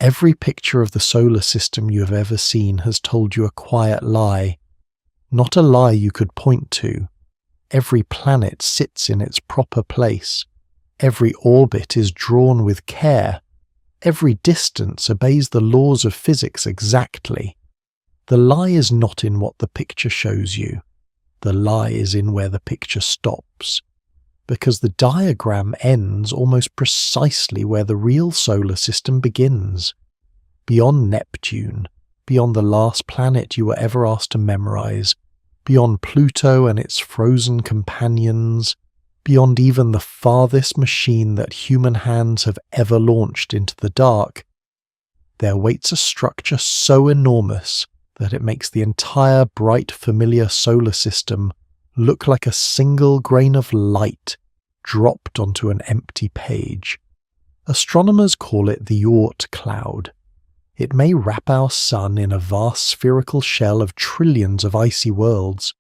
Every picture of the solar system you have ever seen has told you a quiet lie, not a lie you could point to. Every planet sits in its proper place. Every orbit is drawn with care. Every distance obeys the laws of physics exactly. The lie is not in what the picture shows you. The lie is in where the picture stops, because the diagram ends almost precisely where the real solar system begins. Beyond Neptune, beyond the last planet you were ever asked to memorize, beyond Pluto and its frozen companions, beyond even the farthest machine that human hands have ever launched into the dark, there waits a structure so enormous that it makes the entire bright familiar solar system look like a single grain of light dropped onto an empty page. Astronomers call it the Oort Cloud. It may wrap our sun in a vast spherical shell of trillions of icy worlds,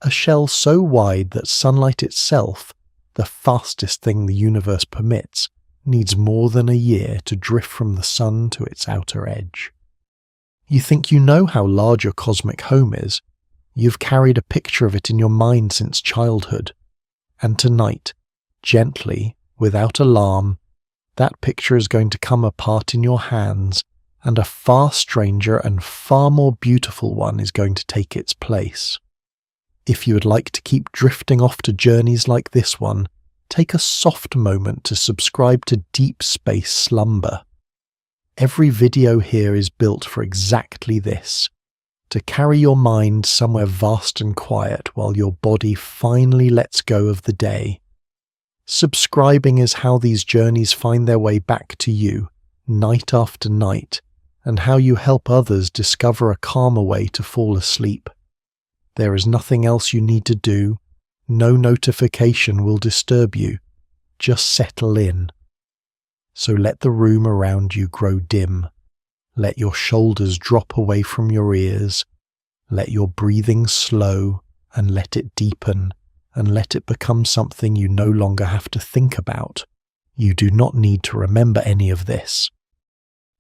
a shell so wide that sunlight itself, the fastest thing the universe permits, needs more than a year to drift from the sun to its outer edge. You think you know how large your cosmic home is. You've carried a picture of it in your mind since childhood. And tonight, gently, without alarm, that picture is going to come apart in your hands, and a far stranger and far more beautiful one is going to take its place. If you would like to keep drifting off to journeys like this one, take a soft moment to subscribe to Deep Space Slumber. Every video here is built for exactly this, to carry your mind somewhere vast and quiet while your body finally lets go of the day. Subscribing is how these journeys find their way back to you, night after night, and how you help others discover a calmer way to fall asleep. There is nothing else you need to do. No notification will disturb you. Just settle in. So let the room around you grow dim. Let your shoulders drop away from your ears. Let your breathing slow, and let it deepen, and let it become something you no longer have to think about. You do not need to remember any of this.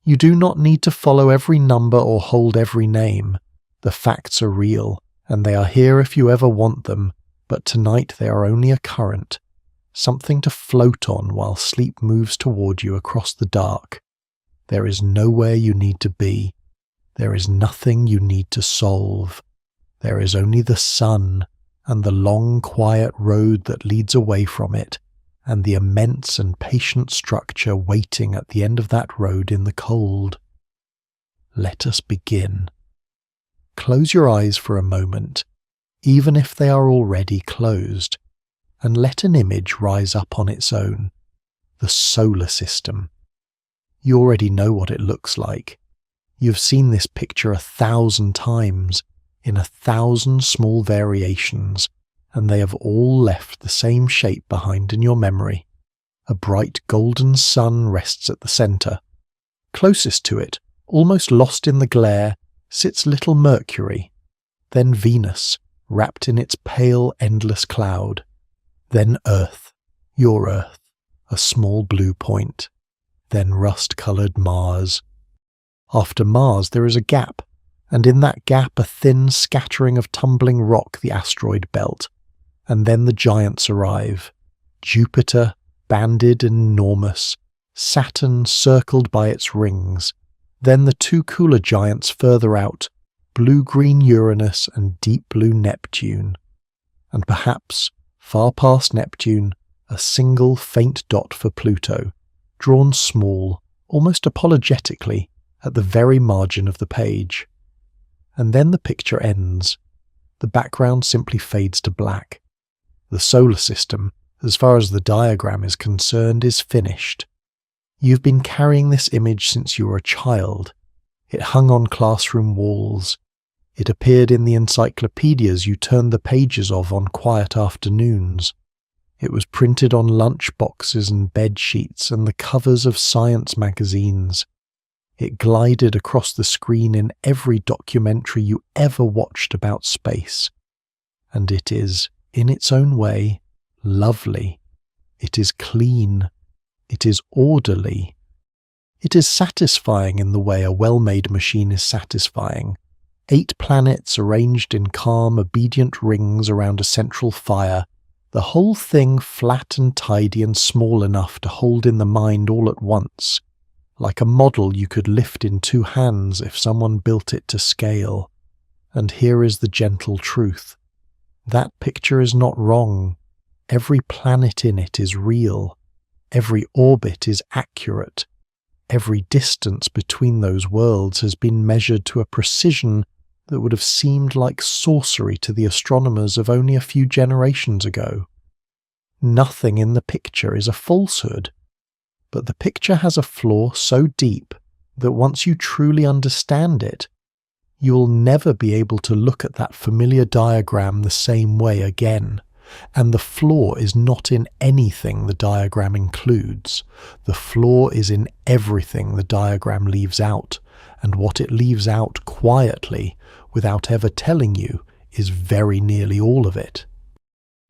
You do not need to follow every number or hold every name. The facts are real, and they are here if you ever want them, but tonight they are only a current, something to float on while sleep moves toward you across the dark. There is nowhere you need to be. There is nothing you need to solve. There is only the sun, and the long quiet road that leads away from it, and the immense and patient structure waiting at the end of that road in the cold. Let us begin. Close your eyes for a moment, even if they are already closed, and let an image rise up on its own. The solar system. You already know what it looks like. You've seen this picture 1,000 times, in 1,000 small variations, and they have all left the same shape behind in your memory. A bright golden sun rests at the centre. Closest to it, almost lost in the glare, sits little Mercury, then Venus, wrapped in its pale, endless cloud, then Earth, your Earth, a small blue point, then rust-coloured Mars. After Mars there is a gap, and in that gap a thin scattering of tumbling rock, the asteroid belt, and then the giants arrive. Jupiter, banded and enormous, Saturn circled by its rings, then the two cooler giants further out, blue-green Uranus and deep blue Neptune, and perhaps, far past Neptune, a single faint dot for Pluto, drawn small, almost apologetically, at the very margin of the page. And then the picture ends. The background simply fades to black. The solar system, as far as the diagram is concerned, is finished. You've been carrying this image since you were a child. It hung on classroom walls. It appeared in the encyclopedias you turned the pages of on quiet afternoons. It was printed on lunch boxes and bed sheets and the covers of science magazines. It glided across the screen in every documentary you ever watched about space. And it is, in its own way, lovely. It is clean. It is orderly. It is satisfying in the way a well-made machine is satisfying. 8 planets arranged in calm, obedient rings around a central fire, the whole thing flat and tidy and small enough to hold in the mind all at once, like a model you could lift in 2 hands if someone built it to scale. And here is the gentle truth. That picture is not wrong. Every planet in it is real. Every orbit is accurate. Every distance between those worlds has been measured to a precision that would have seemed like sorcery to the astronomers of only a few generations ago. Nothing in the picture is a falsehood, but the picture has a flaw so deep that once you truly understand it, you will never be able to look at that familiar diagram the same way again. And the flaw is not in anything the diagram includes. The flaw is in everything the diagram leaves out, and what it leaves out quietly, without ever telling you, is very nearly all of it.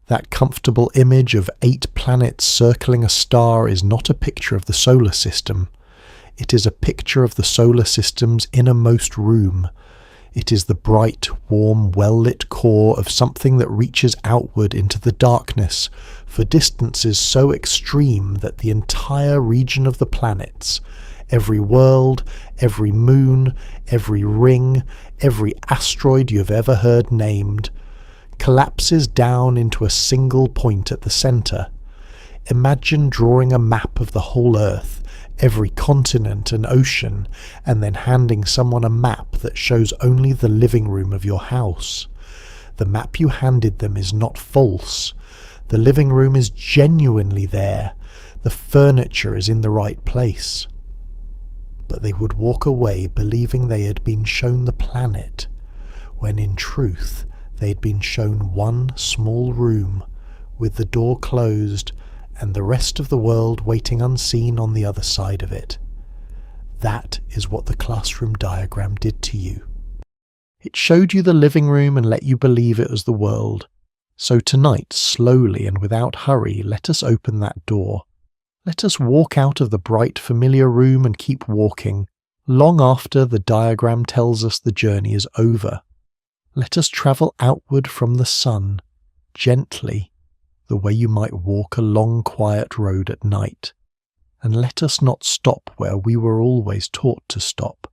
That comfortable image of 8 planets circling a star is not a picture of the solar system. It is a picture of the solar system's innermost room. It is the bright, warm, well-lit core of something that reaches outward into the darkness for distances so extreme that the entire region of the planets, every world, every moon, every ring, every asteroid you've ever heard named, collapses down into a single point at the center. Imagine drawing a map of the whole Earth, every continent and ocean, and then handing someone a map that shows only the living room of your house. The map you handed them is not false. The living room is genuinely there. The furniture is in the right place. But they would walk away believing they had been shown the planet, when in truth they had been shown one small room, with the door closed, and the rest of the world waiting unseen on the other side of it. That is what the classroom diagram did to you. It showed you the living room and let you believe it was the world. So tonight, slowly and without hurry, let us open that door. Let us walk out of the bright, familiar room and keep walking, long after the diagram tells us the journey is over. Let us travel outward from the sun, gently, the way you might walk a long, quiet road at night. And let us not stop where we were always taught to stop.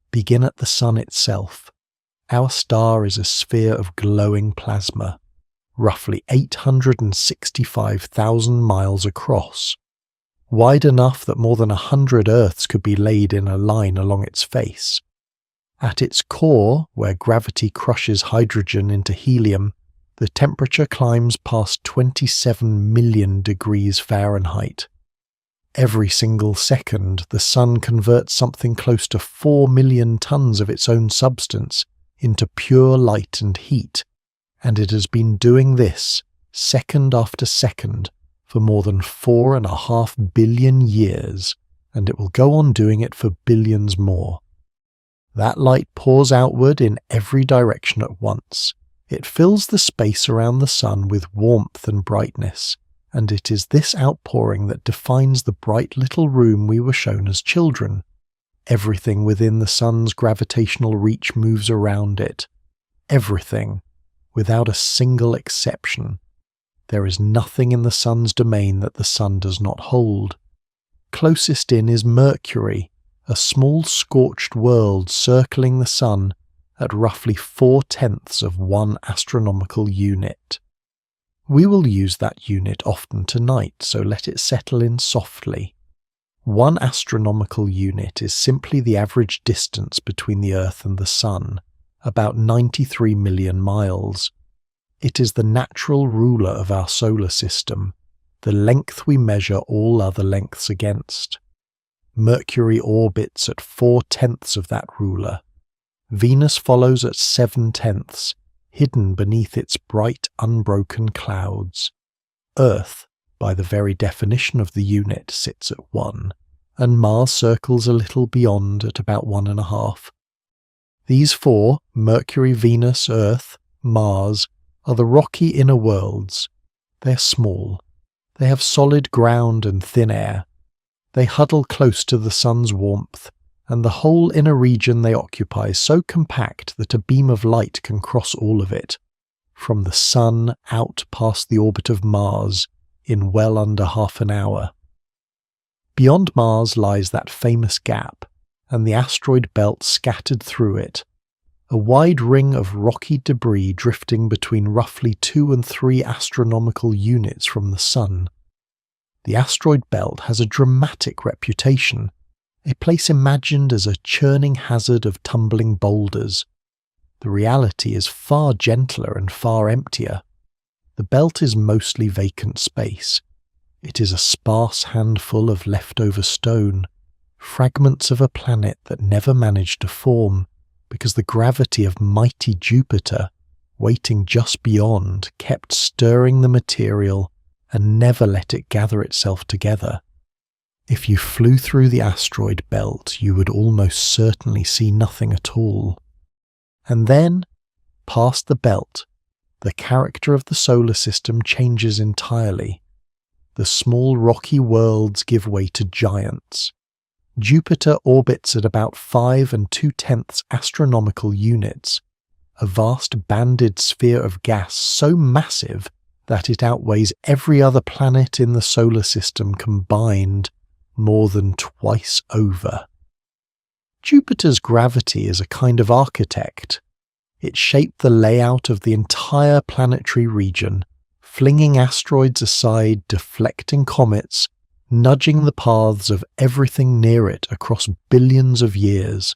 Begin at the sun itself. Our star is a sphere of glowing plasma, roughly 865,000 miles across, wide enough that more than 100 Earths could be laid in a line along its face. At its core, where gravity crushes hydrogen into helium, the temperature climbs past 27 million degrees Fahrenheit. Every single second, the sun converts something close to 4 million tons of its own substance into pure light and heat, and it has been doing this, second after second, for more than 4.5 billion years, and it will go on doing it for billions more. That light pours outward in every direction at once. It fills the space around the sun with warmth and brightness, and it is this outpouring that defines the bright little room we were shown as children. Everything within the sun's gravitational reach moves around it. Everything, without a single exception. There is nothing in the sun's domain that the sun does not hold. Closest in is Mercury, a small scorched world circling the sun at roughly 4/10 of 1 astronomical unit. We will use that unit often tonight, so let it settle in softly. 1 astronomical unit is simply the average distance between the Earth and the Sun, about 93 million miles. It is the natural ruler of our solar system, the length we measure all other lengths against. Mercury orbits at 4/10 of that ruler. Venus follows at 7/10, hidden beneath its bright, unbroken clouds. Earth, by the very definition of the unit, sits at 1, and Mars circles a little beyond at about 1.5. These 4, Mercury, Venus, Earth, Mars, are the rocky inner worlds. They are small. They have solid ground and thin air. They huddle close to the sun's warmth, and the whole inner region they occupy is so compact that a beam of light can cross all of it, from the sun out past the orbit of Mars in well under half an hour. Beyond Mars lies that famous gap, and the asteroid belt scattered through it, a wide ring of rocky debris drifting between roughly 2 and 3 astronomical units from the Sun. The asteroid belt has a dramatic reputation, a place imagined as a churning hazard of tumbling boulders. The reality is far gentler and far emptier. The belt is mostly vacant space. It is a sparse handful of leftover stone, fragments of a planet that never managed to form, because the gravity of mighty Jupiter, waiting just beyond, kept stirring the material and never let it gather itself together. If you flew through the asteroid belt, you would almost certainly see nothing at all. And then, past the belt, the character of the solar system changes entirely. The small rocky worlds give way to giants. Jupiter orbits at about 5 2/10 astronomical units, a vast banded sphere of gas so massive that it outweighs every other planet in the solar system combined more than twice over. Jupiter's gravity is a kind of architect. It shaped the layout of the entire planetary region, flinging asteroids aside, deflecting comets, nudging the paths of everything near it across billions of years.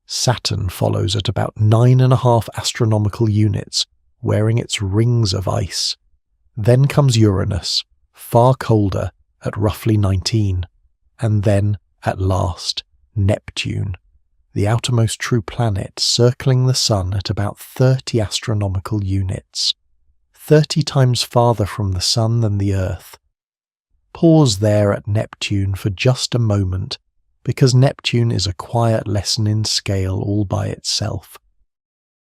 Saturn follows at about 9.5 astronomical units, wearing its rings of ice. Then comes Uranus, far colder, at roughly 19. And then, at last, Neptune, the outermost true planet circling the Sun at about 30 astronomical units, 30 times farther from the Sun than the Earth. Pause there at Neptune for just a moment, because Neptune is a quiet lesson in scale all by itself.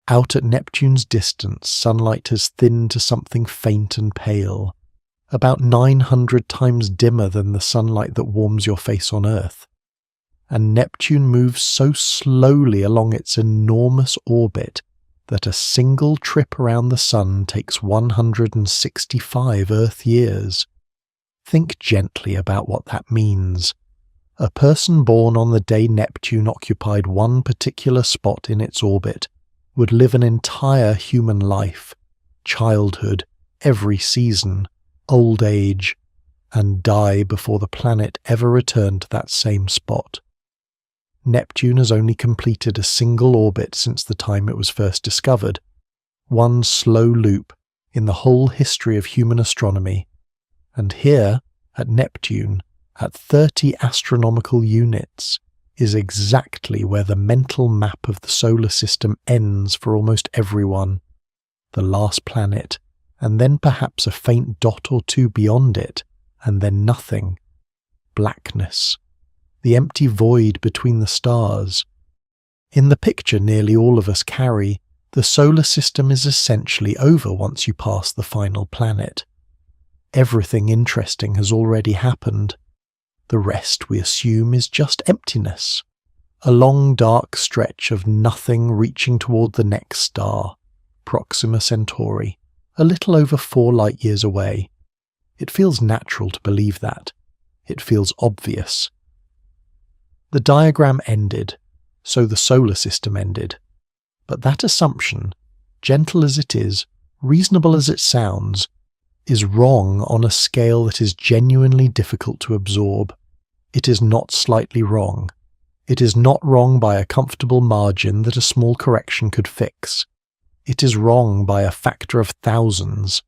Out at Neptune's distance, sunlight has thinned to something faint and pale, about 900 times dimmer than the sunlight that warms your face on Earth. And Neptune moves so slowly along its enormous orbit that a single trip around the Sun takes 165 Earth years. Think gently about what that means. A person born on the day Neptune occupied one particular spot in its orbit would live an entire human life, childhood, every season, old age, and die before the planet ever returned to that same spot. Neptune has only completed a single orbit since the time it was first discovered, one slow loop in the whole history of human astronomy. And here, at Neptune, at 30 astronomical units, is exactly where the mental map of the solar system ends for almost everyone. The last planet, and then perhaps a faint dot or two beyond it, and then nothing. Blackness. The empty void between the stars. In the picture nearly all of us carry, the solar system is essentially over once you pass the final planet. Everything interesting has already happened. The rest, we assume, is just emptiness. A long dark stretch of nothing reaching toward the next star, Proxima Centauri, a little over 4 light-years away. It feels natural to believe that. It feels obvious. The diagram ended, so the solar system ended. But that assumption, gentle as it is, reasonable as it sounds, is wrong on a scale that is genuinely difficult to absorb. It is not slightly wrong. It is not wrong by a comfortable margin that a small correction could fix. It is wrong by a factor of thousands.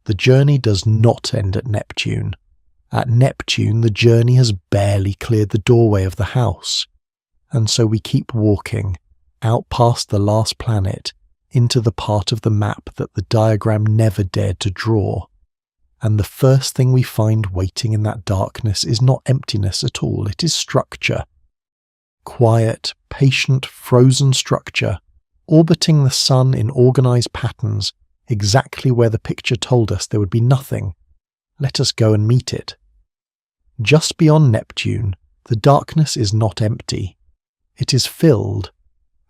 The journey does not end at Neptune. At Neptune, the journey has barely cleared the doorway of the house. And so we keep walking, out past the last planet, into the part of the map that the diagram never dared to draw. And the first thing we find waiting in that darkness is not emptiness at all, it is structure. Quiet, patient, frozen structure, orbiting the Sun in organised patterns, exactly where the picture told us there would be nothing. Let us go and meet it. Just beyond Neptune, the darkness is not empty. It is filled,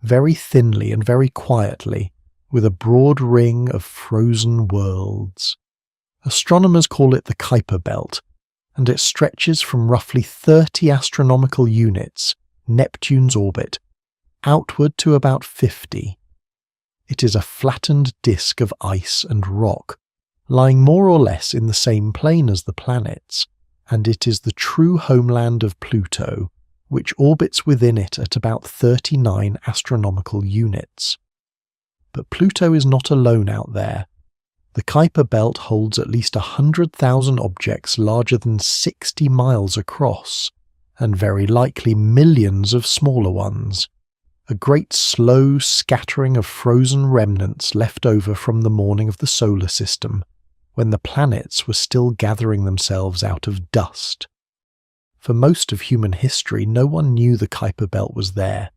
very thinly and very quietly, with a broad ring of frozen worlds. Astronomers call it the Kuiper Belt, and it stretches from roughly 30 astronomical units, Neptune's orbit, outward to about 50. It is a flattened disk of ice and rock, lying more or less in the same plane as the planets, and it is the true homeland of Pluto, which orbits within it at about 39 astronomical units. But Pluto is not alone out there. The Kuiper Belt holds at least 100,000 objects larger than 60 miles across, and very likely millions of smaller ones. A great slow scattering of frozen remnants left over from the morning of the solar system, when the planets were still gathering themselves out of dust. For most of human history, no one knew the Kuiper Belt was there.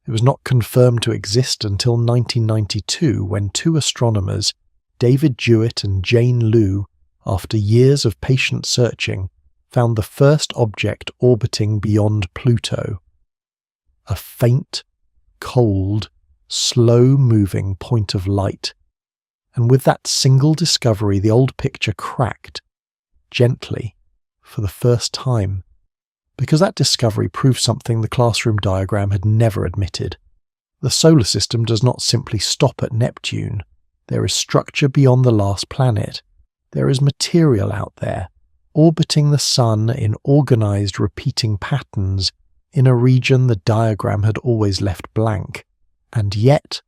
It was not confirmed to exist until 1992, when two astronomers, David Jewett and Jane Liu, after years of patient searching, found the first object orbiting beyond Pluto. A faint, cold, slow-moving point of light. And with that single discovery, the old picture cracked, gently, for the first time. Because that discovery proved something the classroom diagram had never admitted. The solar system does not simply stop at Neptune. There is structure beyond the last planet. There is material out there, orbiting the Sun in organized repeating patterns in a region the diagram had always left blank. And yet,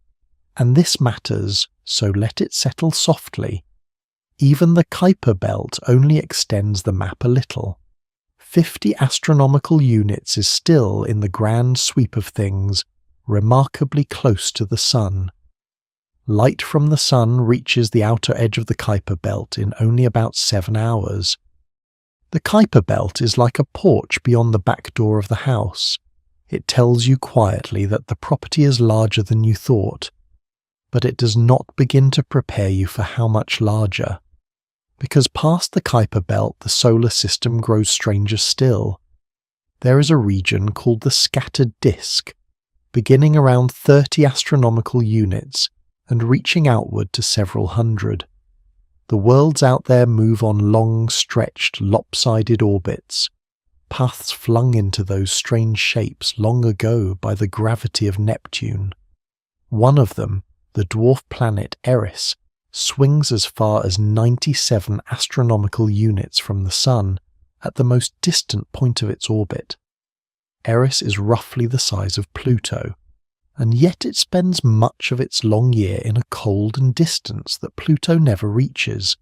and this matters, so let it settle softly, even the Kuiper Belt only extends the map a little. 50 astronomical units is still, in the grand sweep of things, remarkably close to the Sun. Light from the Sun reaches the outer edge of the Kuiper Belt in only about 7 hours. The Kuiper Belt is like a porch beyond the back door of the house. It tells you quietly that the property is larger than you thought, but it does not begin to prepare you for how much larger. Because past the Kuiper Belt, the solar system grows stranger still. There is a region called the scattered disk, beginning around 30 astronomical units and reaching outward to several hundred. The worlds out there move on long, stretched, lopsided orbits, paths flung into those strange shapes long ago by the gravity of Neptune. One of them, the dwarf planet Eris, swings as far as 97 astronomical units from the Sun at the most distant point of its orbit. Eris is roughly the size of Pluto, and yet it spends much of its long year in a cold and distance that Pluto never reaches.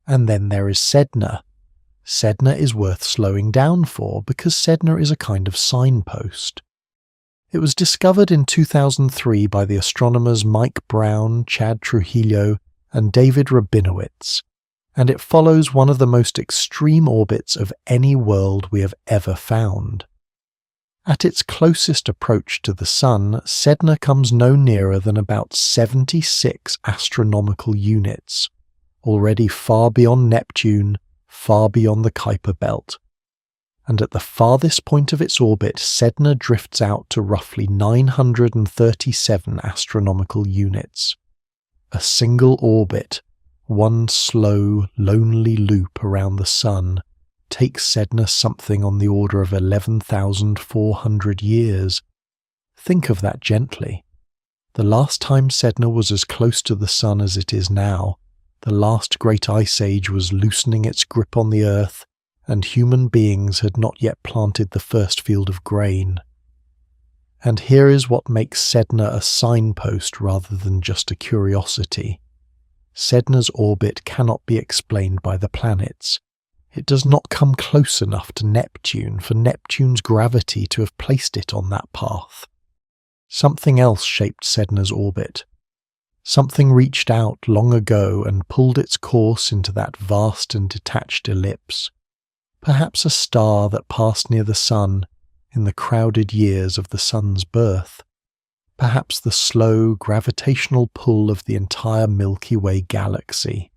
And then there is Sedna. Sedna is worth slowing down for because Sedna is a kind of signpost. It was discovered in 2003 by the astronomers Mike Brown, Chad Trujillo, and David Rabinowitz, and it follows one of the most extreme orbits of any world we have ever found. At its closest approach to the Sun, Sedna comes no nearer than about 76 astronomical units, already far beyond Neptune, far beyond the Kuiper Belt. And at the farthest point of its orbit, Sedna drifts out to roughly 937 astronomical units. A single orbit, one slow, lonely loop around the Sun, takes Sedna something on the order of 11,400 years. Think of that gently. The last time Sedna was as close to the Sun as it is now, the last great ice age was loosening its grip on the Earth, and human beings had not yet planted the first field of grain. And here is what makes Sedna a signpost rather than just a curiosity. Sedna's orbit cannot be explained by the planets. It does not come close enough to Neptune for Neptune's gravity to have placed it on that path. Something else shaped Sedna's orbit. Something reached out long ago and pulled its course into that vast and detached ellipse. Perhaps a star that passed near the Sun in the crowded years of the Sun's birth. Perhaps the slow gravitational pull of the entire Milky Way galaxy.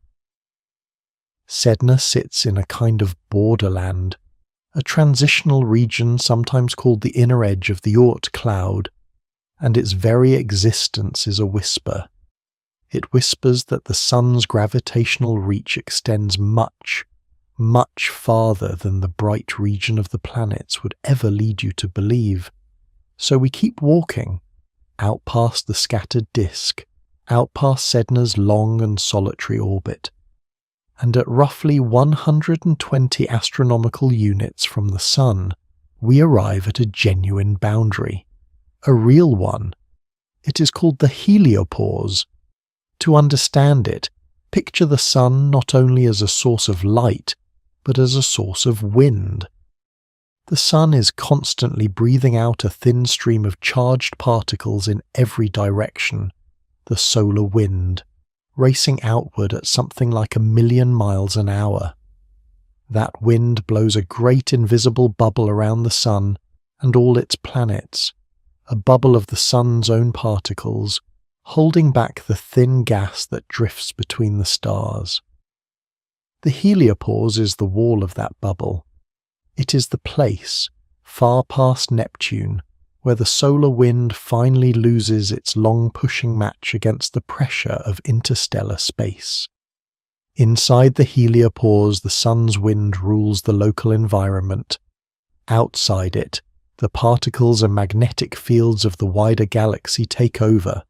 Sedna sits in a kind of borderland a transitional region sometimes called the inner edge of the Oort Cloud, and its very existence is a whisper. It whispers that the sun's gravitational reach extends much, much farther than the bright region of the planets would ever lead you to believe. So we keep walking, out past the scattered disk, out past Sedna's long and solitary orbit, and at roughly 120 astronomical units from the Sun, we arrive at a genuine boundary, a real one. It is called the heliopause. To understand it, picture the Sun not only as a source of light, but as a source of wind. The Sun is constantly breathing out a thin stream of charged particles in every direction, the solar wind, racing outward at something like 1,000,000 miles an hour. That wind blows a great invisible bubble around the Sun and all its planets, a bubble of the Sun's own particles, holding back the thin gas that drifts between the stars. The heliopause is the wall of that bubble. It is the place, far past Neptune, where the solar wind finally loses its long-pushing match against the pressure of interstellar space. Inside the heliopause, the Sun's wind rules the local environment. Outside it, the particles and magnetic fields of the wider galaxy take over,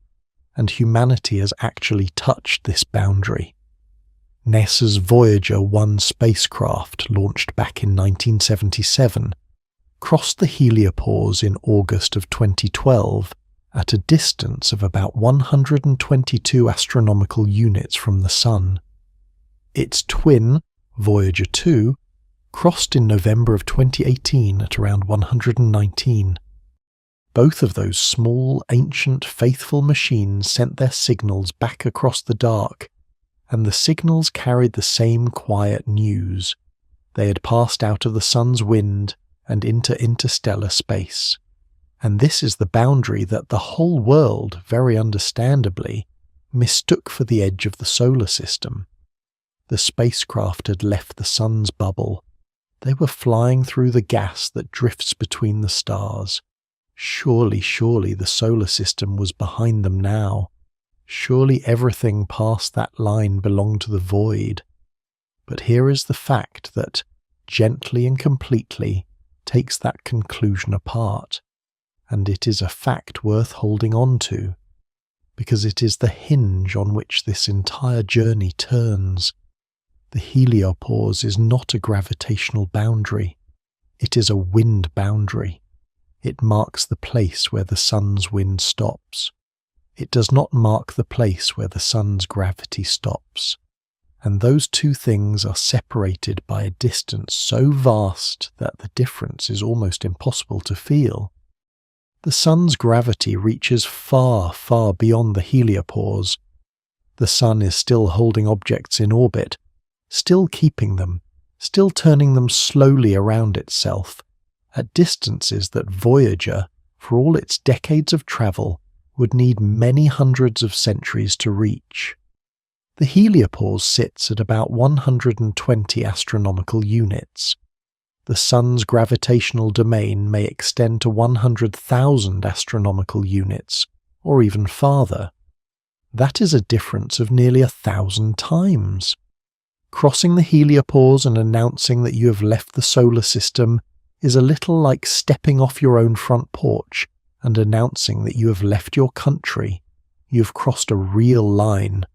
and humanity has actually touched this boundary. NASA's Voyager 1 spacecraft, launched back in 1977, crossed the heliopause in August of 2012 at a distance of about 122 astronomical units from the Sun. Its twin, Voyager 2, crossed in November of 2018 at around 119. Both of those small, ancient, faithful machines sent their signals back across the dark, and the signals carried the same quiet news. They had passed out of the Sun's wind and into interstellar space. And this is the boundary that the whole world, very understandably, mistook for the edge of the solar system. The spacecraft had left the Sun's bubble. They were flying through the gas that drifts between the stars. Surely the solar system was behind them now. Surely everything past that line belonged to the void. But here is the fact that, gently and completely, takes that conclusion apart. And it is a fact worth holding on to, because it is the hinge on which this entire journey turns. The heliopause is not a gravitational boundary. It is a wind boundary. It marks the place where the Sun's wind stops. It does not mark the place where the Sun's gravity stops. And those two things are separated by a distance so vast that the difference is almost impossible to feel. The Sun's gravity reaches far, far beyond the heliopause. The Sun is still holding objects in orbit, still keeping them, still turning them slowly around itself, at distances that Voyager, for all its decades of travel, would need many hundreds of centuries to reach. The heliopause sits at about 120 astronomical units. The Sun's gravitational domain may extend to 100,000 astronomical units, or even farther. That is a difference of nearly 1,000 times. Crossing the heliopause and announcing that you have left the solar system is a little like stepping off your own front porch and announcing that you have left your country. You have crossed a real line.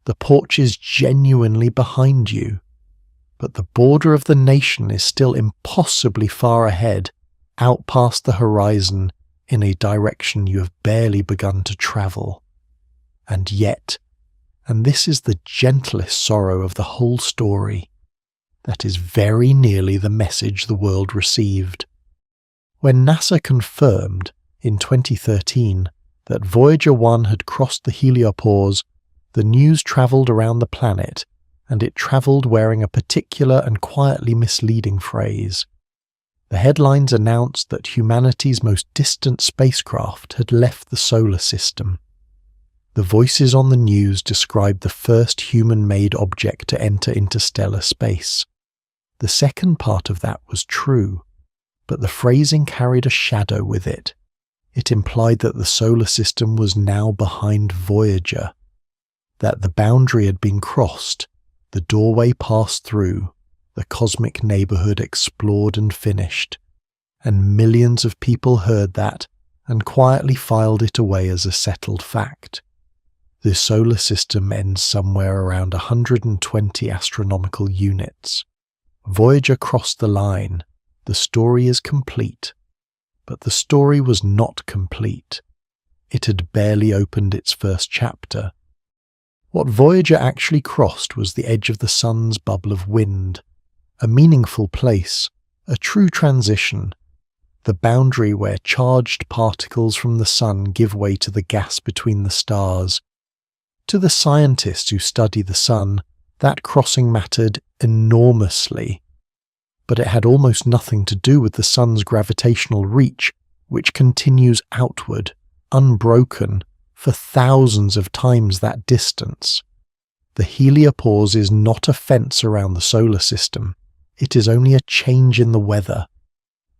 The porch is genuinely behind you. But the border of the nation is still impossibly far ahead, out past the horizon, in a direction you have barely begun to travel. And yet, and this is the gentlest sorrow of the whole story, that is very nearly the message the world received. When NASA confirmed, in 2013, that Voyager 1 had crossed the heliopause, the news travelled around the planet, and it travelled wearing a particular and quietly misleading phrase. The headlines announced that humanity's most distant spacecraft had left the solar system. The voices on the news described the first human-made object to enter interstellar space. The second part of that was true. but the phrasing carried a shadow with it. It implied that the solar system was now behind Voyager, that the boundary had been crossed, the doorway passed through, the cosmic neighborhood explored and finished, and millions of people heard that and quietly filed it away as a settled fact. The solar system ends somewhere around 120 astronomical units. Voyager crossed the line. The story is complete. But the story was not complete. It had barely opened its first chapter. What Voyager actually crossed was the edge of the sun's bubble of wind, a meaningful place, a true transition, the boundary where charged particles from the sun give way to the gas between the stars. To the scientists who study the sun, that crossing mattered enormously. But it had almost nothing to do with the sun's gravitational reach, which continues outward, unbroken, for thousands of times that distance. The heliopause is not a fence around the solar system. It is only a change in the weather.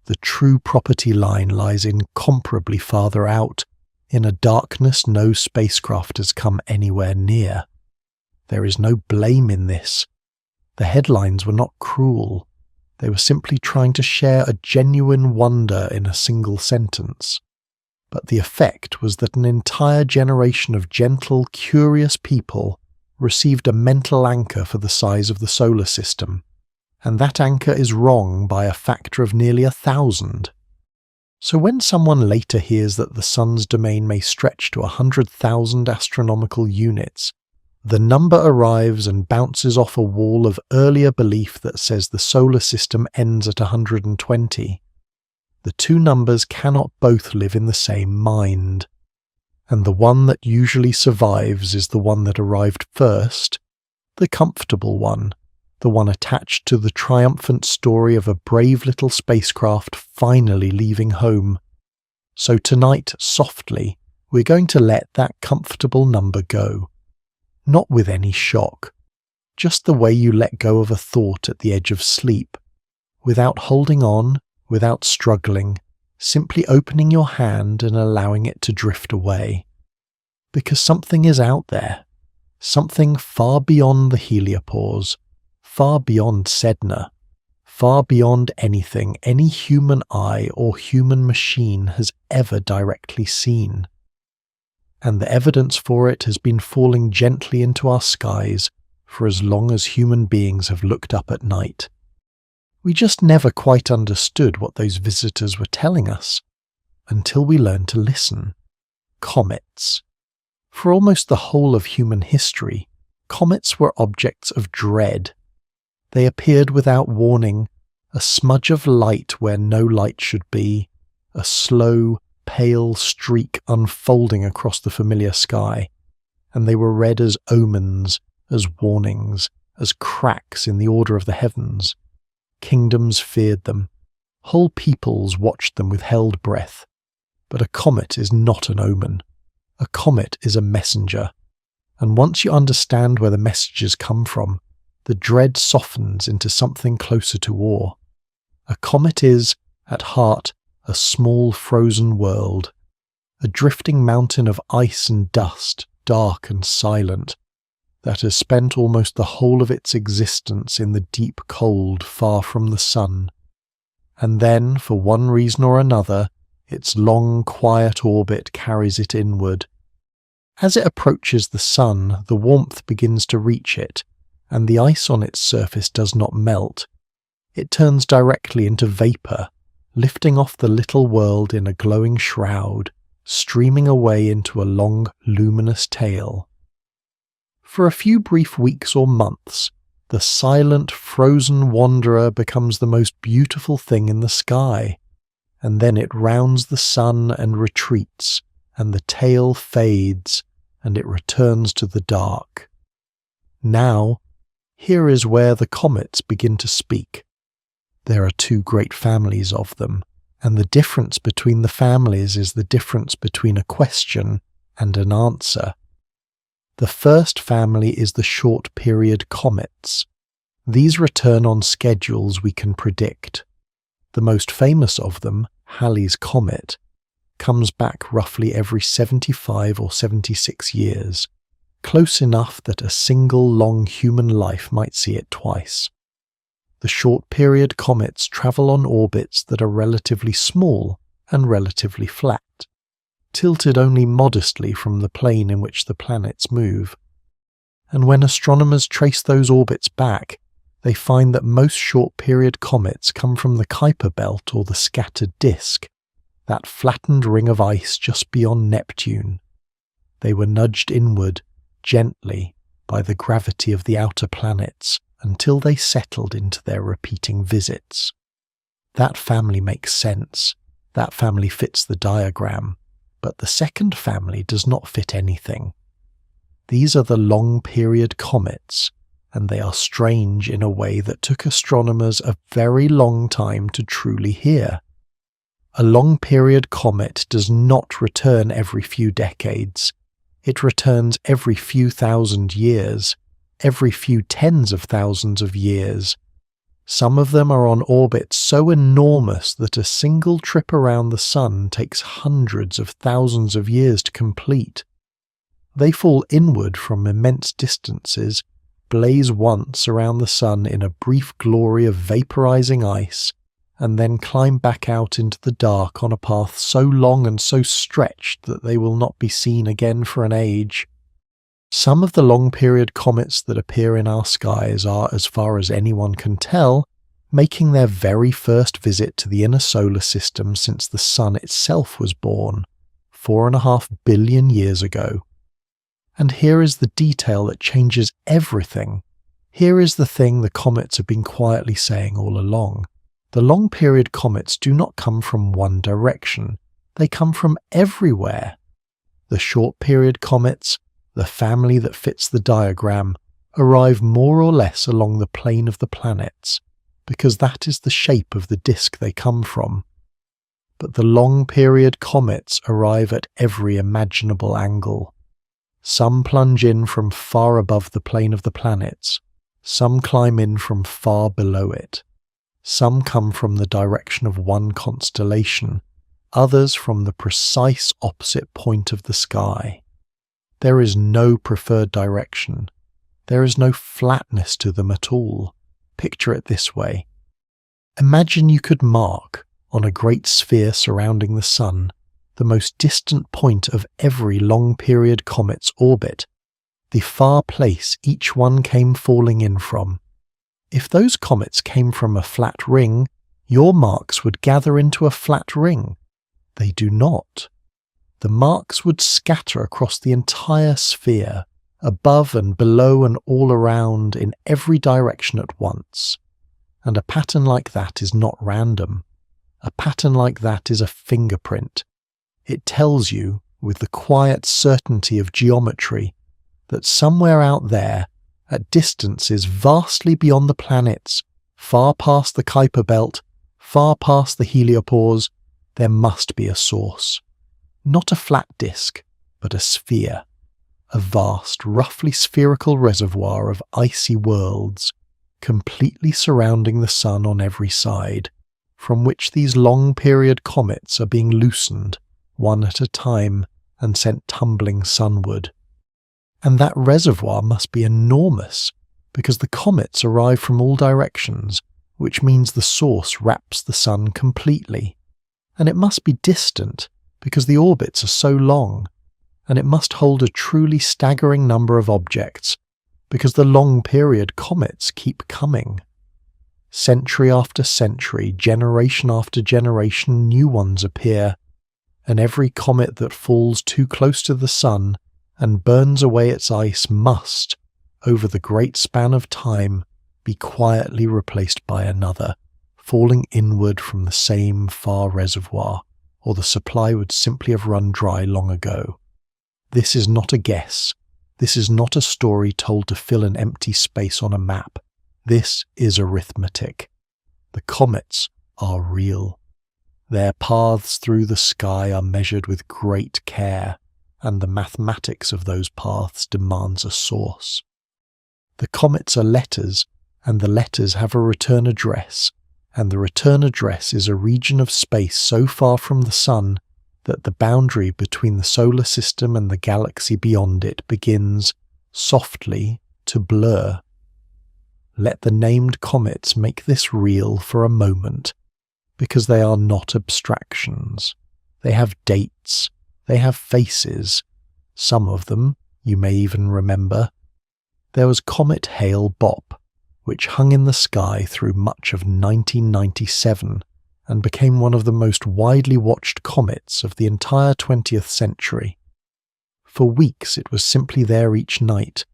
The true property line lies incomparably farther out, in a darkness no spacecraft has come anywhere near. There is no blame in this. The headlines were not cruel. They were simply trying to share a genuine wonder in a single sentence. But the effect was that an entire generation of gentle, curious people received a mental anchor for the size of the solar system, and that anchor is wrong by a factor of nearly 1,000. So when someone later hears that the sun's domain may stretch to 100,000 astronomical units, the number arrives and bounces off a wall of earlier belief that says the solar system ends at 120. The two numbers cannot both live in the same mind, and the one that usually survives is the one that arrived first, the comfortable one, the one attached to the triumphant story of a brave little spacecraft finally leaving home. So tonight, softly, we're going to let that comfortable number go. Not with any shock, just the way you let go of a thought at the edge of sleep, without holding on, without struggling, simply opening your hand and allowing it to drift away. Because something is out there, something far beyond the heliopause, far beyond Sedna, far beyond anything any human eye or human machine has ever directly seen. And the evidence for it has been falling gently into our skies for as long as human beings have looked up at night. We just never quite understood what those visitors were telling us, until we learned to listen. Comets. For almost the whole of human history, comets were objects of dread. They appeared without warning, a smudge of light where no light should be, a slow, pale streak unfolding across the familiar sky, and they were read as omens, as warnings, as cracks in the order of the heavens. Kingdoms feared them. Whole peoples watched them with held breath. But a comet is not an omen. A comet is a messenger. And once you understand where the messages come from, the dread softens into something closer to awe. A comet is, at heart, a small frozen world, a drifting mountain of ice and dust, dark and silent, that has spent almost the whole of its existence in the deep cold far from the sun, and then, for one reason or another, its long, quiet orbit carries it inward. As it approaches the sun, the warmth begins to reach it, and the ice on its surface does not melt. It turns directly into vapour, lifting off the little world in a glowing shroud, streaming away into a long, luminous tail. For a few brief weeks or months, the silent, frozen wanderer becomes the most beautiful thing in the sky, and then it rounds the sun and retreats, and the tail fades, and it returns to the dark. Now, here is where the comets begin to speak. There are two great families of them, and the difference between the families is the difference between a question and an answer. The first family is the short-period comets. These return on schedules we can predict. The most famous of them, Halley's Comet, comes back roughly every 75 or 76 years, close enough that a single long human life might see it twice. The short-period comets travel on orbits that are relatively small and relatively flat, tilted only modestly from the plane in which the planets move. And when astronomers trace those orbits back, they find that most short-period comets come from the Kuiper belt or the scattered disk, that flattened ring of ice just beyond Neptune. They were nudged inward, gently, by the gravity of the outer planets until they settled into their repeating visits. That family makes sense. That family fits the diagram. But the second family does not fit anything. These are the long-period comets, and they are strange in a way that took astronomers a very long time to truly hear. A long-period comet does not return every few decades. It returns every few thousand years, every few tens of thousands of years. Some of them are on orbits so enormous that a single trip around the Sun takes hundreds of thousands of years to complete. They fall inward from immense distances, blaze once around the Sun in a brief glory of vaporizing ice, and then climb back out into the dark on a path so long and so stretched that they will not be seen again for an age. Some of the long-period comets that appear in our skies are, as far as anyone can tell, making their very first visit to the inner solar system since the Sun itself was born, 4.5 billion years ago. And here is the detail that changes everything. Here is the thing the comets have been quietly saying all along. The long-period comets do not come from one direction. They come from everywhere. The short-period comets, the family that fits the diagram, arrive more or less along the plane of the planets, because that is the shape of the disk they come from. But the long-period comets arrive at every imaginable angle. Some plunge in from far above the plane of the planets, some climb in from far below it. Some come from the direction of one constellation, others from the precise opposite point of the sky. There is no preferred direction. There is no flatness to them at all. Picture it this way. Imagine you could mark, on a great sphere surrounding the Sun, the most distant point of every long-period comet's orbit, the far place each one came falling in from. If those comets came from a flat ring, your marks would gather into a flat ring. They do not. The marks would scatter across the entire sphere, above and below and all around, in every direction at once. And a pattern like that is not random. A pattern like that is a fingerprint. It tells you, with the quiet certainty of geometry, that somewhere out there, at distances vastly beyond the planets, far past the Kuiper belt, far past the heliopause, there must be a source. Not a flat disk, but a sphere. A vast, roughly spherical reservoir of icy worlds, completely surrounding the Sun on every side, from which these long-period comets are being loosened, one at a time, and sent tumbling sunward. And that reservoir must be enormous, because the comets arrive from all directions, which means the source wraps the Sun completely. And it must be distant, because the orbits are so long, and it must hold a truly staggering number of objects, because the long-period comets keep coming. Century after century, generation after generation, new ones appear, and every comet that falls too close to the Sun and burns away its ice must, over the great span of time, be quietly replaced by another, falling inward from the same far reservoir, or the supply would simply have run dry long ago. This is not a guess. This is not a story told to fill an empty space on a map. This is arithmetic. The comets are real. Their paths through the sky are measured with great care, and the mathematics of those paths demands a source. The comets are letters, and the letters have a return address, and the return address is a region of space so far from the Sun that the boundary between the solar system and the galaxy beyond it begins, softly, to blur. Let the named comets make this real for a moment, because they are not abstractions. They have dates, they have faces. Some of them, you may even remember. There was Comet Hale-Bopp, which hung in the sky through much of 1997 and became one of the most widely watched comets of the entire 20th century. For weeks it was simply there each night,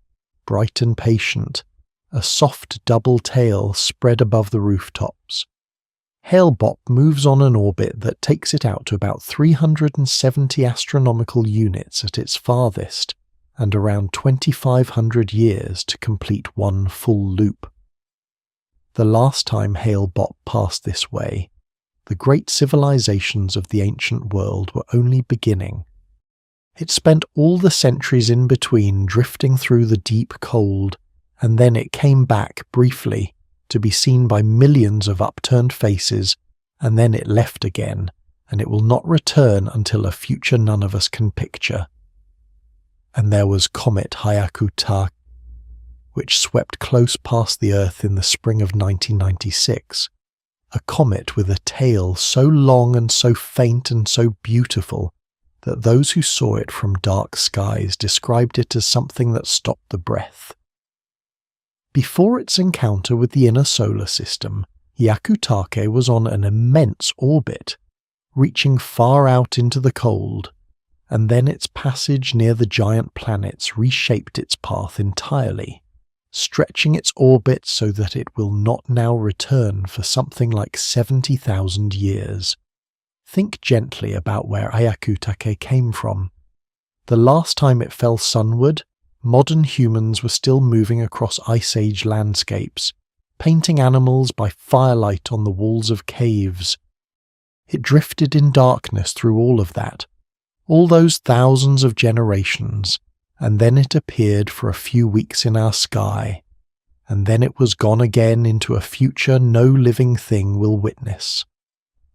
bright and patient, a soft double tail spread above the rooftops. Hale-Bopp moves on an orbit that takes it out to about 370 astronomical units at its farthest, and around 2,500 years to complete one full loop. The last time Hale-Bopp passed this way, the great civilizations of the ancient world were only beginning. It spent all the centuries in between drifting through the deep cold, and then it came back briefly to be seen by millions of upturned faces, and then it left again, and it will not return until a future none of us can picture. And there was Comet Hyakutake, which swept close past the Earth in the spring of 1996, a comet with a tail so long and so faint and so beautiful that those who saw it from dark skies described it as something that stopped the breath. Before its encounter with the inner solar system, Hyakutake was on an immense orbit, reaching far out into the cold, and then its passage near the giant planets reshaped its path entirely, stretching its orbit so that it will not now return for something like 70,000 years. Think gently about where Hyakutake came from. The last time it fell sunward, modern humans were still moving across Ice Age landscapes, painting animals by firelight on the walls of caves. It drifted in darkness through all of that, all those thousands of generations, and then it appeared for a few weeks in our sky, and then it was gone again into a future no living thing will witness.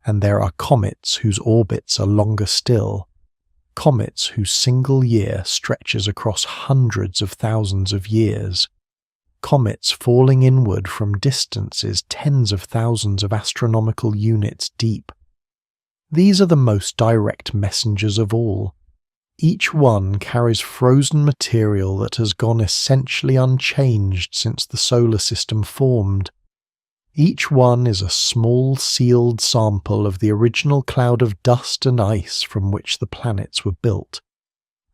And there are comets whose orbits are longer still, comets whose single year stretches across hundreds of thousands of years, comets falling inward from distances tens of thousands of astronomical units deep. These are the most direct messengers of all. Each one carries frozen material that has gone essentially unchanged since the solar system formed. Each one is a small sealed sample of the original cloud of dust and ice from which the planets were built,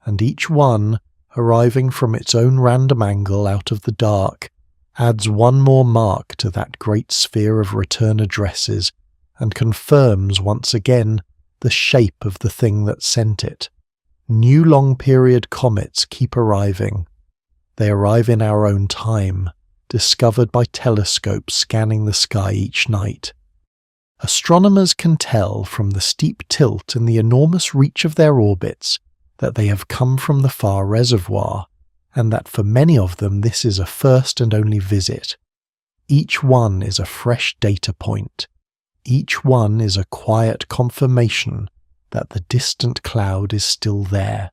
and each one, arriving from its own random angle out of the dark, adds one more mark to that great sphere of return addresses and confirms once again the shape of the thing that sent it. New long-period comets keep arriving. They arrive in our own time, discovered by telescopes scanning the sky each night. Astronomers can tell from the steep tilt and the enormous reach of their orbits that they have come from the far reservoir, and that for many of them this is a first and only visit. Each one is a fresh data point. Each one is a quiet confirmation that the distant cloud is still there,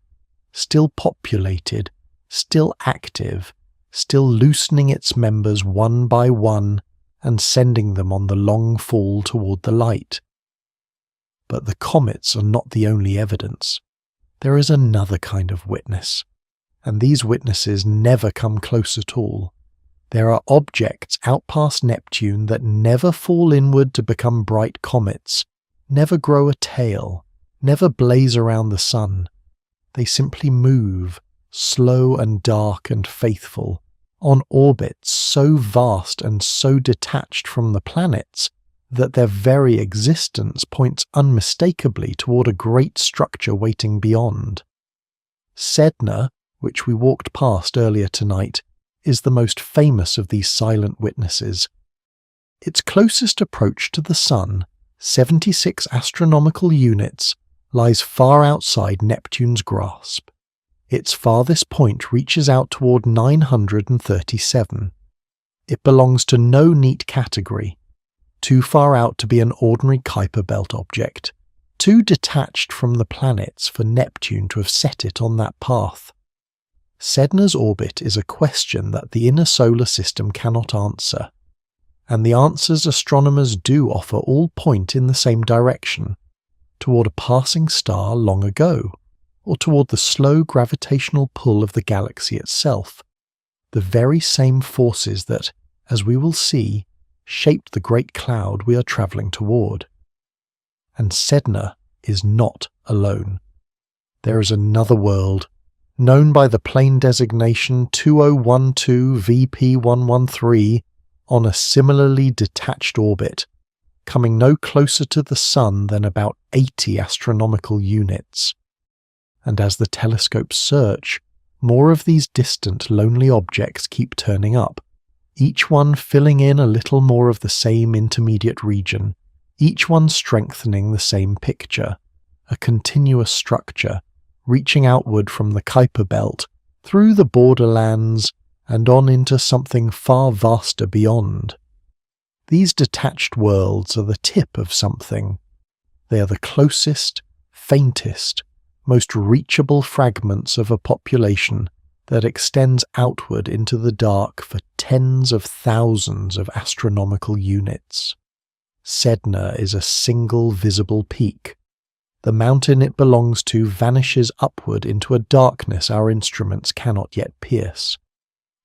still populated, still active, still loosening its members one by one and sending them on the long fall toward the light. But the comets are not the only evidence. There is another kind of witness, and these witnesses never come close at all. There are objects out past Neptune that never fall inward to become bright comets, never grow a tail, never blaze around the sun. They simply move, slow and dark and faithful, on orbits so vast and so detached from the planets that their very existence points unmistakably toward a great structure waiting beyond. Sedna, which we walked past earlier tonight, is the most famous of these silent witnesses. Its closest approach to the Sun, 76 astronomical units, lies far outside Neptune's grasp. Its farthest point reaches out toward 937. It belongs to no neat category. too far out to be an ordinary Kuiper belt object, too detached from the planets for Neptune to have set it on that path. Sedna's orbit is a question that the inner solar system cannot answer, and the answers astronomers do offer all point in the same direction, toward a passing star long ago, or toward the slow gravitational pull of the galaxy itself, the very same forces that, as we will see, shaped the great cloud we are travelling toward. And Sedna is not alone. There is another world, known by the plane designation 2012 VP113, on a similarly detached orbit, coming no closer to the Sun than about 80 astronomical units. And as the telescopes search, more of these distant, lonely objects keep turning up, each one filling in a little more of the same intermediate region, each one strengthening the same picture, a continuous structure, reaching outward from the Kuiper belt, through the borderlands, and on into something far vaster beyond. These detached worlds are the tip of something. They are the closest, faintest, most reachable fragments of a population that extends outward into the dark for tens of thousands of astronomical units. Sedna is a single visible peak. The mountain it belongs to vanishes upward into a darkness our instruments cannot yet pierce.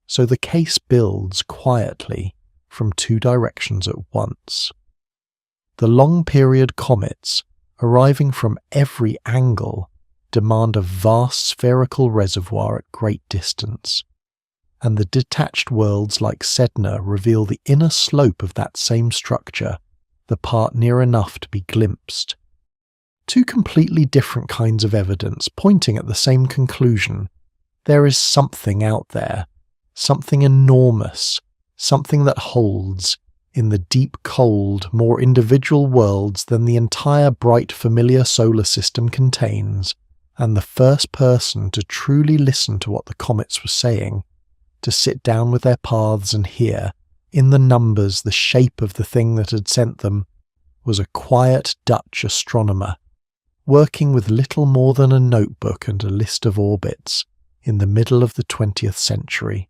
So the case builds quietly from two directions at once. The long-period comets, arriving from every angle, demand a vast spherical reservoir at great distance, and the detached worlds like Sedna reveal the inner slope of that same structure, the part near enough to be glimpsed. Two completely different kinds of evidence pointing at the same conclusion. There is something out there, something enormous, something that holds, in the deep cold, more individual worlds than the entire bright familiar solar system contains, and the first person to truly listen to what the comets were saying, to sit down with their paths and hear, in the numbers, the shape of the thing that had sent them, was a quiet Dutch astronomer, working with little more than a notebook and a list of orbits, in the middle of the 20th century.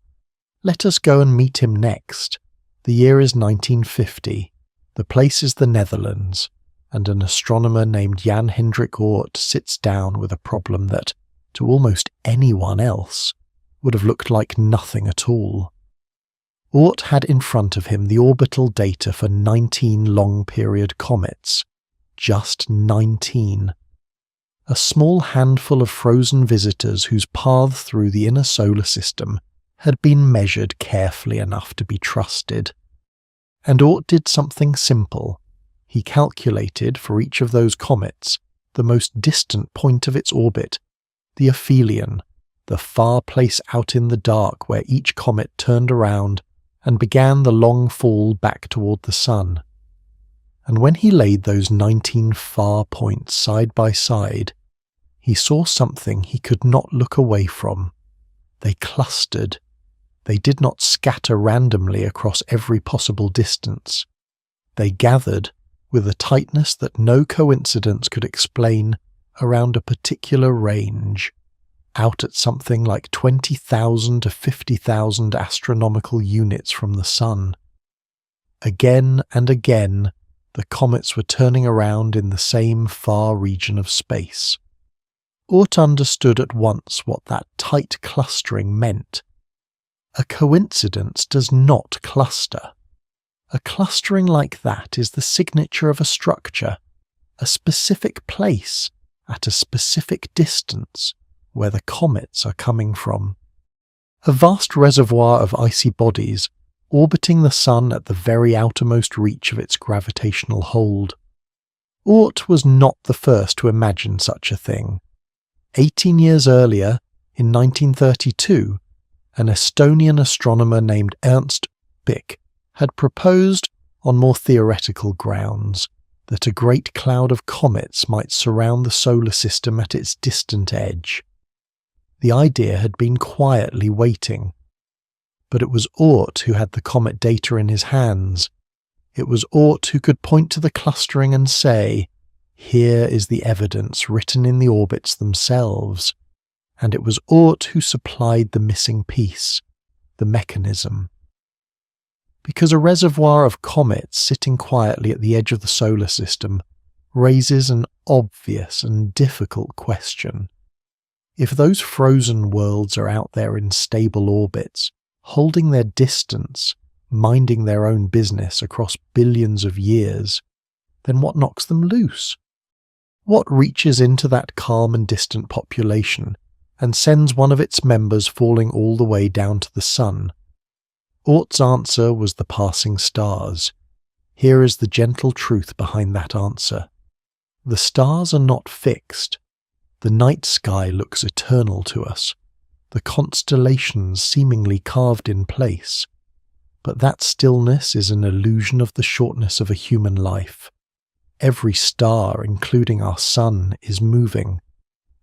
Let us go and meet him next. The year is 1950, the place is the Netherlands, and an astronomer named Jan Hendrik Oort sits down with a problem that, to almost anyone else, would have looked like nothing at all. Oort had in front of him the orbital data for 19 long-period comets. Just 19. A small handful of frozen visitors whose paths through the inner solar system had been measured carefully enough to be trusted. And Oort did something simple. He calculated for each of those comets the most distant point of its orbit, the aphelion, the far place out in the dark where each comet turned around and began the long fall back toward the Sun. And when he laid those 19 far points side by side, he saw something he could not look away from. They clustered. They did not scatter randomly across every possible distance. They gathered, with a tightness that no coincidence could explain, around a particular range, out at something like 20,000 to 50,000 astronomical units from the Sun. Again and again, the comets were turning around in the same far region of space. Oort understood at once what that tight clustering meant. A coincidence does not cluster. A clustering like that is the signature of a structure, a specific place at a specific distance where the comets are coming from. A vast reservoir of icy bodies orbiting the Sun at the very outermost reach of its gravitational hold. Oort was not the first to imagine such a thing. 18 years earlier, in 1932, an Estonian astronomer named Ernst Bick had proposed, on more theoretical grounds, that a great cloud of comets might surround the solar system at its distant edge. The idea had been quietly waiting. But it was Oort who had the comet data in his hands. It was Oort who could point to the clustering and say, "Here is the evidence written in the orbits themselves." And it was Oort who supplied the missing piece, the mechanism. Because a reservoir of comets sitting quietly at the edge of the solar system raises an obvious and difficult question. If those frozen worlds are out there in stable orbits, holding their distance, minding their own business across billions of years, then what knocks them loose? What reaches into that calm and distant population and sends one of its members falling all the way down to the sun? Oort's answer was the passing stars. Here is the gentle truth behind that answer. The stars are not fixed. The night sky looks eternal to us, the constellations seemingly carved in place. But that stillness is an illusion of the shortness of a human life. Every star, including our sun, is moving.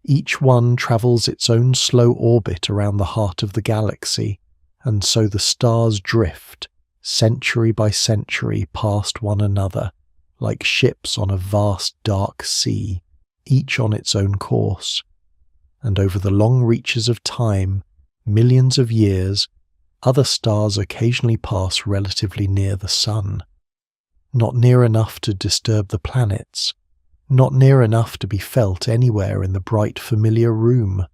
Each one travels its own slow orbit around the heart of the galaxy, and so the stars drift, century by century, past one another, like ships on a vast dark sea, each on its own course. And over the long reaches of time, millions of years, other stars occasionally pass relatively near the sun. Not near enough to disturb the planets, not near enough to be felt anywhere in the bright familiar room,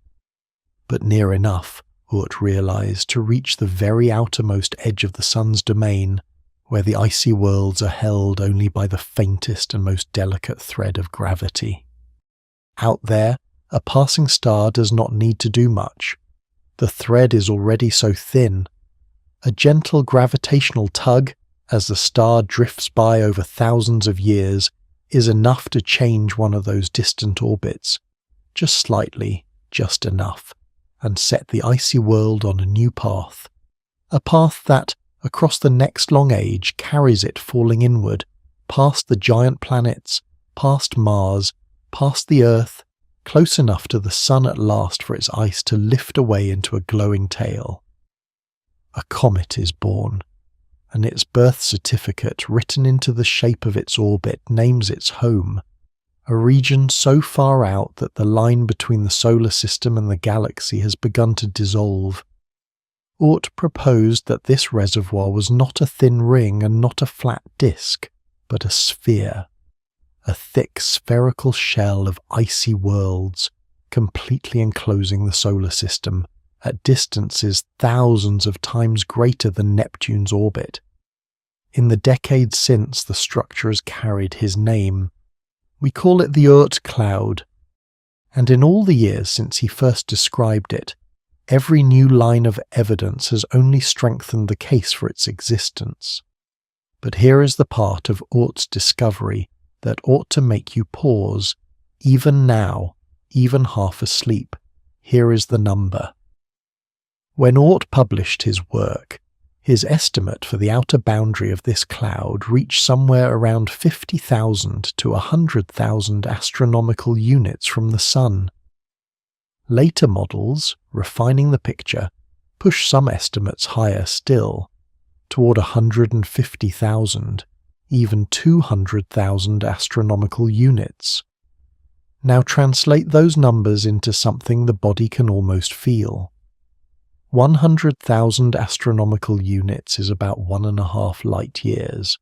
but near enough, Oort realized, to reach the very outermost edge of the sun's domain, where the icy worlds are held only by the faintest and most delicate thread of gravity. Out there, a passing star does not need to do much. The thread is already so thin. A gentle gravitational tug, as the star drifts by over thousands of years, is enough to change one of those distant orbits, just slightly, just enough, and set the icy world on a new path. A path that, across the next long age, carries it falling inward, past the giant planets, past Mars, past the Earth, close enough to the sun at last for its ice to lift away into a glowing tail. A comet is born, and its birth certificate, written into the shape of its orbit, names its home, a region so far out that the line between the solar system and the galaxy has begun to dissolve. Oort proposed that this reservoir was not a thin ring and not a flat disk, but a sphere, a thick spherical shell of icy worlds, completely enclosing the solar system, at distances thousands of times greater than Neptune's orbit. In the decades since, the structure has carried his name. We call it the Oort Cloud. And in all the years since he first described it, every new line of evidence has only strengthened the case for its existence. But here is the part of Oort's discovery that ought to make you pause, even now, even half asleep. Here is the number. When Oort published his work, his estimate for the outer boundary of this cloud reached somewhere around 50,000 to 100,000 astronomical units from the Sun. Later models, refining the picture, push some estimates higher still, toward 150,000, even 200,000 astronomical units. Now translate those numbers into something the body can almost feel. 100,000 astronomical units is about 1.5 light years.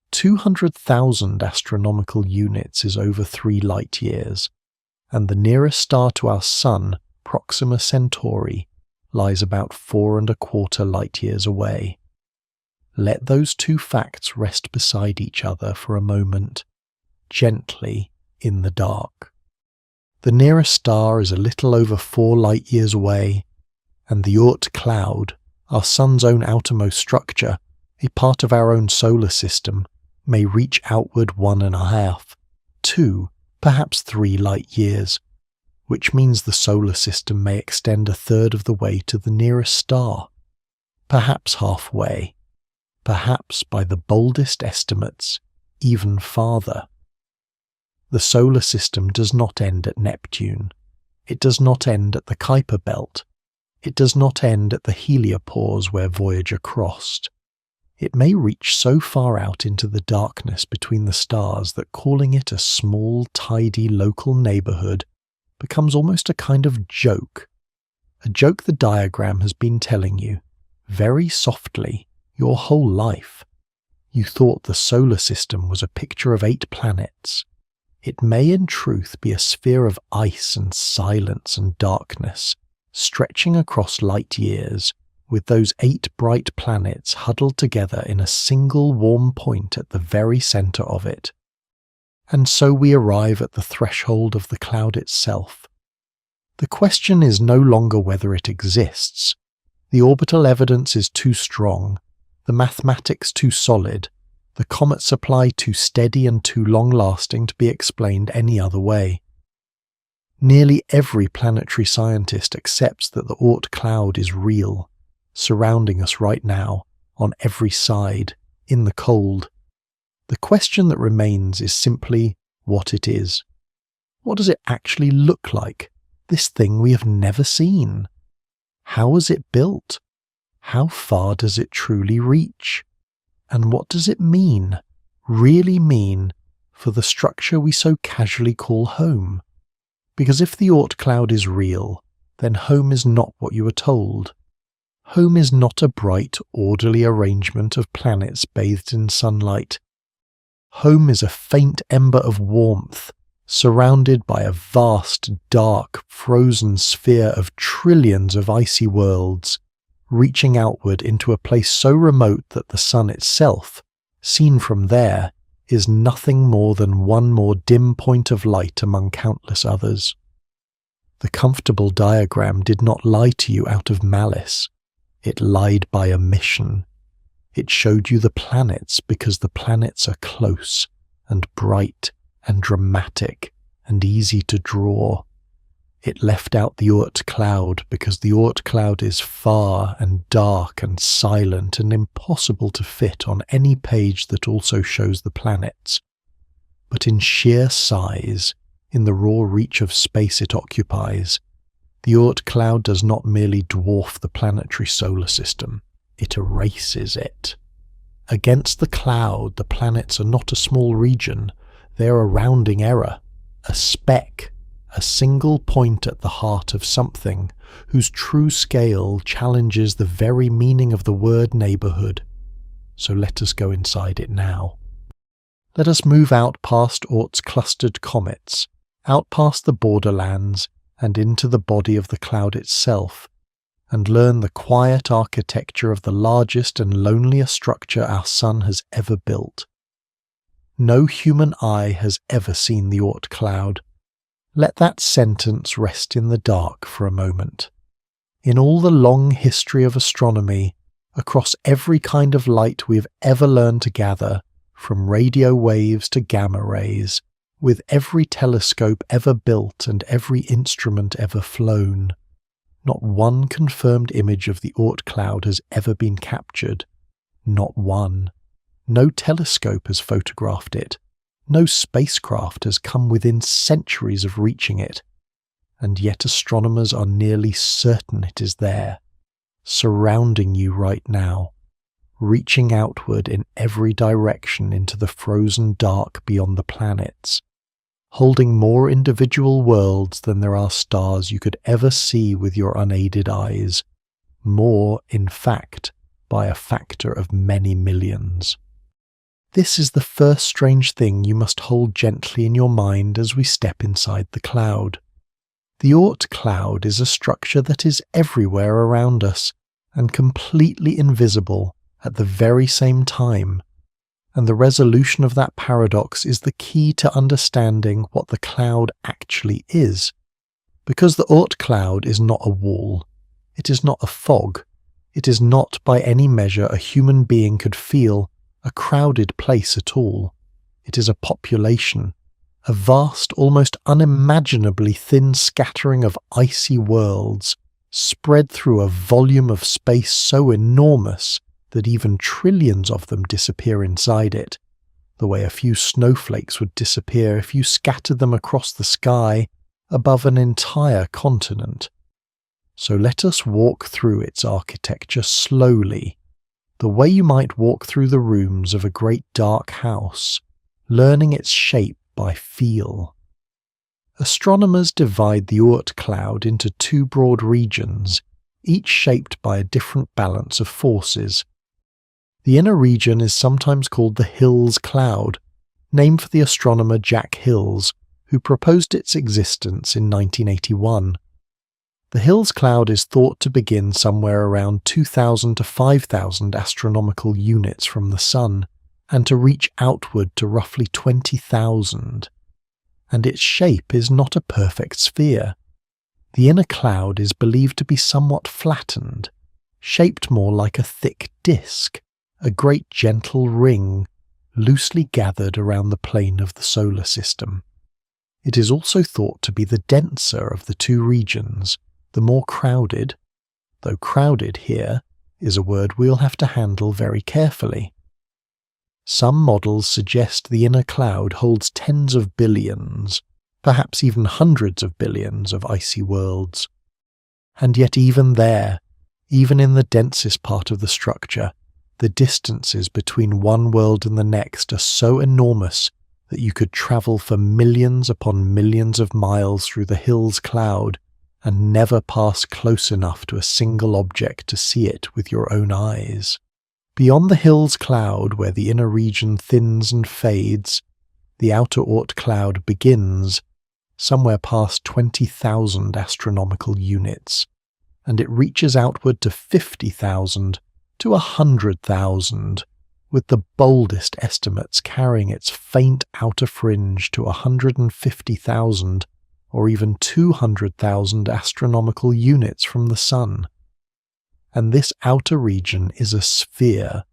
200,000 astronomical units is over 3 light years. And the nearest star to our Sun, Proxima Centauri, lies about 4.25 light years away. Let those two facts rest beside each other for a moment, gently in the dark. The nearest star is a little over 4 light years away, and the Oort Cloud, our Sun's own outermost structure, a part of our own solar system, may reach outward 1.5, 2, perhaps 3 light years, which means the solar system may extend 1/3 of the way to the nearest star, perhaps halfway, perhaps by the boldest estimates, even farther. The solar system does not end at Neptune. It does not end at the Kuiper Belt. It does not end at the heliopause where Voyager crossed. It may reach so far out into the darkness between the stars that calling it a small, tidy local neighborhood becomes almost a kind of joke. A joke the diagram has been telling you, very softly, your whole life. You thought the solar system was a picture of 8 planets. It may in truth be a sphere of ice and silence and darkness, stretching across light years, with those 8 bright planets huddled together in a single warm point at the very centre of it. And so we arrive at the threshold of the cloud itself. The question is no longer whether it exists. The orbital evidence is too strong, the mathematics too solid, the comet supply too steady and too long-lasting to be explained any other way. Nearly every planetary scientist accepts that the Oort Cloud is real, surrounding us right now, on every side, in the cold. The question that remains is simply what it is. What does it actually look like, this thing we have never seen? How is it built? How far does it truly reach? And what does it mean, really mean, for the structure we so casually call home? Because if the Oort Cloud is real, then home is not what you are told. Home is not a bright, orderly arrangement of planets bathed in sunlight. Home is a faint ember of warmth, surrounded by a vast, dark, frozen sphere of trillions of icy worlds, reaching outward into a place so remote that the sun itself, seen from there, is nothing more than one more dim point of light among countless others. The comfortable diagram did not lie to you out of malice. It lied by omission. It showed you the planets because the planets are close and bright and dramatic and easy to draw. It left out the Oort Cloud because the Oort Cloud is far and dark and silent and impossible to fit on any page that also shows the planets. But in sheer size, in the raw reach of space it occupies, the Oort Cloud does not merely dwarf the planetary solar system, it erases it. Against the cloud, the planets are not a small region, they are a rounding error, a speck, a single point at the heart of something whose true scale challenges the very meaning of the word neighbourhood. So let us go inside it now. Let us move out past Oort's clustered comets, out past the borderlands and into the body of the cloud itself, and learn the quiet architecture of the largest and loneliest structure our sun has ever built. No human eye has ever seen the Oort Cloud. Let that sentence rest in the dark for a moment. In all the long history of astronomy, across every kind of light we have ever learned to gather, from radio waves to gamma rays, with every telescope ever built and every instrument ever flown, not one confirmed image of the Oort Cloud has ever been captured. Not one. No telescope has photographed it. No spacecraft has come within centuries of reaching it, and yet astronomers are nearly certain it is there, surrounding you right now, reaching outward in every direction into the frozen dark beyond the planets, holding more individual worlds than there are stars you could ever see with your unaided eyes, more, in fact, by a factor of many millions. This is the first strange thing you must hold gently in your mind as we step inside the cloud. The Oort Cloud is a structure that is everywhere around us and completely invisible at the very same time, and the resolution of that paradox is the key to understanding what the cloud actually is. Because the Oort Cloud is not a wall, it is not a fog, it is not by any measure a human being could feel a crowded place at all. It is a population, a vast, almost unimaginably thin scattering of icy worlds, spread through a volume of space so enormous that even trillions of them disappear inside it, the way a few snowflakes would disappear if you scattered them across the sky above an entire continent. So let us walk through its architecture slowly, the way you might walk through the rooms of a great dark house, learning its shape by feel. Astronomers divide the Oort Cloud into two broad regions, each shaped by a different balance of forces. The inner region is sometimes called the Hills Cloud, named for the astronomer Jack Hills, who proposed its existence in 1981. The Hills Cloud is thought to begin somewhere around 2,000 to 5,000 astronomical units from the Sun, and to reach outward to roughly 20,000. And its shape is not a perfect sphere. The inner cloud is believed to be somewhat flattened, shaped more like a thick disk, a great gentle ring, loosely gathered around the plane of the solar system. It is also thought to be the denser of the two regions, the more crowded, though crowded here is a word we'll have to handle very carefully. Some models suggest the inner cloud holds tens of billions, perhaps even hundreds of billions of icy worlds. And yet even there, even in the densest part of the structure, the distances between one world and the next are so enormous that you could travel for millions upon millions of miles through the Hills Cloud and never pass close enough to a single object to see it with your own eyes. Beyond the Hills Cloud, where the inner region thins and fades, the outer Oort Cloud begins, somewhere past 20,000 astronomical units, and it reaches outward to 50,000 to 100,000, with the boldest estimates carrying its faint outer fringe to 150,000 or even 200,000 astronomical units from the Sun. And this outer region is a sphere,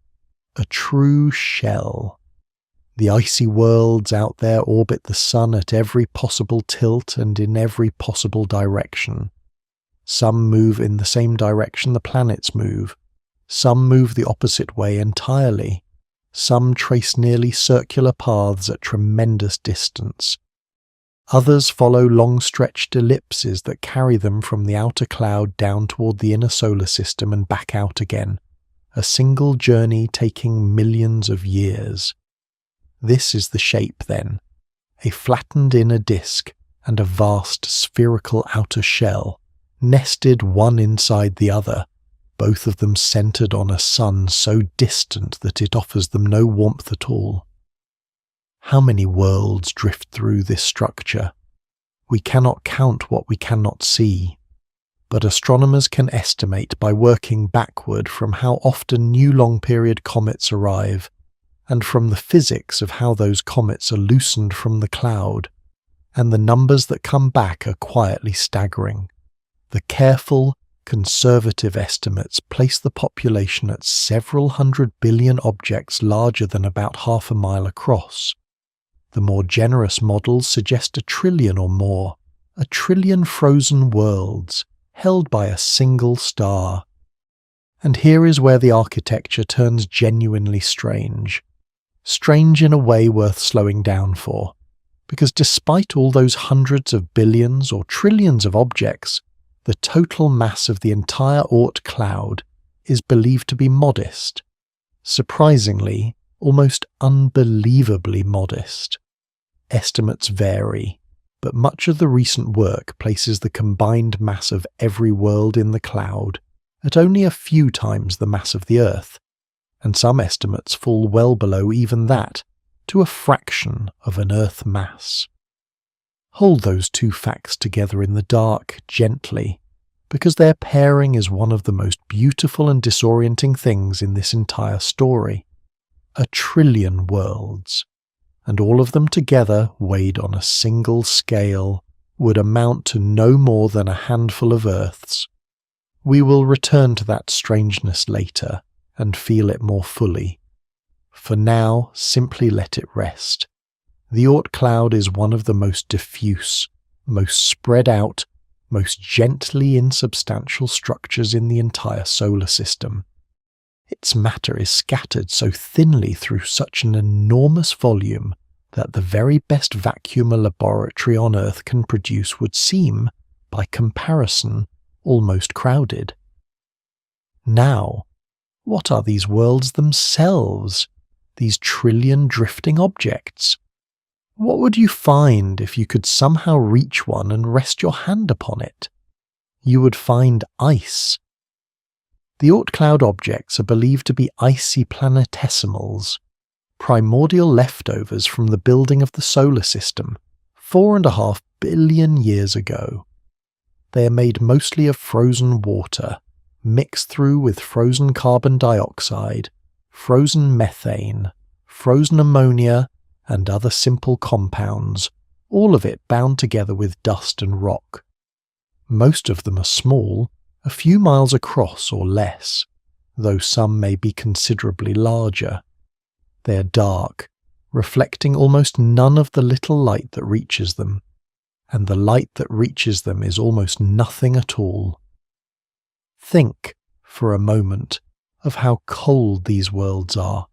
a true shell. The icy worlds out there orbit the Sun at every possible tilt and in every possible direction. Some move in the same direction the planets move. Some move the opposite way entirely. Some trace nearly circular paths at tremendous distance. Others follow long-stretched ellipses that carry them from the outer cloud down toward the inner solar system and back out again, a single journey taking millions of years. This is the shape, then, a flattened inner disk and a vast spherical outer shell, nested one inside the other, both of them centered on a sun so distant that it offers them no warmth at all. How many worlds drift through this structure? We cannot count what we cannot see, but astronomers can estimate by working backward from how often new long-period comets arrive, and from the physics of how those comets are loosened from the cloud, and the numbers that come back are quietly staggering. The careful, conservative estimates place the population at several 100 billion objects larger than about half a mile across. The more generous models suggest 1 trillion or more, 1 trillion frozen worlds, held by a single star. And here is where the architecture turns genuinely strange. Strange in a way worth slowing down for, because despite all those hundreds of billions or trillions of objects, the total mass of the entire Oort Cloud is believed to be modest. Surprisingly, almost unbelievably modest. Estimates vary, but much of the recent work places the combined mass of every world in the cloud at only a few times the mass of the Earth, and some estimates fall well below even that, to a fraction of an Earth mass. Hold those two facts together in the dark gently, because their pairing is one of the most beautiful and disorienting things in this entire story. 1 trillion worlds, and all of them together, weighed on a single scale, would amount to no more than a handful of Earths. We will return to that strangeness later and feel it more fully. For now, simply let it rest. The Oort Cloud is one of the most diffuse, most spread out, most gently insubstantial structures in the entire solar system. Its matter is scattered so thinly through such an enormous volume that the very best vacuum a laboratory on Earth can produce would seem, by comparison, almost crowded. Now, What are these worlds themselves? These trillion drifting objects? What would you find if you could somehow reach one and rest your hand upon it? You would find ice. The Oort Cloud objects are believed to be icy planetesimals, primordial leftovers from the building of the solar system 4.5 billion years ago. They are made mostly of frozen water, mixed through with frozen carbon dioxide, frozen methane, frozen ammonia, and other simple compounds, all of it bound together with dust and rock. Most of them are small, a few miles across or less, though some may be considerably larger. They are dark, reflecting almost none of the little light that reaches them, and the light that reaches them is almost nothing at all. Think, for a moment, of how cold these worlds are.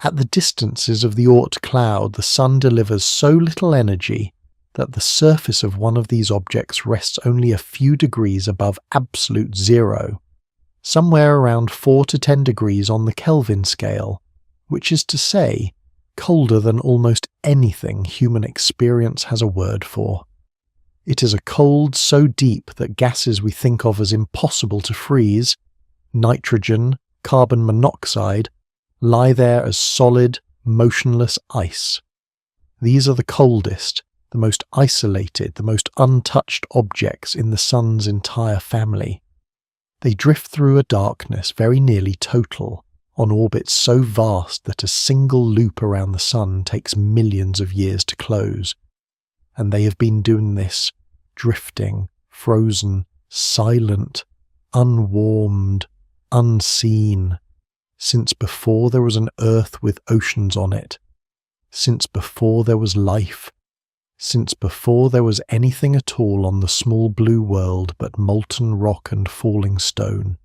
At the distances of the Oort Cloud, the sun delivers so little energy that the surface of one of these objects rests only a few degrees above absolute zero, somewhere around 4 to 10 degrees on the Kelvin scale, which is to say, colder than almost anything human experience has a word for. It is a cold so deep that gases we think of as impossible to freeze, nitrogen, carbon monoxide, lie there as solid, motionless ice. These are the coldest, the most isolated, the most untouched objects in the Sun's entire family. They drift through a darkness very nearly total, on orbits so vast that a single loop around the Sun takes millions of years to close. And they have been doing this, drifting, frozen, silent, unwarmed, unseen, since before there was an Earth with oceans on it, since before there was life, since before there was anything at all on the small blue world but molten rock and falling stone.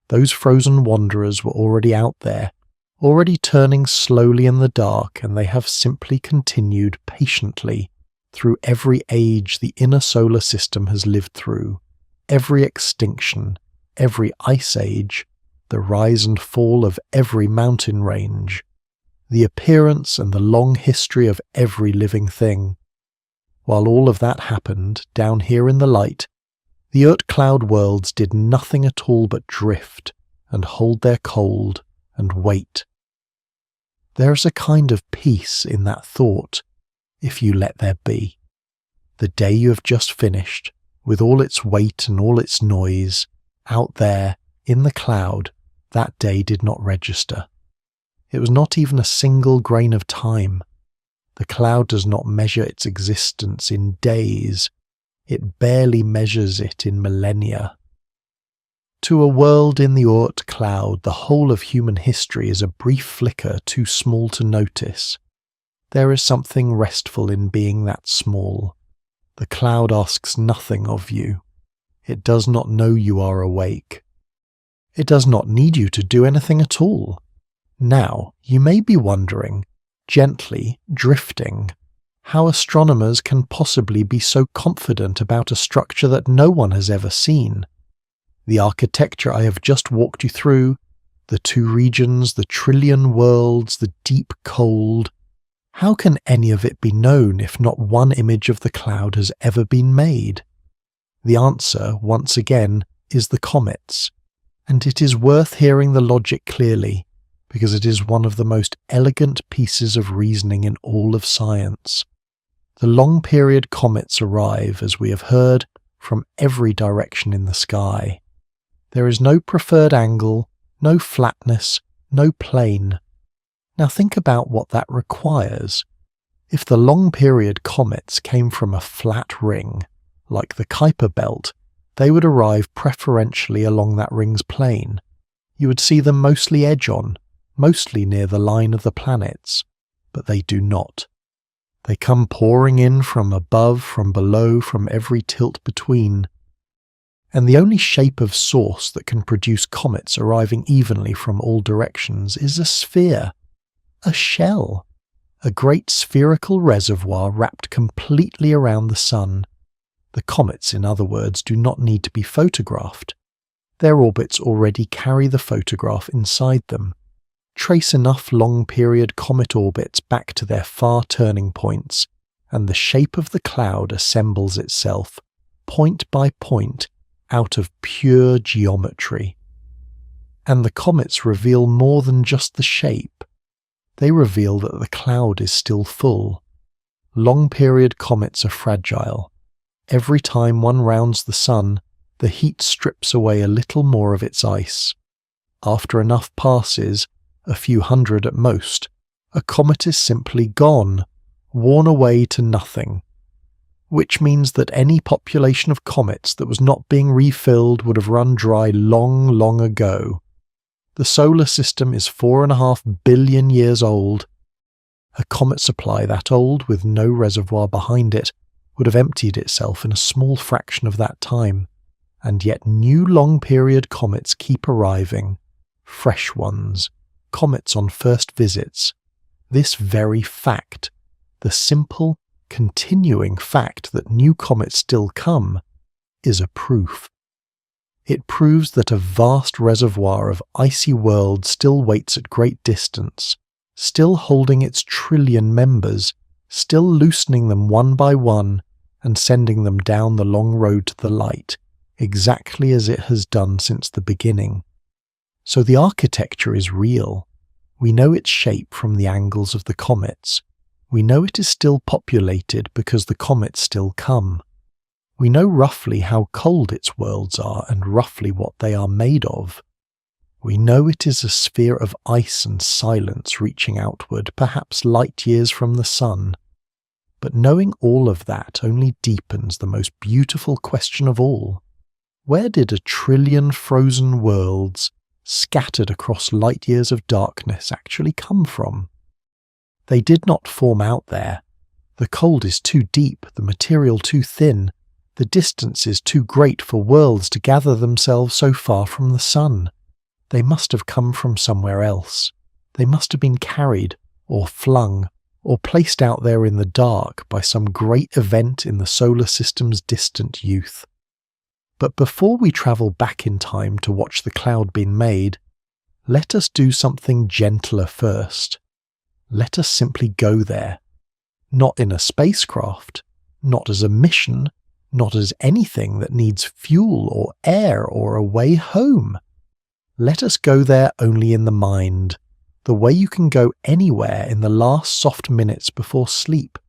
Those frozen wanderers were already out there, already turning slowly in the dark, and they have simply continued patiently through every age the inner solar system has lived through, every extinction, every ice age, the rise and fall of every mountain range, the appearance and the long history of every living thing. While all of that happened, down here in the light, the Oort Cloud worlds did nothing at all but drift and hold their cold and wait. There is a kind of peace in that thought, if you let there be. The day you have just finished, with all its weight and all its noise, out there, in the cloud, that day did not register. It was not even a single grain of time. The cloud does not measure its existence in days. It barely measures it in millennia. To a world in the Oort Cloud, the whole of human history is a brief flicker too small to notice. There is something restful in being that small. The cloud asks nothing of you. It does not know you are awake. It does not need you to do anything at all. Now, you may be wondering, gently, drifting, how astronomers can possibly be so confident about a structure that no one has ever seen. The architecture I have just walked you through, the 2 regions, the trillion worlds, the deep cold, how can any of it be known if not one image of the cloud has ever been made? The answer, once again, is the comets, and it is worth hearing the logic clearly, because it is one of the most elegant pieces of reasoning in all of science. The long-period comets arrive, as we have heard, from every direction in the sky. There is no preferred angle, no flatness, no plane. Now think about what that requires. If the long-period comets came from a flat ring, like the Kuiper belt, they would arrive preferentially along that ring's plane. You would see them mostly edge-on, mostly near the line of the planets, but they do not. They come pouring in from above, from below, from every tilt between. And the only shape of source that can produce comets arriving evenly from all directions is a sphere, a shell, a great spherical reservoir wrapped completely around the sun. The comets, in other words, do not need to be photographed. Their orbits already carry the photograph inside them. Trace enough long-period comet orbits back to their far turning points, and the shape of the cloud assembles itself, point by point, out of pure geometry. And the comets reveal more than just the shape. They reveal that the cloud is still full. Long-period comets are fragile. Every time one rounds the sun, the heat strips away a little more of its ice. After enough passes, a few hundred at most, a comet is simply gone, worn away to nothing. Which means that any population of comets that was not being refilled would have run dry long, long ago. The solar system is 4.5 billion years old. A comet supply that old, with no reservoir behind it, would have emptied itself in a small fraction of that time, and yet new long-period comets keep arriving, fresh ones, comets on first visits. This very fact, the simple, continuing fact that new comets still come, is a proof. It proves that a vast reservoir of icy worlds still waits at great distance, still holding its trillion members, still loosening them one by one and sending them down the long road to the light, exactly as it has done since the beginning. So the architecture is real. We know its shape from the angles of the comets. We know it is still populated because the comets still come. We know roughly how cold its worlds are and roughly what they are made of. We know it is a sphere of ice and silence reaching outward, perhaps light years from the sun. But knowing all of that only deepens the most beautiful question of all. Where did a trillion frozen worlds, scattered across light years of darkness, actually come from? They did not form out there. The cold is too deep, the material too thin, the distance is too great for worlds to gather themselves so far from the sun. They must have come from somewhere else. They must have been carried, or flung, or placed out there in the dark by some great event in the solar system's distant youth. But before we travel back in time to watch the cloud being made, let us do something gentler first. Let us simply go there. Not in a spacecraft, not as a mission, not as anything that needs fuel or air or a way home. Let us go there only in the mind, the way you can go anywhere in the last soft minutes before sleep.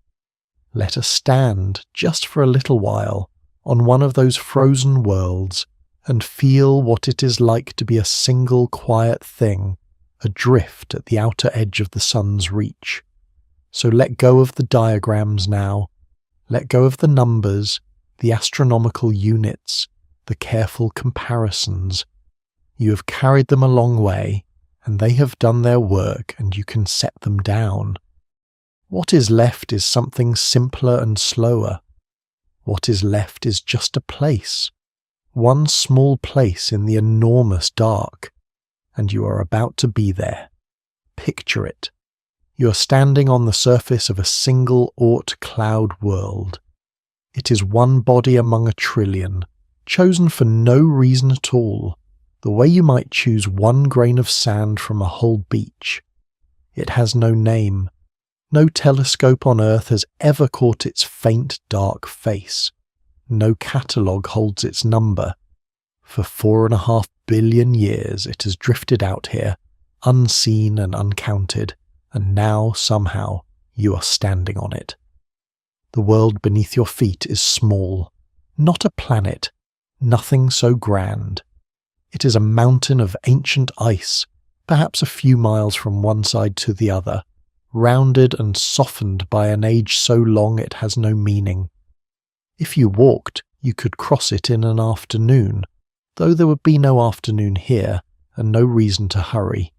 Let us stand, just for a little while, on one of those frozen worlds and feel what it is like to be a single quiet thing, adrift at the outer edge of the sun's reach. So let go of the diagrams now, let go of the numbers, the astronomical units, the careful comparisons. You have carried them a long way, and they have done their work, and you can set them down. What is left is something simpler and slower. What is left is just a place, one small place in the enormous dark, and you are about to be there. Picture it. You are standing on the surface of a single Oort Cloud world. It is one body among a trillion, chosen for no reason at all, the way you might choose one grain of sand from a whole beach. It has no name. No telescope on Earth has ever caught its faint, dark face. No catalogue holds its number. For 4.5 billion years it has drifted out here, unseen and uncounted, and now, somehow, you are standing on it. The world beneath your feet is small, not a planet, nothing so grand. It is a mountain of ancient ice, perhaps a few miles from one side to the other, rounded and softened by an age so long it has no meaning. If you walked, you could cross it in an afternoon, though there would be no afternoon here, and no reason to hurry.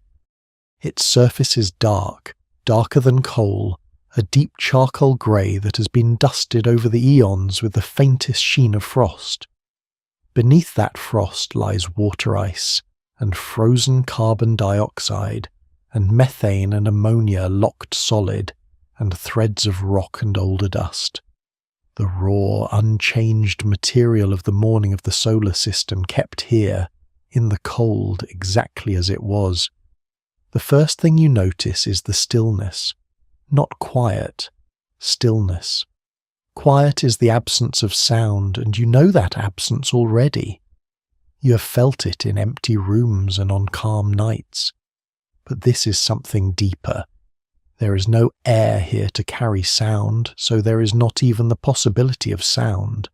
Its surface is dark, darker than coal, a deep charcoal grey that has been dusted over the eons with the faintest sheen of frost. Beneath that frost lies water ice, and frozen carbon dioxide, and methane and ammonia locked solid, and threads of rock and alder dust. The raw, unchanged material of the morning of the solar system kept here, in the cold exactly as it was. The first thing you notice is the stillness. Not quiet, stillness. Quiet is the absence of sound, and you know that absence already. You have felt it in empty rooms and on calm nights. But this is something deeper. There is no air here to carry sound, so there is not even the possibility of sound.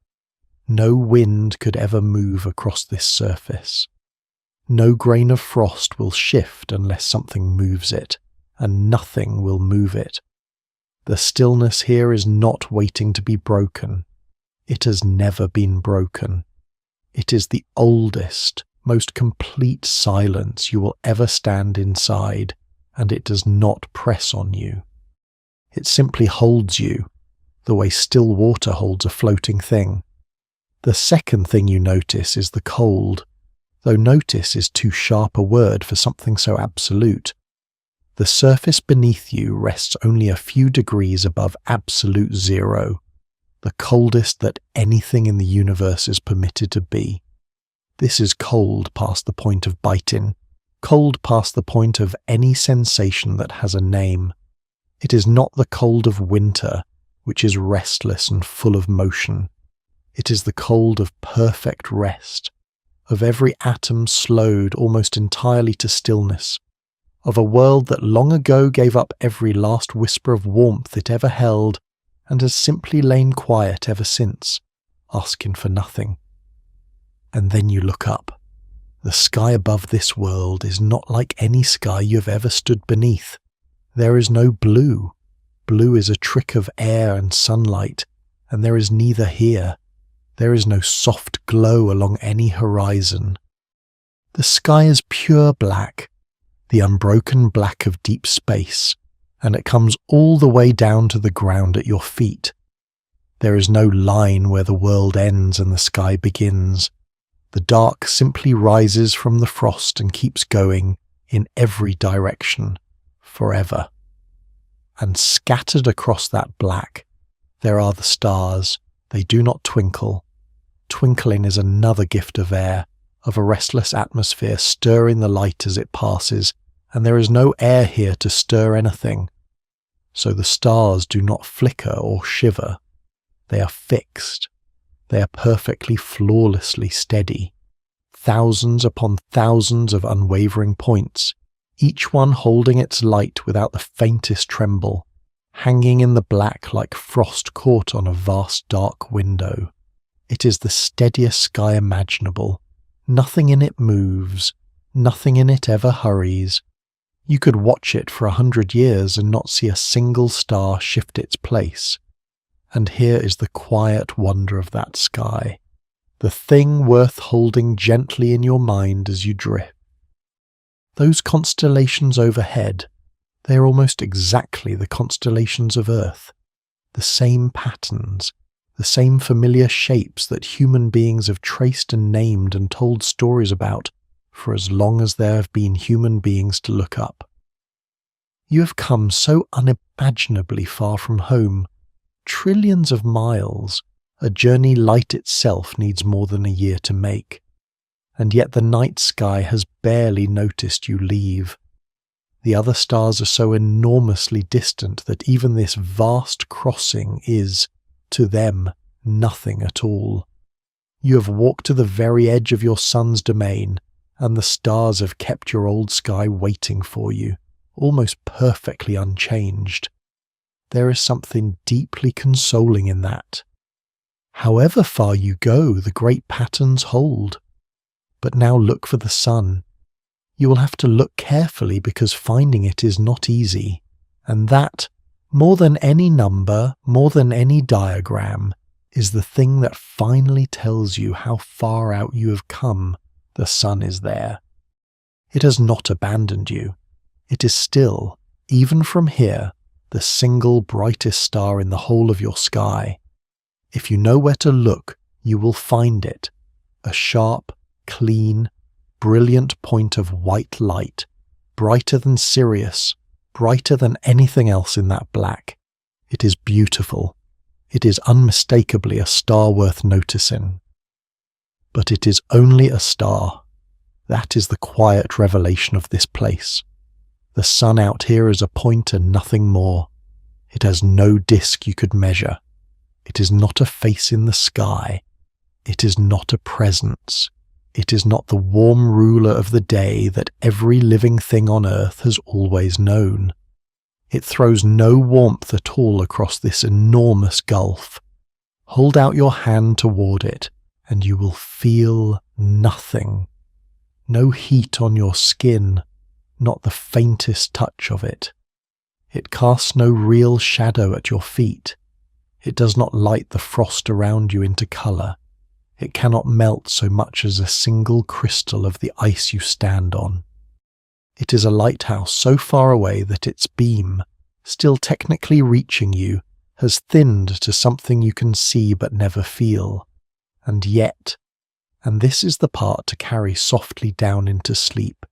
No wind could ever move across this surface. No grain of frost will shift unless something moves it, and nothing will move it. The stillness here is not waiting to be broken. It has never been broken. It is the oldest, most complete silence you will ever stand inside, and it does not press on you. It simply holds you, the way still water holds a floating thing. The second thing you notice is the cold, though notice is too sharp a word for something so absolute. The surface beneath you rests only a few degrees above absolute zero, the coldest that anything in the universe is permitted to be. This is cold past the point of biting, cold past the point of any sensation that has a name. It is not the cold of winter, which is restless and full of motion. It is the cold of perfect rest, of every atom slowed almost entirely to stillness, of a world that long ago gave up every last whisper of warmth it ever held and has simply lain quiet ever since, asking for nothing. And then you look up. The sky above this world is not like any sky you have ever stood beneath. There is no blue. Blue is a trick of air and sunlight, and there is neither here. There is no soft glow along any horizon. The sky is pure black, the unbroken black of deep space, and it comes all the way down to the ground at your feet. There is no line where the world ends and the sky begins. The dark simply rises from the frost and keeps going in every direction, forever. And scattered across that black, there are the stars. They do not twinkle. Twinkling is another gift of air, of a restless atmosphere stirring the light as it passes, and there is no air here to stir anything. So the stars do not flicker or shiver. They are fixed. They are perfectly, flawlessly steady. Thousands upon thousands of unwavering points, each one holding its light without the faintest tremble, hanging in the black like frost caught on a vast dark window. It is the steadiest sky imaginable. Nothing in it moves. Nothing in it ever hurries. You could watch it for 100 years and not see a single star shift its place. And here is the quiet wonder of that sky, the thing worth holding gently in your mind as you drift. Those constellations overhead, they are almost exactly the constellations of Earth, the same patterns, the same familiar shapes that human beings have traced and named and told stories about for as long as there have been human beings to look up. You have come so unimaginably far from home, trillions of miles, a journey light itself needs more than a year to make, and yet the night sky has barely noticed you leave. The other stars are so enormously distant that even this vast crossing is, to them, nothing at all. You have walked to the very edge of your sun's domain, and the stars have kept your old sky waiting for you, almost perfectly unchanged. There is something deeply consoling in that. However far you go, the great patterns hold. But now look for the sun. You will have to look carefully because finding it is not easy, and that, more than any number, more than any diagram, is the thing that finally tells you how far out you have come. The sun is there. It has not abandoned you. It is still, even from here, the single brightest star in the whole of your sky. If you know where to look, you will find it, a sharp, clean, brilliant point of white light, brighter than Sirius, brighter than anything else in that black. It is beautiful. It is unmistakably a star worth noticing. But it is only a star. That is the quiet revelation of this place. The sun out here is a point and nothing more. It has no disk you could measure. It is not a face in the sky. It is not a presence. It is not the warm ruler of the day that every living thing on earth has always known. It throws no warmth at all across this enormous gulf. Hold out your hand toward it, and you will feel nothing. No heat on your skin, not the faintest touch of it. It casts no real shadow at your feet. It does not light the frost around you into colour. It cannot melt so much as a single crystal of the ice you stand on. It is a lighthouse so far away that its beam, still technically reaching you, has thinned to something you can see but never feel. And yet, and this is the part to carry softly down into sleep,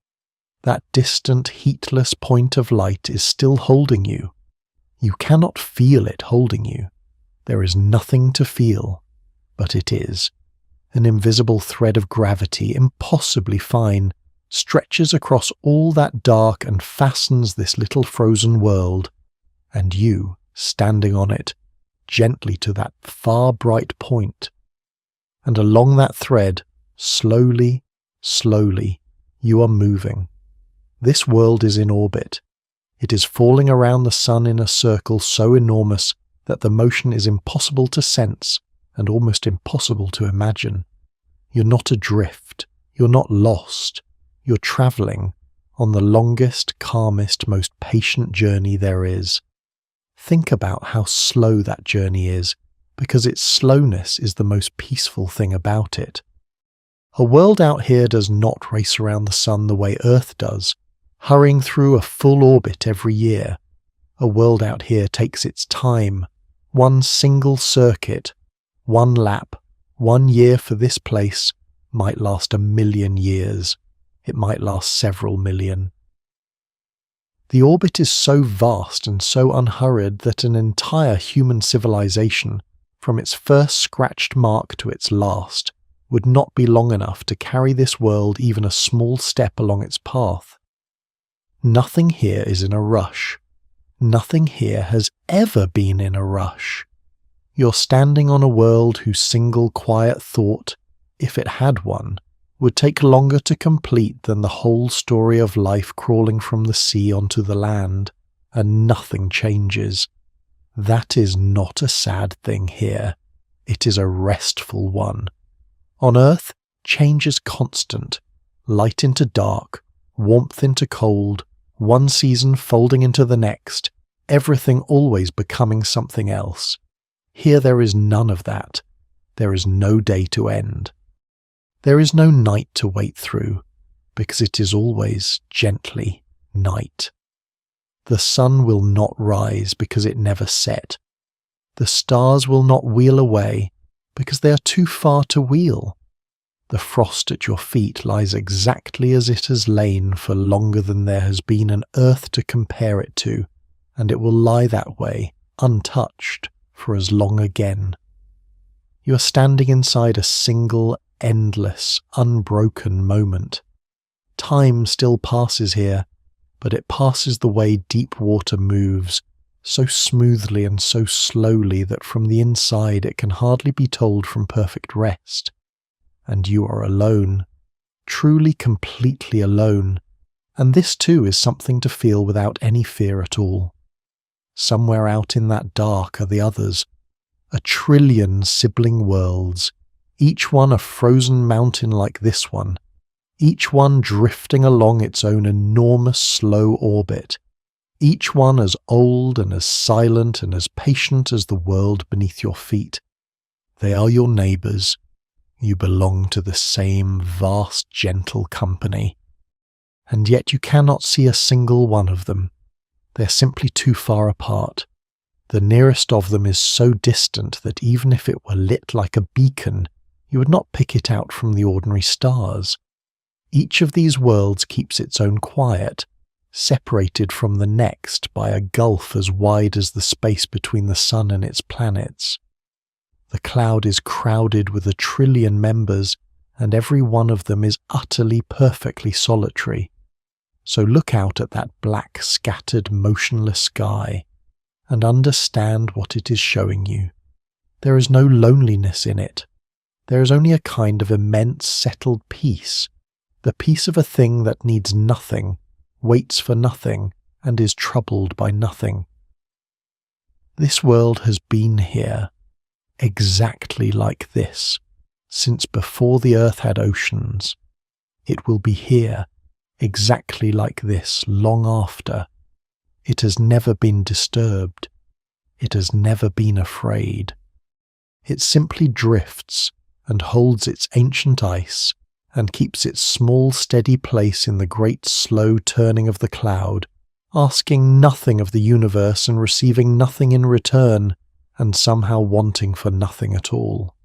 that distant, heatless point of light is still holding you. You cannot feel it holding you. There is nothing to feel, but it is. An invisible thread of gravity, impossibly fine, stretches across all that dark and fastens this little frozen world, and you, standing on it, gently to that far bright point. And along that thread, slowly, slowly, you are moving. This world is in orbit. It is falling around the sun in a circle so enormous that the motion is impossible to sense and almost impossible to imagine. You're not adrift. You're not lost. You're travelling on the longest, calmest, most patient journey there is. Think about how slow that journey is, because its slowness is the most peaceful thing about it. A world out here does not race around the sun the way Earth does, hurrying through a full orbit every year. A world out here takes its time, one single circuit, one lap, 1 year for this place might last 1,000,000 years. It might last several million. The orbit is so vast and so unhurried that an entire human civilization, from its first scratched mark to its last, would not be long enough to carry this world even a small step along its path. Nothing here is in a rush. Nothing here has ever been in a rush. You're standing on a world whose single quiet thought, if it had one, would take longer to complete than the whole story of life crawling from the sea onto the land, and nothing changes. That is not a sad thing here. It is a restful one. On Earth, change is constant. Light into dark, warmth into cold, one season folding into the next, everything always becoming something else. Here there is none of that. There is no day to end. There is no night to wait through, because it is always gently night. The sun will not rise because it never set. The stars will not wheel away because they are too far to wheel. The frost at your feet lies exactly as it has lain for longer than there has been an earth to compare it to, and it will lie that way, untouched, for as long again. You are standing inside a single, endless, unbroken moment. Time still passes here, but it passes the way deep water moves, so smoothly and so slowly that from the inside it can hardly be told from perfect rest. And you are alone, truly completely alone, and this too is something to feel without any fear at all. Somewhere out in that dark are the others, 1,000,000,000,000 sibling worlds, each one a frozen mountain like this one, each one drifting along its own enormous slow orbit, each one as old and as silent and as patient as the world beneath your feet. They are your neighbours. You belong to the same vast, gentle company. And yet you cannot see a single one of them. They are simply too far apart. The nearest of them is so distant that even if it were lit like a beacon, you would not pick it out from the ordinary stars. Each of these worlds keeps its own quiet, separated from the next by a gulf as wide as the space between the sun and its planets. The cloud is crowded with 1,000,000,000,000 members, and every one of them is utterly perfectly solitary. So look out at that black, scattered, motionless sky, and understand what it is showing you. There is no loneliness in it. There is only a kind of immense, settled peace, the peace of a thing that needs nothing, waits for nothing, and is troubled by nothing. This world has been here, exactly like this, since before the earth had oceans. It will be here, exactly like this, long after. It has never been disturbed. It has never been afraid. It simply drifts and holds its ancient ice and keeps its small steady place in the great slow turning of the cloud, asking nothing of the universe and receiving nothing in return, and somehow wanting for nothing at all.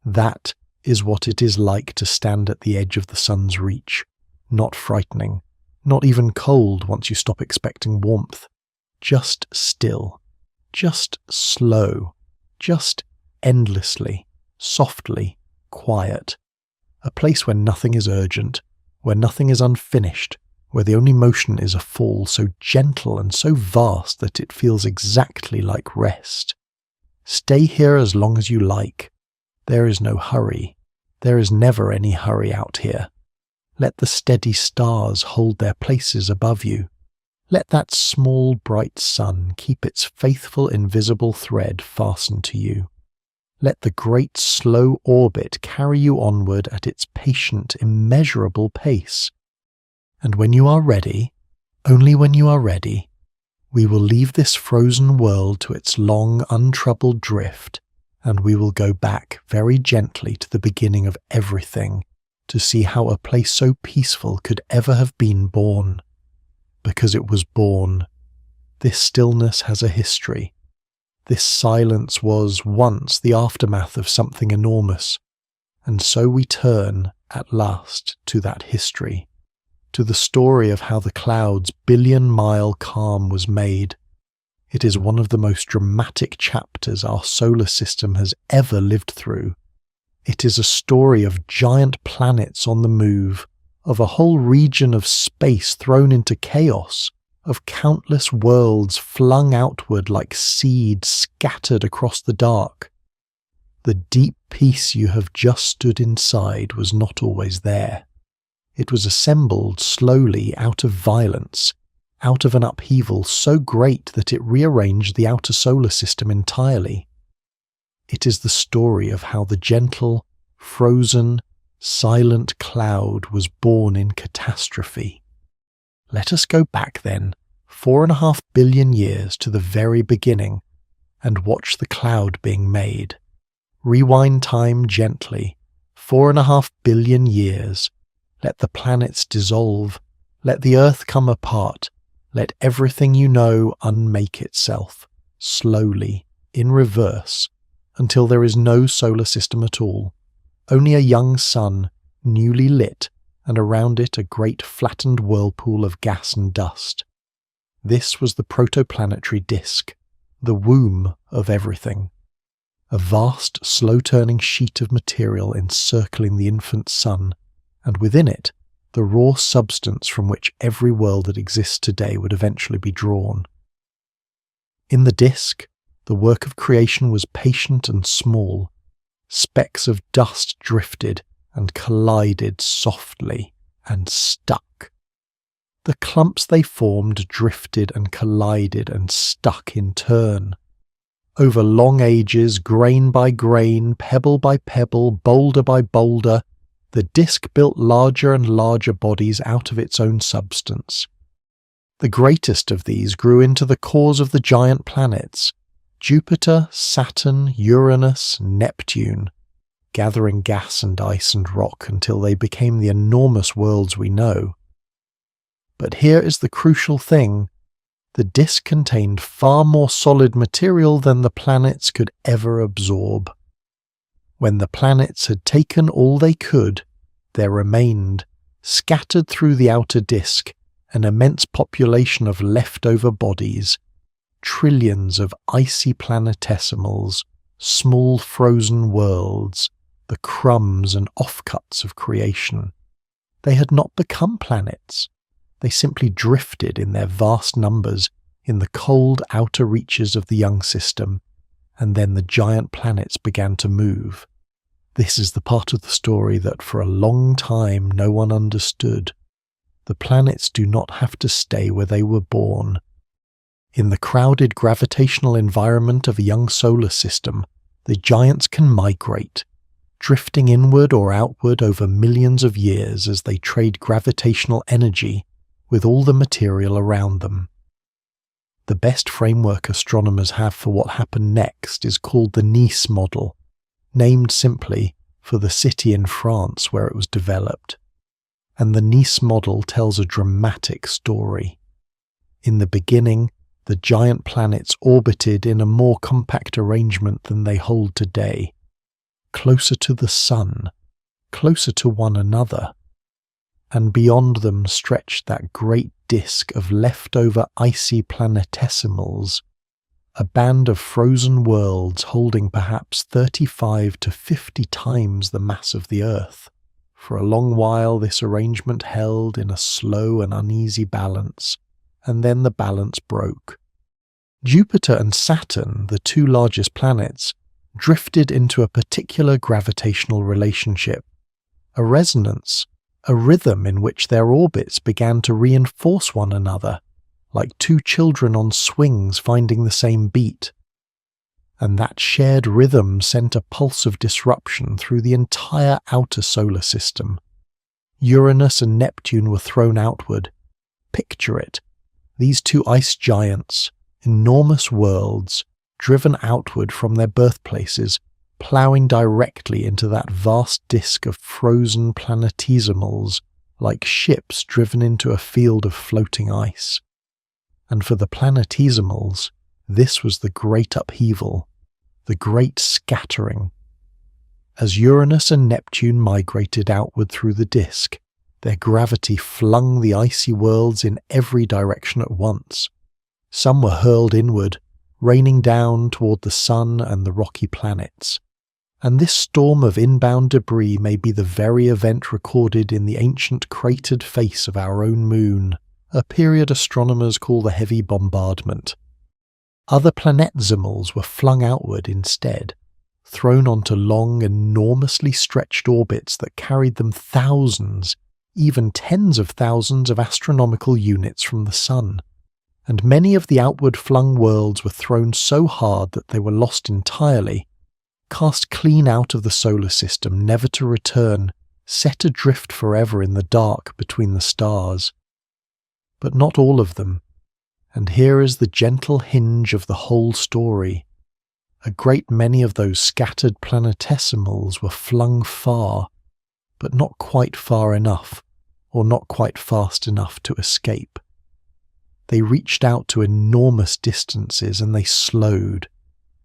That is what it is like to stand at the edge of the sun's reach, not frightening, not even cold once you stop expecting warmth, just still, just slow, just endlessly, softly, quiet. A place where nothing is urgent, where nothing is unfinished, where the only motion is a fall so gentle and so vast that it feels exactly like rest. Stay here as long as you like. There is no hurry. There is never any hurry out here. Let the steady stars hold their places above you. Let that small bright sun keep its faithful invisible thread fastened to you. Let the great slow orbit carry you onward at its patient, immeasurable pace. And when you are ready, only when you are ready, we will leave this frozen world to its long, untroubled drift, and we will go back very gently to the beginning of everything to see how a place so peaceful could ever have been born. Because it was born. This stillness has a history. This silence was once the aftermath of something enormous, and so we turn, at last, to that history, to the story of how the cloud's billion-mile calm was made. It is one of the most dramatic chapters our solar system has ever lived through. It is a story of giant planets on the move, of a whole region of space thrown into chaos, of countless worlds flung outward like seeds scattered across the dark. The deep peace you have just stood inside was not always there. It was assembled slowly out of violence, out of an upheaval so great that it rearranged the outer solar system entirely. It is the story of how the gentle, frozen, silent cloud was born in catastrophe. Let us go back then, 4.5 billion years to the very beginning, and watch the cloud being made. Rewind time gently, 4.5 billion years. Let the planets dissolve. Let the earth come apart. Let everything you know unmake itself, slowly, in reverse, until there is no solar system at all. Only a young sun, newly lit, and around it a great flattened whirlpool of gas and dust. This was the protoplanetary disk, the womb of everything. A vast, slow-turning sheet of material encircling the infant sun, and within it, the raw substance from which every world that exists today would eventually be drawn. In the disk, the work of creation was patient and small. Specks of dust drifted and collided softly and stuck. The clumps they formed drifted and collided and stuck in turn. Over long ages, grain by grain, pebble by pebble, boulder by boulder, the disk built larger and larger bodies out of its own substance. The greatest of these grew into the cores of the giant planets, Jupiter, Saturn, Uranus, Neptune, gathering gas and ice and rock until they became the enormous worlds we know. But here is the crucial thing. The disk contained far more solid material than the planets could ever absorb. When the planets had taken all they could, there remained, scattered through the outer disk, an immense population of leftover bodies, trillions of icy planetesimals, small frozen worlds, the crumbs and offcuts of creation. They had not become planets. They simply drifted in their vast numbers in the cold outer reaches of the young system, and then the giant planets began to move. This is the part of the story that for a long time no one understood. The planets do not have to stay where they were born. In the crowded gravitational environment of a young solar system, the giants can migrate, drifting inward or outward over millions of years as they trade gravitational energy with all the material around them. The best framework astronomers have for what happened next is called the Nice model, named simply for the city in France where it was developed. And the Nice model tells a dramatic story. In the beginning, the giant planets orbited in a more compact arrangement than they hold today, closer to the Sun, closer to one another, and beyond them stretched that great disk of leftover icy planetesimals, a band of frozen worlds holding perhaps 35 to 50 times the mass of the Earth. For a long while this arrangement held in a slow and uneasy balance, and then the balance broke. Jupiter and Saturn, the two largest planets, drifted into a particular gravitational relationship, a resonance, a rhythm in which their orbits began to reinforce one another, like two children on swings finding the same beat. And that shared rhythm sent a pulse of disruption through the entire outer solar system. Uranus and Neptune were thrown outward. Picture it, these two ice giants, enormous worlds, driven outward from their birthplaces, ploughing directly into that vast disk of frozen planetesimals, like ships driven into a field of floating ice. And for the planetesimals, this was the great upheaval, the great scattering. As Uranus and Neptune migrated outward through the disk, their gravity flung the icy worlds in every direction at once. Some were hurled inward, raining down toward the Sun and the rocky planets. And this storm of inbound debris may be the very event recorded in the ancient cratered face of our own moon, a period astronomers call the heavy bombardment. Other planetesimals were flung outward instead, thrown onto long, enormously stretched orbits that carried them thousands, even tens of thousands of astronomical units from the Sun. And many of the outward flung worlds were thrown so hard that they were lost entirely, cast clean out of the solar system, never to return, set adrift forever in the dark between the stars. But not all of them, and here is the gentle hinge of the whole story. A great many of those scattered planetesimals were flung far, but not quite far enough, or not quite fast enough to escape. They reached out to enormous distances and they slowed,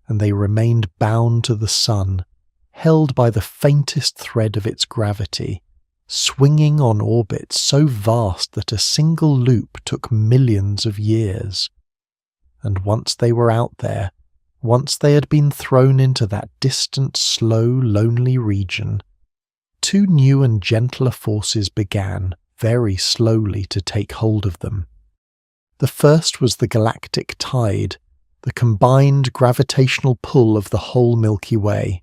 and they remained bound to the Sun, held by the faintest thread of its gravity, swinging on orbits so vast that a single loop took millions of years. And once they were out there, once they had been thrown into that distant, slow, lonely region, two new and gentler forces began, very slowly, to take hold of them. The first was the galactic tide, the combined gravitational pull of the whole Milky Way.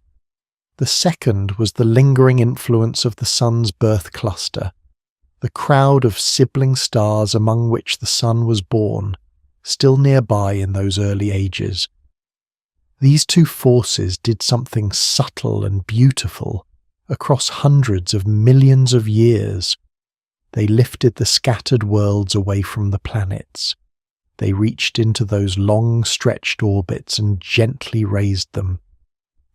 The second was the lingering influence of the Sun's birth cluster, the crowd of sibling stars among which the Sun was born, still nearby in those early ages. These two forces did something subtle and beautiful across hundreds of millions of years. They lifted the scattered worlds away from the planets. They reached into those long-stretched orbits and gently raised them,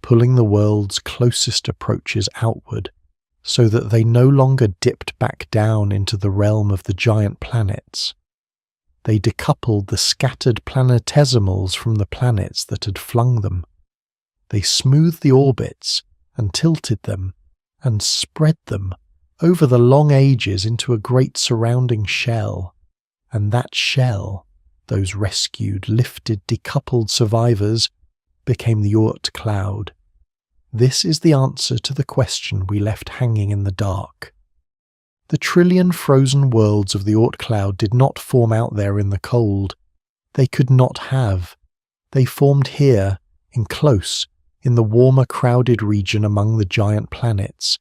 pulling the world's closest approaches outward, so that they no longer dipped back down into the realm of the giant planets. They decoupled the scattered planetesimals from the planets that had flung them. They smoothed the orbits and tilted them and spread them over the long ages into a great surrounding shell, and that shell, those rescued, lifted, decoupled survivors, became the Oort Cloud. This is the answer to the question we left hanging in the dark. The trillion frozen worlds of the Oort Cloud did not form out there in the cold. They could not have. They formed here, in the warmer crowded region among the giant planets,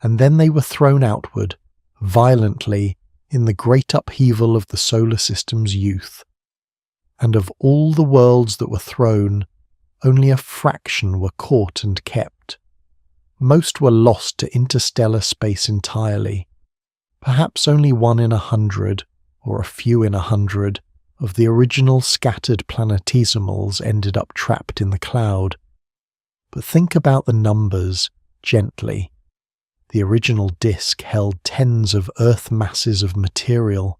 and then they were thrown outward, violently, in the great upheaval of the solar system's youth. And of all the worlds that were thrown, only a fraction were caught and kept. Most were lost to interstellar space entirely. Perhaps only 1 in 100, or a few in 100, of the original scattered planetesimals ended up trapped in the cloud. But think about the numbers, gently. The original disk held tens of Earth masses of material.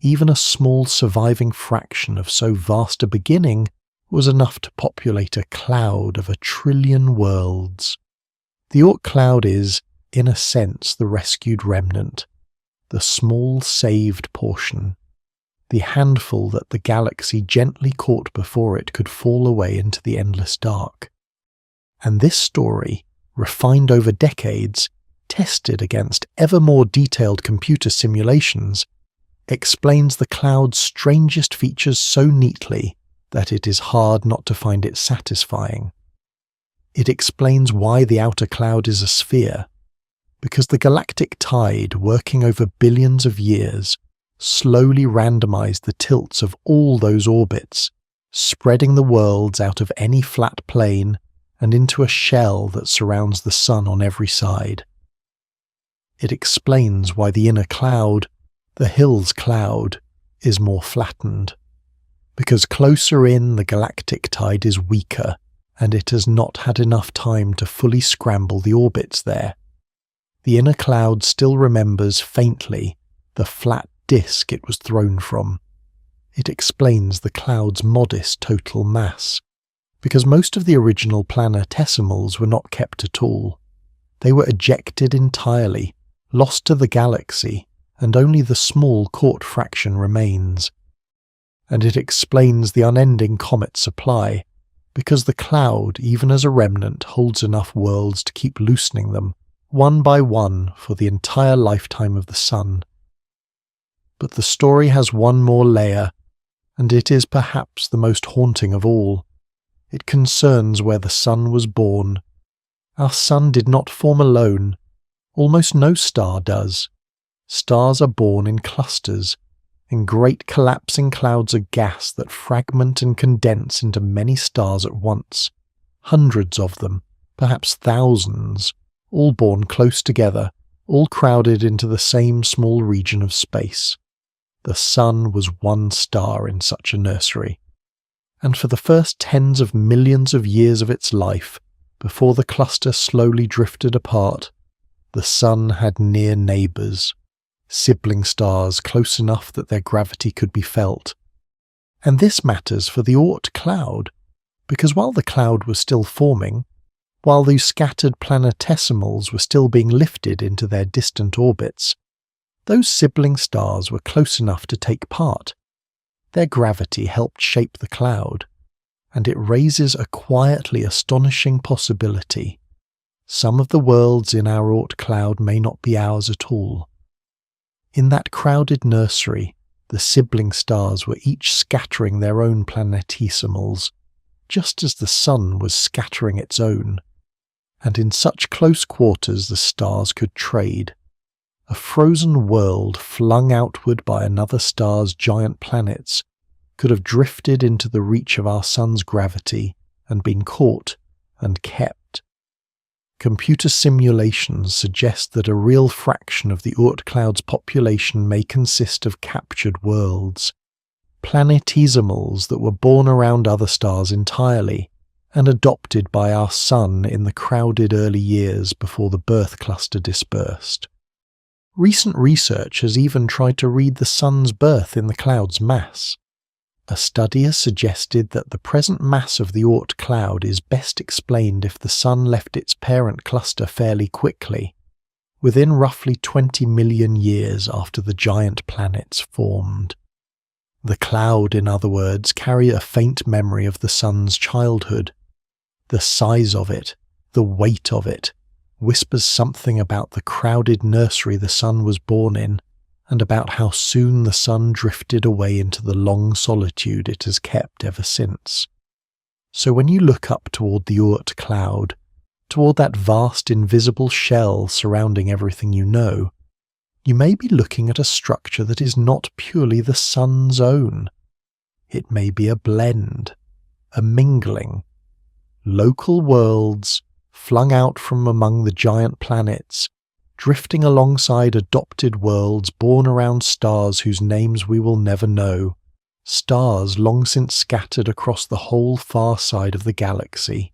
Even a small surviving fraction of so vast a beginning was enough to populate a cloud of 1 trillion worlds. The Oort Cloud is, in a sense, the rescued remnant, the small saved portion, the handful that the galaxy gently caught before it could fall away into the endless dark. And this story, refined over decades, tested against ever more detailed computer simulations, explains the cloud's strangest features so neatly that it is hard not to find it satisfying. It explains why the outer cloud is a sphere, because the galactic tide, working over billions of years, slowly randomized the tilts of all those orbits, spreading the worlds out of any flat plane and into a shell that surrounds the sun on every side. It explains why the inner cloud, the Hills cloud, is more flattened, because closer in the galactic tide is weaker, and it has not had enough time to fully scramble the orbits there. The inner cloud still remembers faintly the flat disk it was thrown from. It explains the cloud's modest total mass, because most of the original planetesimals were not kept at all. They were ejected entirely, lost to the galaxy, and only the small caught fraction remains. And it explains the unending comet supply, because the cloud, even as a remnant, holds enough worlds to keep loosening them, one by one, for the entire lifetime of the sun. But the story has one more layer, and it is perhaps the most haunting of all. It concerns where the sun was born. Our sun did not form alone. Almost no star does. Stars are born in clusters, in great collapsing clouds of gas that fragment and condense into many stars at once. Hundreds of them, perhaps thousands, all born close together, all crowded into the same small region of space. The sun was one star in such a nursery. And for the first tens of millions of years of its life, before the cluster slowly drifted apart, the sun had near neighbours, sibling stars close enough that their gravity could be felt. And this matters for the Oort Cloud, because while the cloud was still forming, while these scattered planetesimals were still being lifted into their distant orbits, those sibling stars were close enough to take part. Their gravity helped shape the cloud, and it raises a quietly astonishing possibility. Some of the worlds in our Oort Cloud may not be ours at all. In that crowded nursery, the sibling stars were each scattering their own planetesimals, just as the sun was scattering its own, and in such close quarters the stars could trade. A frozen world flung outward by another star's giant planets could have drifted into the reach of our sun's gravity and been caught and kept. Computer simulations suggest that a real fraction of the Oort Cloud's population may consist of captured worlds, planetesimals that were born around other stars entirely and adopted by our sun in the crowded early years before the birth cluster dispersed. Recent research has even tried to read the sun's birth in the cloud's mass. A study has suggested that the present mass of the Oort Cloud is best explained if the sun left its parent cluster fairly quickly, within roughly 20 million years after the giant planets formed. The cloud, in other words, carry a faint memory of the sun's childhood. The size of it, The weight of it whispers something about the crowded nursery the sun was born in, and about how soon the sun drifted away into the long solitude it has kept ever since. So when you look up toward the Oort Cloud, toward that vast invisible shell surrounding everything you know, you may be looking at a structure that is not purely the sun's own. It may be a blend, a mingling, local worlds flung out from among the giant planets, drifting alongside adopted worlds born around stars whose names we will never know, stars long since scattered across the whole far side of the galaxy.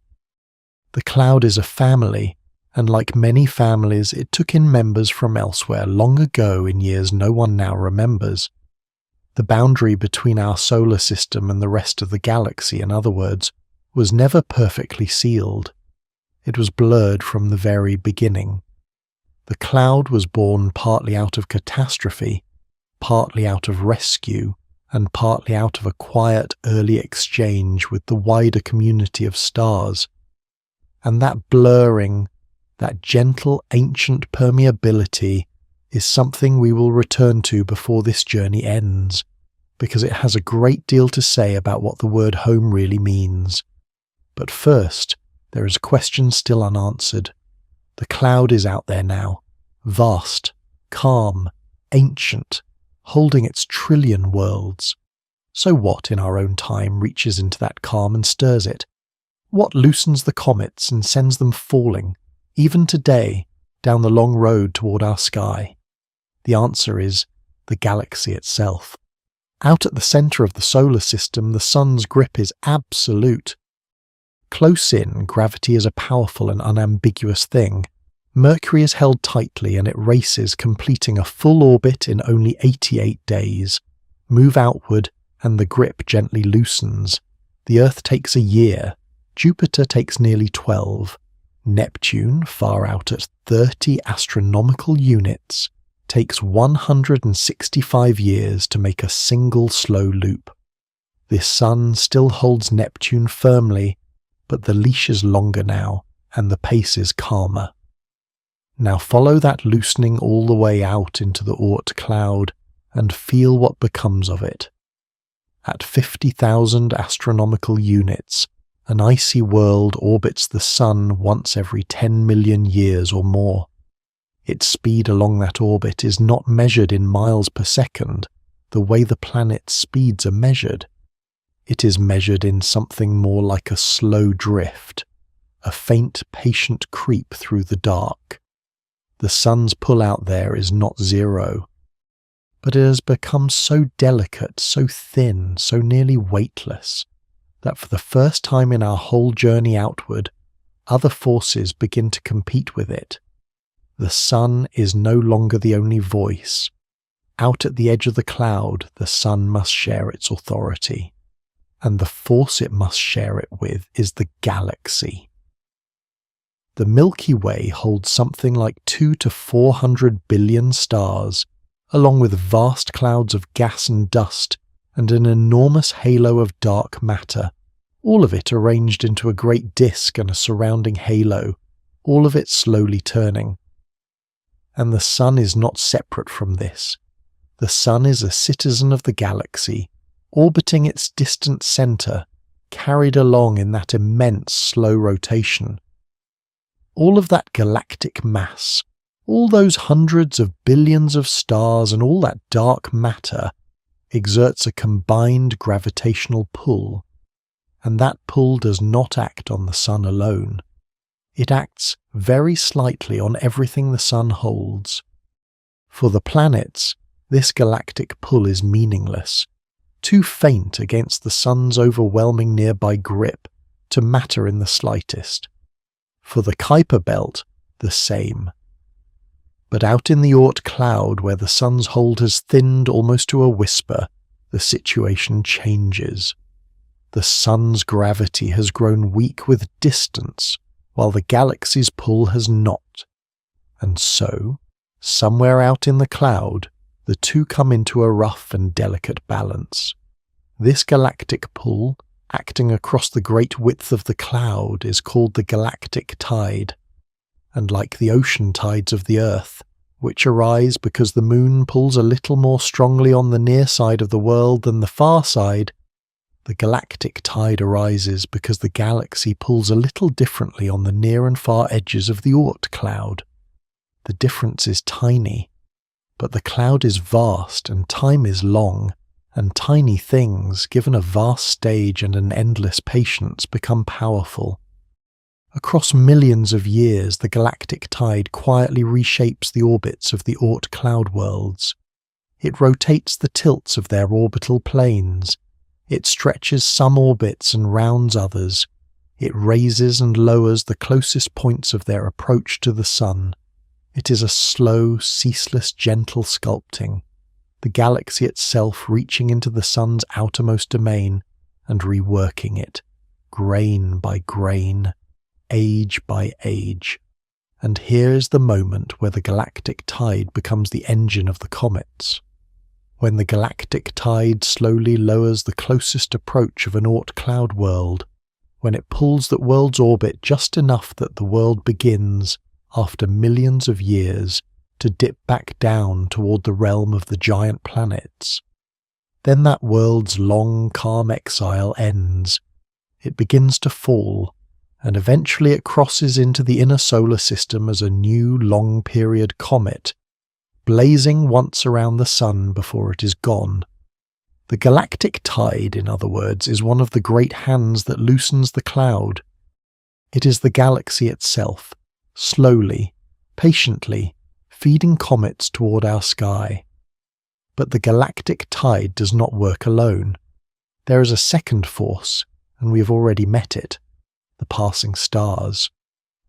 The cloud is a family, and like many families, it took in members from elsewhere long ago in years no one now remembers. The boundary between our solar system and the rest of the galaxy, in other words, was never perfectly sealed. It was blurred from the very beginning. The cloud was born partly out of catastrophe, partly out of rescue, and partly out of a quiet early exchange with the wider community of stars. And that blurring, that gentle ancient permeability, is something we will return to before this journey ends, because it has a great deal to say about what the word home really means. But first, there is a question still unanswered. The cloud is out there now, vast, calm, ancient, holding its trillion worlds. So what in our own time reaches into that calm and stirs it? What loosens the comets and sends them falling, even today, down the long road toward our sky? The answer is the galaxy itself. Out at the centre of the solar system, the sun's grip is absolute. Close in, gravity is a powerful and unambiguous thing. Mercury is held tightly and it races, completing a full orbit in only 88 days. Move outward and the grip gently loosens. The Earth takes a year. Jupiter takes nearly 12. Neptune, far out at 30 astronomical units, takes 165 years to make a single slow loop. This sun still holds Neptune firmly, but the leash is longer now, and the pace is calmer. Now follow that loosening all the way out into the Oort Cloud, and feel what becomes of it. At 50,000 astronomical units, an icy world orbits the sun once every 10 million years or more. Its speed along that orbit is not measured in miles per second, the way the planet's speeds are measured. It is measured in something more like a slow drift, a faint, patient creep through the dark. The sun's pull out there is not zero, but it has become so delicate, so thin, so nearly weightless, that for the first time in our whole journey outward, other forces begin to compete with it. The sun is no longer the only voice. Out at the edge of the cloud, the sun must share its authority. And the force it must share it with is the galaxy. The Milky Way holds something like 200 to 400 billion stars, along with vast clouds of gas and dust, and an enormous halo of dark matter, all of it arranged into a great disk and a surrounding halo, all of it slowly turning. And the sun is not separate from this. The sun is a citizen of the galaxy, orbiting its distant centre, carried along in that immense slow rotation. All of that galactic mass, all those hundreds of billions of stars and all that dark matter exerts a combined gravitational pull, and that pull does not act on the sun alone. It acts very slightly on everything the sun holds. For the planets, this galactic pull is meaningless, too faint against the sun's overwhelming nearby grip to matter in the slightest. For the Kuiper belt, the same. But out in the Oort Cloud, where the sun's hold has thinned almost to a whisper, the situation changes. The sun's gravity has grown weak with distance, while the galaxy's pull has not. And so, somewhere out in the cloud, the two come into a rough and delicate balance. This galactic pull, acting across the great width of the cloud, is called the galactic tide. And like the ocean tides of the Earth, which arise because the moon pulls a little more strongly on the near side of the world than the far side, the galactic tide arises because the galaxy pulls a little differently on the near and far edges of the Oort Cloud. The difference is tiny, but the cloud is vast and time is long, and tiny things, given a vast stage and an endless patience, become powerful. Across millions of years, the galactic tide quietly reshapes the orbits of the Oort Cloud worlds. It rotates the tilts of their orbital planes. It stretches some orbits and rounds others. It raises and lowers the closest points of their approach to the Sun. It is a slow, ceaseless, gentle sculpting, the galaxy itself reaching into the Sun's outermost domain and reworking it, grain by grain, age by age. And here is the moment where the galactic tide becomes the engine of the comets. When the galactic tide slowly lowers the closest approach of an Oort Cloud world, when it pulls that world's orbit just enough that the world begins, after millions of years, to dip back down toward the realm of the giant planets, then that world's long, calm exile ends. It begins to fall, and eventually it crosses into the inner solar system as a new long-period comet, blazing once around the Sun before it is gone. The galactic tide, in other words, is one of the great hands that loosens the cloud. It is the galaxy itself, slowly, patiently, feeding comets toward our sky. But the galactic tide does not work alone. There is a second force, and we have already met it, the passing stars.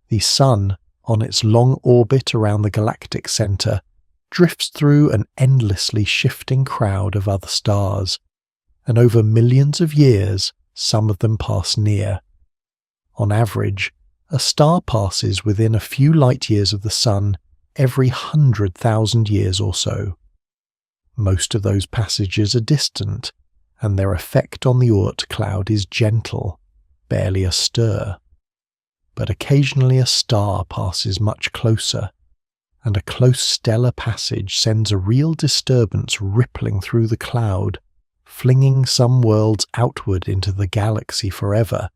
The Sun, on its long orbit around the galactic centre, drifts through an endlessly shifting crowd of other stars, and over millions of years, some of them pass near. On average, a star passes within a few light years of the Sun every 100,000 years or so. Most of those passages are distant, and their effect on the Oort Cloud is gentle, barely a stir. But occasionally a star passes much closer, and a close stellar passage sends a real disturbance rippling through the cloud, flinging some worlds outward into the galaxy forever,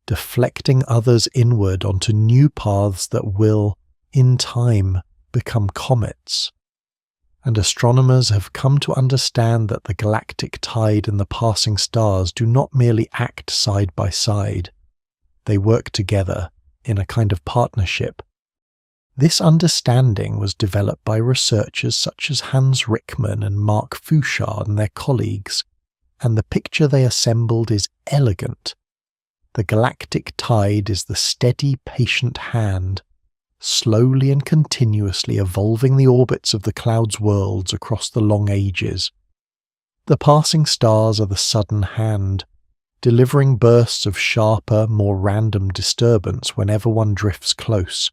deflecting others inward onto new paths that will, in time, become comets. And astronomers have come to understand that the galactic tide and the passing stars do not merely act side by side. They work together in a kind of partnership. This understanding was developed by researchers such as Hans Rickman and Mark Fouchard and their colleagues, and the picture they assembled is elegant. The galactic tide is the steady, patient hand, slowly and continuously evolving the orbits of the cloud's worlds across the long ages. The passing stars are the sudden hand, delivering bursts of sharper, more random disturbance whenever one drifts close.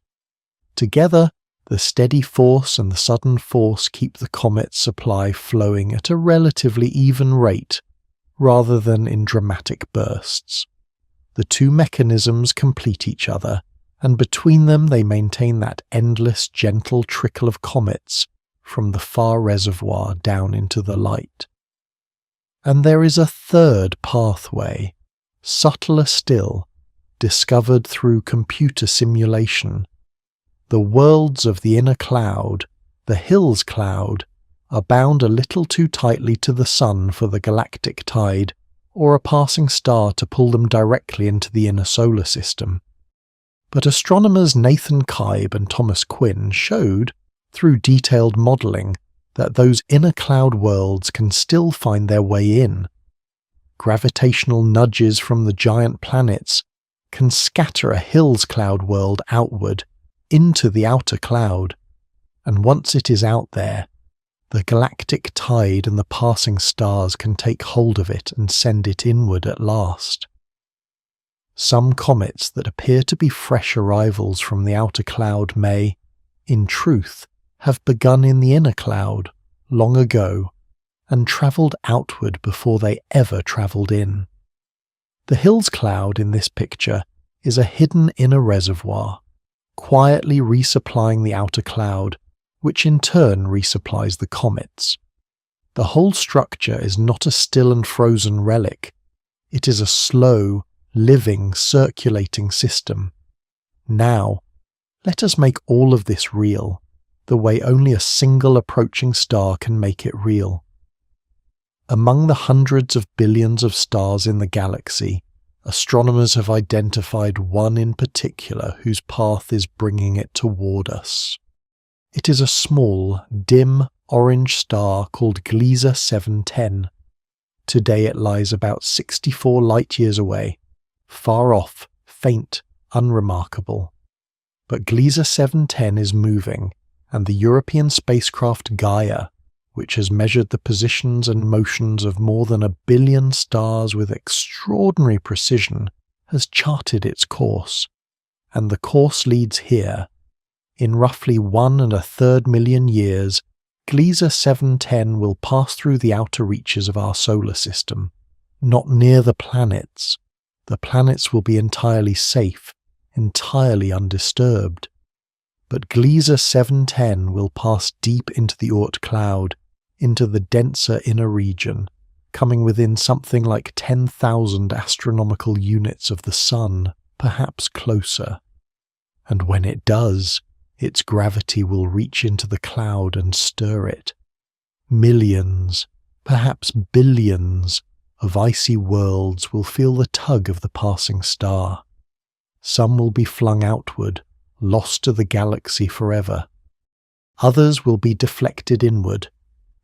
Together, the steady force and the sudden force keep the comet's supply flowing at a relatively even rate, rather than in dramatic bursts. The two mechanisms complete each other, and between them they maintain that endless, gentle trickle of comets from the far reservoir down into the light. And there is a third pathway, subtler still, discovered through computer simulation. The worlds of the inner cloud, the Hills cloud, are bound a little too tightly to the Sun for the galactic tide, or a passing star to pull them directly into the inner solar system. But astronomers Nathan Kaib and Thomas Quinn showed, through detailed modelling, that those inner cloud worlds can still find their way in. Gravitational nudges from the giant planets can scatter a Hills cloud world outward, into the outer cloud, and once it is out there, the galactic tide and the passing stars can take hold of it and send it inward at last. Some comets that appear to be fresh arrivals from the outer cloud may, in truth, have begun in the inner cloud long ago and travelled outward before they ever travelled in. The Hills cloud in this picture is a hidden inner reservoir, quietly resupplying the outer cloud, which in turn resupplies the comets. The whole structure is not a still and frozen relic. It is a slow, living, circulating system. Now, let us make all of this real, the way only a single approaching star can make it real. Among the hundreds of billions of stars in the galaxy, astronomers have identified one in particular whose path is bringing it toward us. It is a small, dim, orange star called Gliese 710. Today it lies about 64 light-years away, far off, faint, unremarkable. But Gliese 710 is moving, and the European spacecraft Gaia, which has measured the positions and motions of more than 1 billion stars with extraordinary precision, has charted its course. And the course leads here. In roughly 1 1/3 million years, Gliese 710 will pass through the outer reaches of our solar system, not near the planets. The planets will be entirely safe, entirely undisturbed. But Gliese 710 will pass deep into the Oort Cloud, into the denser inner region, coming within something like 10,000 astronomical units of the Sun, perhaps closer. And when it does, its gravity will reach into the cloud and stir it. Millions, perhaps billions, of icy worlds will feel the tug of the passing star. Some will be flung outward, lost to the galaxy forever. Others will be deflected inward,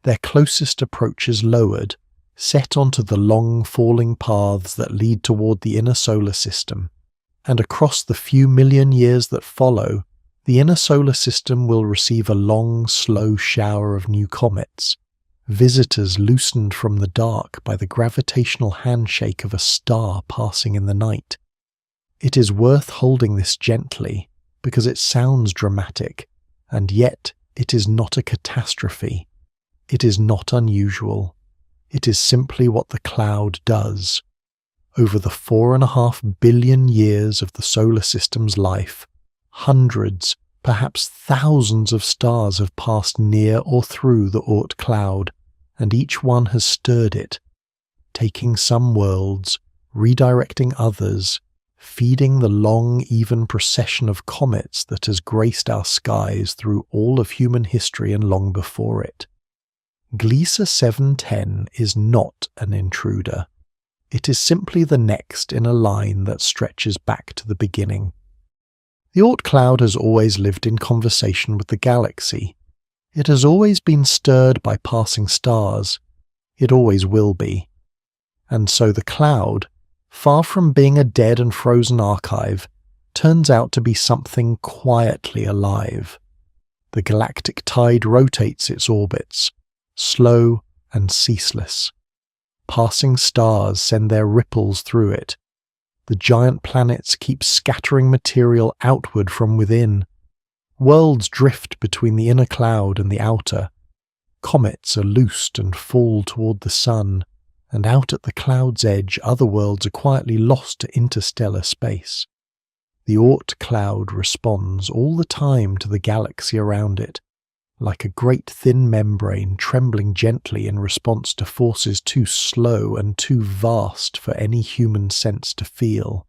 their closest approaches lowered, set onto the long falling paths that lead toward the inner solar system, and across the few million years that follow, the inner solar system will receive a long, slow shower of new comets, visitors loosened from the dark by the gravitational handshake of a star passing in the night. It is worth holding this gently, because it sounds dramatic, and yet it is not a catastrophe. It is not unusual. It is simply what the cloud does. Over the 4.5 billion years of the solar system's life, hundreds, perhaps thousands of stars have passed near or through the Oort Cloud, and each one has stirred it, taking some worlds, redirecting others, feeding the long, even procession of comets that has graced our skies through all of human history and long before it. Gliese 710 is not an intruder. It is simply the next in a line that stretches back to the beginning. The Oort Cloud has always lived in conversation with the galaxy. It has always been stirred by passing stars. It always will be. And so the cloud, far from being a dead and frozen archive, turns out to be something quietly alive. The galactic tide rotates its orbits, slow and ceaseless. Passing stars send their ripples through it. The giant planets keep scattering material outward from within. Worlds drift between the inner cloud and the outer. Comets are loosed and fall toward the sun, and out at the cloud's edge other worlds are quietly lost to interstellar space. The Oort Cloud responds all the time to the galaxy around it, like a great thin membrane trembling gently in response to forces too slow and too vast for any human sense to feel.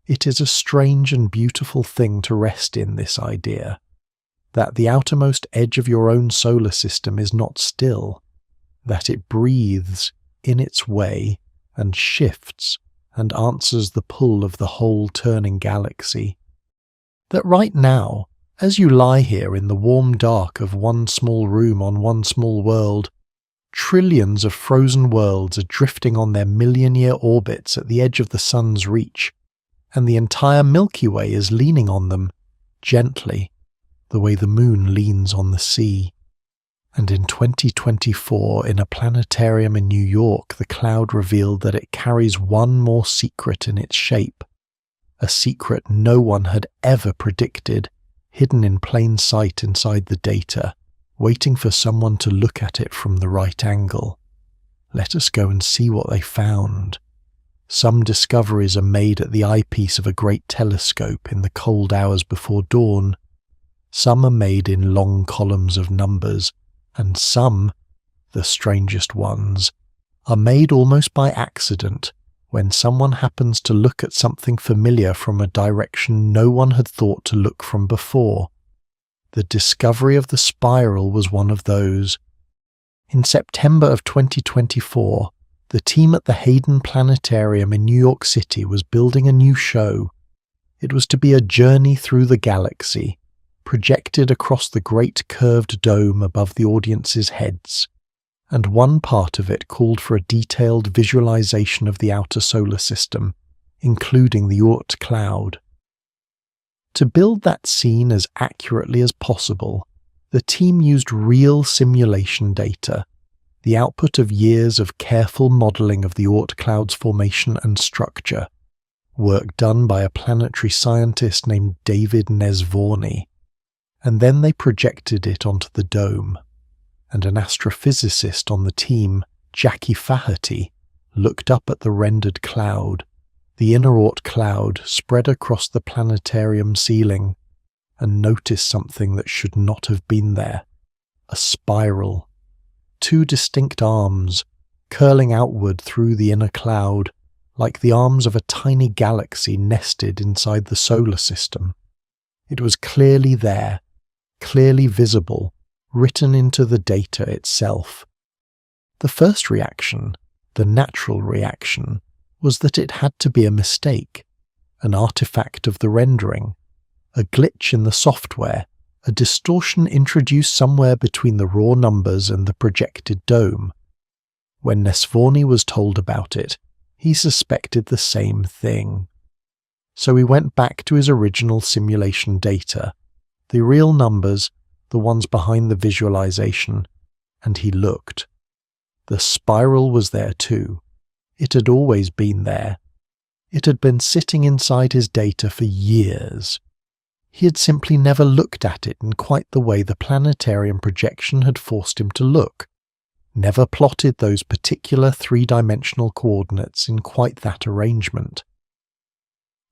It is a strange and beautiful thing to rest in, this idea, that the outermost edge of your own solar system is not still, that it breathes in its way and shifts and answers the pull of the whole turning galaxy. That right now, as you lie here in the warm dark of one small room on one small world, trillions of frozen worlds are drifting on their million-year orbits at the edge of the sun's reach, and the entire Milky Way is leaning on them, gently, the way the moon leans on the sea. And in 2024, in a planetarium in New York, the cloud revealed that it carries one more secret in its shape, a secret no one had ever predicted, hidden in plain sight inside the data, waiting for someone to look at it from the right angle. Let us go and see what they found. Some discoveries are made at the eyepiece of a great telescope in the cold hours before dawn. Some are made in long columns of numbers, and some, the strangest ones, are made almost by accident when someone happens to look at something familiar from a direction no one had thought to look from before. The discovery of the spiral was one of those. In September of 2024, the team at the Hayden Planetarium in New York City was building a new show. It was to be a journey through the galaxy, projected across the great curved dome above the audience's heads, and one part of it called for a detailed visualization of the outer solar system, including the Oort Cloud. To build that scene as accurately as possible, the team used real simulation data, the output of years of careful modelling of the Oort Cloud's formation and structure, work done by a planetary scientist named David Nesvorny, and then they projected it onto the dome, and an astrophysicist on the team, Jackie Faherty, looked up at the rendered cloud, the inner Oort Cloud spread across the planetarium ceiling, and noticed something that should not have been there: a spiral. Two distinct arms, curling outward through the inner cloud, like the arms of a tiny galaxy nested inside the solar system. It was clearly there, clearly visible, written into the data itself. The first reaction, the natural reaction, was that it had to be a mistake, an artifact of the rendering, a glitch in the software, a distortion introduced somewhere between the raw numbers and the projected dome. When Nesvorny was told about it, he suspected the same thing. So he went back to his original simulation data, the real numbers, the ones behind the visualization, and he looked. The spiral was there too. It had always been there. It had been sitting inside his data for years. He had simply never looked at it in quite the way the planetarium projection had forced him to look, never plotted those particular three-dimensional coordinates in quite that arrangement.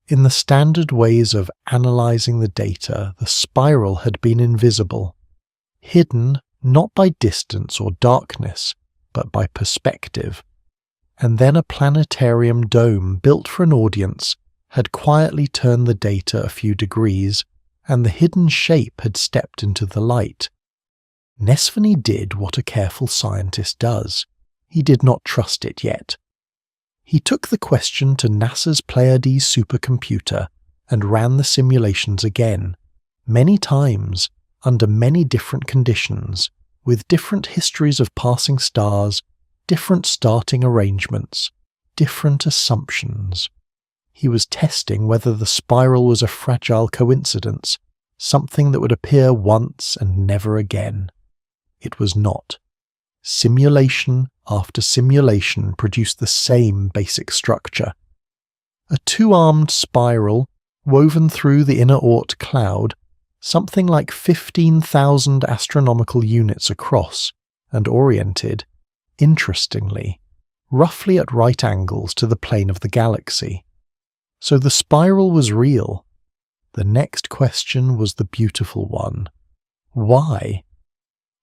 In the standard ways of analysing the data, the spiral had been invisible, hidden not by distance or darkness, but by perspective. And then a planetarium dome built for an audience had quietly turned the data a few degrees, and the hidden shape had stepped into the light. Nesvorny did what a careful scientist does. He did not trust it yet. He took the question to NASA's Pleiades supercomputer and ran the simulations again, many times, under many different conditions, with different histories of passing stars, different starting arrangements, different assumptions. He was testing whether the spiral was a fragile coincidence, something that would appear once and never again. It was not. Simulation after simulation produced the same basic structure. A two-armed spiral woven through the inner Oort cloud, something like 15,000 astronomical units across, and oriented, interestingly, roughly at right angles to the plane of the galaxy. So the spiral was real. The next question was the beautiful one. Why?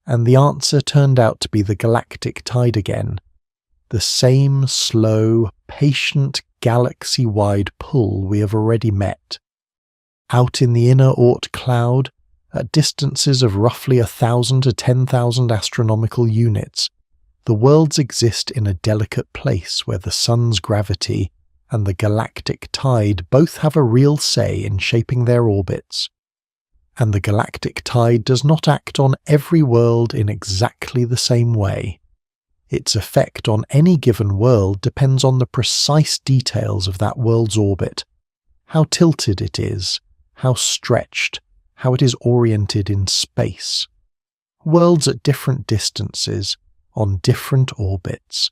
And the answer turned out to be the galactic tide again, the same slow, patient, galaxy-wide pull we have already met. Out in the inner Oort cloud, at distances of roughly 1,000 to 10,000 astronomical units, the worlds exist in a delicate place where the sun's gravity and the galactic tide both have a real say in shaping their orbits. And the galactic tide does not act on every world in exactly the same way. Its effect on any given world depends on the precise details of that world's orbit, how tilted it is, how stretched, how it is oriented in space. Worlds at different distances, on different orbits,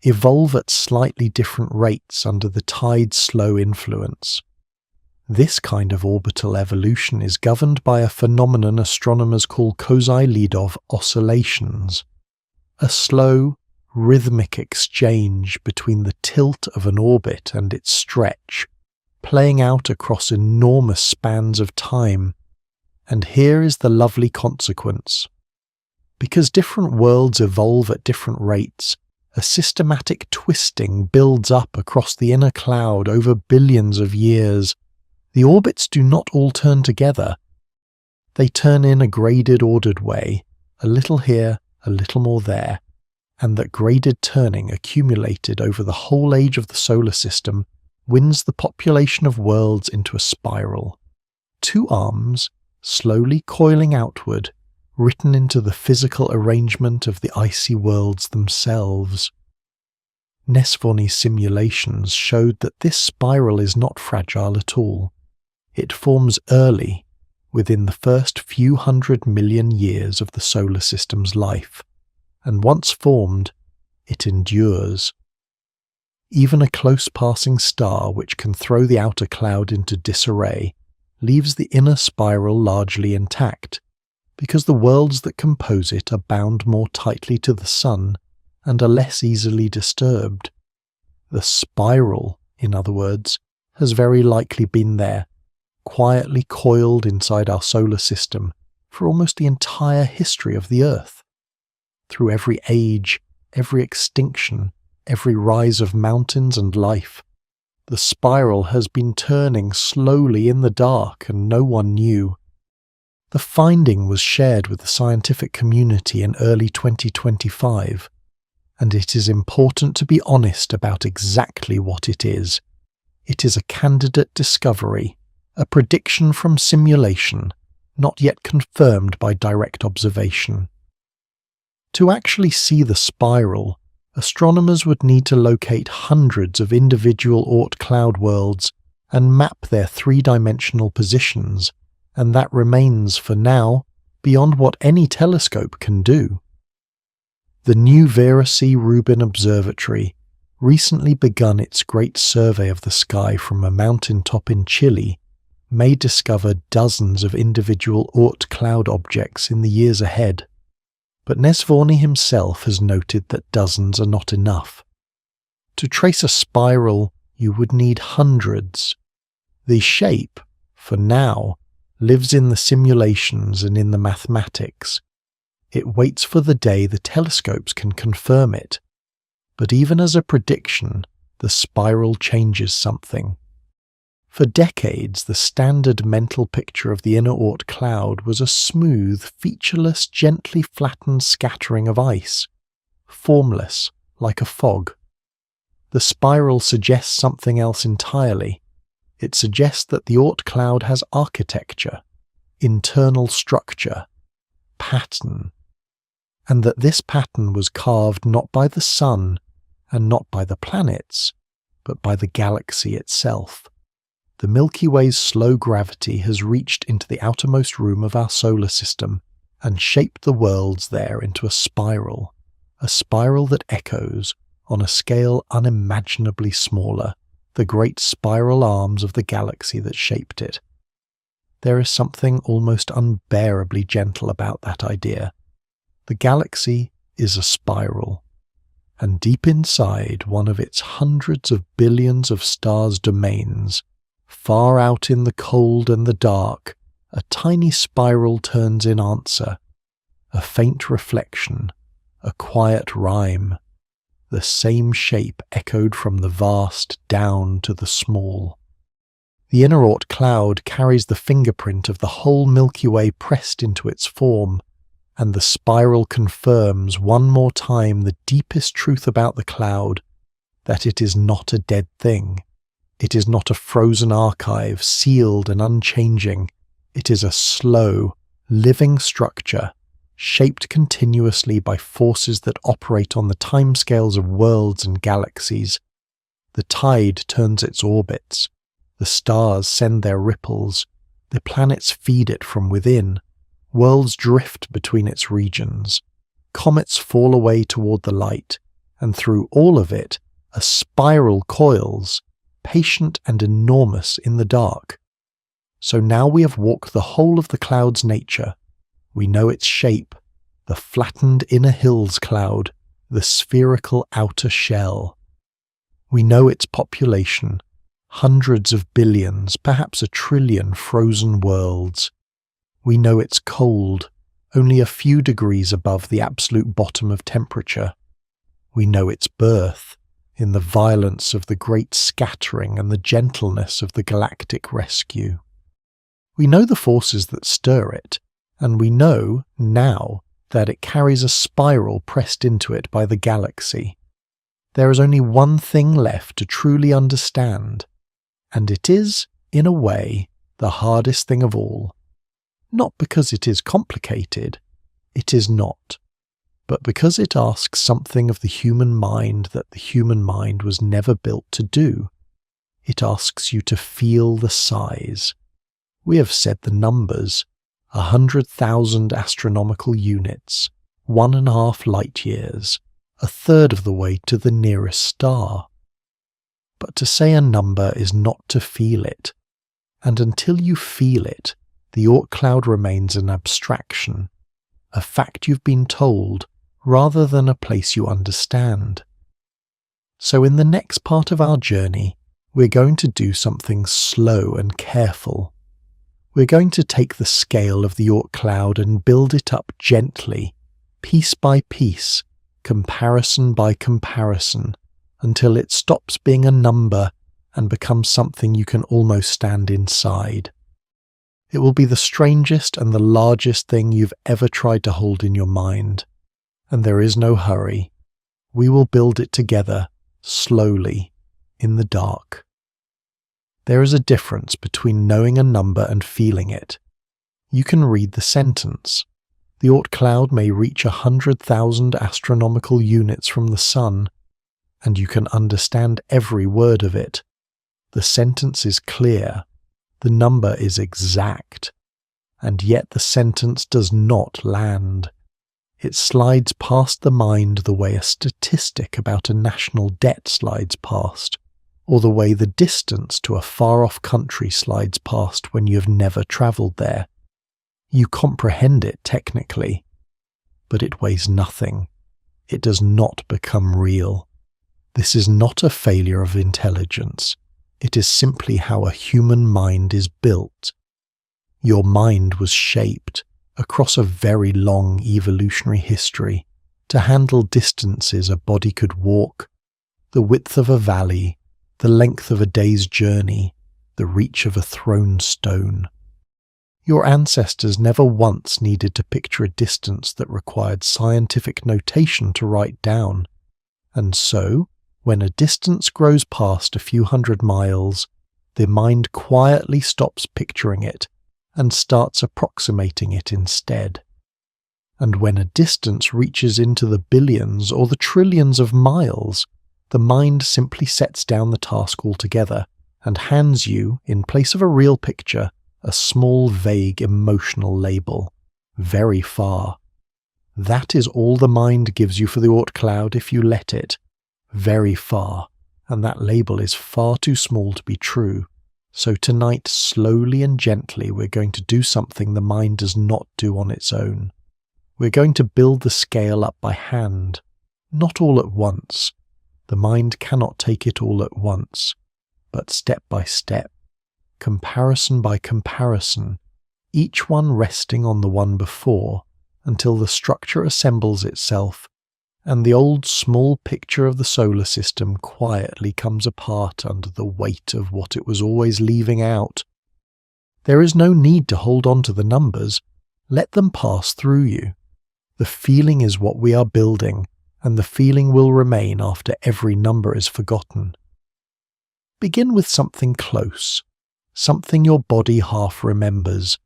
evolve at slightly different rates under the tide's slow influence. This kind of orbital evolution is governed by a phenomenon astronomers call Kozai-Lidov oscillations, a slow, rhythmic exchange between the tilt of an orbit and its stretch, playing out across enormous spans of time. And here is the lovely consequence. Because different worlds evolve at different rates, a systematic twisting builds up across the inner cloud over billions of years. The orbits do not all turn together. They turn in a graded, ordered way, a little here, a little more there, and that graded turning accumulated over the whole age of the solar system wins the population of worlds into a spiral. Two arms, slowly coiling outward, written into the physical arrangement of the icy worlds themselves. Nesvony's simulations showed that this spiral is not fragile at all. It forms early, within the first few 100 million years of the solar system's life, and once formed, it endures. Even a close-passing star which can throw the outer cloud into disarray leaves the inner spiral largely intact, because the worlds that compose it are bound more tightly to the Sun and are less easily disturbed. The spiral, in other words, has very likely been there, quietly coiled inside our solar system for almost the entire history of the Earth. Through every age, every extinction, every rise of mountains and life, the spiral has been turning slowly in the dark and no one knew. The finding was shared with the scientific community in early 2025, and it is important to be honest about exactly what it is. It is a candidate discovery, a prediction from simulation, not yet confirmed by direct observation. To actually see the spiral, astronomers would need to locate hundreds of individual Oort Cloud worlds and map their three-dimensional positions, and that remains, for now, beyond what any telescope can do. The new Vera C. Rubin Observatory recently begun its great survey of the sky from a mountaintop in Chile may discover dozens of individual Oort Cloud objects in the years ahead. But Nesvony himself has noted that dozens are not enough. To trace a spiral, you would need hundreds. The shape, for now, lives in the simulations and in the mathematics. It waits for the day the telescopes can confirm it. But even as a prediction, the spiral changes something. For decades, the standard mental picture of the inner Oort cloud was a smooth, featureless, gently flattened scattering of ice, formless, like a fog. The spiral suggests something else entirely. It suggests that the Oort cloud has architecture, internal structure, pattern, and that this pattern was carved not by the Sun and not by the planets, but by the galaxy itself. The Milky Way's slow gravity has reached into the outermost room of our solar system and shaped the worlds there into a spiral that echoes, on a scale unimaginably smaller, the great spiral arms of the galaxy that shaped it. There is something almost unbearably gentle about that idea. The galaxy is a spiral, and deep inside one of its hundreds of billions of stars' domains, far out in the cold and the dark, a tiny spiral turns in answer, a faint reflection, a quiet rhyme, the same shape echoed from the vast down to the small. The inner Oort cloud carries the fingerprint of the whole Milky Way pressed into its form, and the spiral confirms one more time the deepest truth about the cloud, that it is not a dead thing. It is not a frozen archive, sealed and unchanging. It is a slow, living structure, shaped continuously by forces that operate on the timescales of worlds and galaxies. The tide turns its orbits. The stars send their ripples. The planets feed it from within. Worlds drift between its regions. Comets fall away toward the light, and through all of it, a spiral coils, patient and enormous in the dark. So now we have walked the whole of the cloud's nature. We know its shape, the flattened inner hills cloud, the spherical outer shell. We know its population, hundreds of billions, perhaps a trillion frozen worlds. We know it's cold, only a few degrees above the absolute bottom of temperature. We know its birth, in the violence of the great scattering and the gentleness of the galactic rescue. We know the forces that stir it, and we know, now, that it carries a spiral pressed into it by the galaxy. There is only one thing left to truly understand, and it is, in a way, the hardest thing of all. Not because it is complicated, it is not, but because it asks something of the human mind that the human mind was never built to do. It asks you to feel the size. We have said the numbers, 100,000 astronomical units, 1.5 light years, a third of the way to the nearest star. But to say a number is not to feel it, and until you feel it, the Oort Cloud remains an abstraction, a fact you've been told, rather than a place you understand. So in the next part of our journey, we're going to do something slow and careful. We're going to take the scale of the Oort Cloud and build it up gently, piece by piece, comparison by comparison, until it stops being a number and becomes something you can almost stand inside. It will be the strangest and the largest thing you've ever tried to hold in your mind. And there is no hurry. We will build it together, slowly, in the dark. There is a difference between knowing a number and feeling it. You can read the sentence. The Oort Cloud may reach 100,000 astronomical units from the Sun, and you can understand every word of it. The sentence is clear. The number is exact. And yet the sentence does not land. It slides past the mind the way a statistic about a national debt slides past, or the way the distance to a far-off country slides past when you have never travelled there. You comprehend it technically, but it weighs nothing. It does not become real. This is not a failure of intelligence. It is simply how a human mind is built. Your mind was shaped, across a very long evolutionary history, to handle distances a body could walk, the width of a valley, the length of a day's journey, the reach of a thrown stone. Your ancestors never once needed to picture a distance that required scientific notation to write down, and so, when a distance grows past a few hundred miles, the mind quietly stops picturing it and starts approximating it instead. And when a distance reaches into the billions or the trillions of miles, the mind simply sets down the task altogether and hands you, in place of a real picture, a small vague emotional label. Very far. That is all the mind gives you for the Oort Cloud if you let it. Very far, and that label is far too small to be true. So tonight, slowly and gently, we're going to do something the mind does not do on its own. We're going to build the scale up by hand, not all at once. The mind cannot take it all at once, but step by step, comparison by comparison, each one resting on the one before, until the structure assembles itself, and the old small picture of the solar system quietly comes apart under the weight of what it was always leaving out. There is no need to hold on to the numbers. Let them pass through you. The feeling is what we are building, and the feeling will remain after every number is forgotten. Begin with something close, something your body half remembers.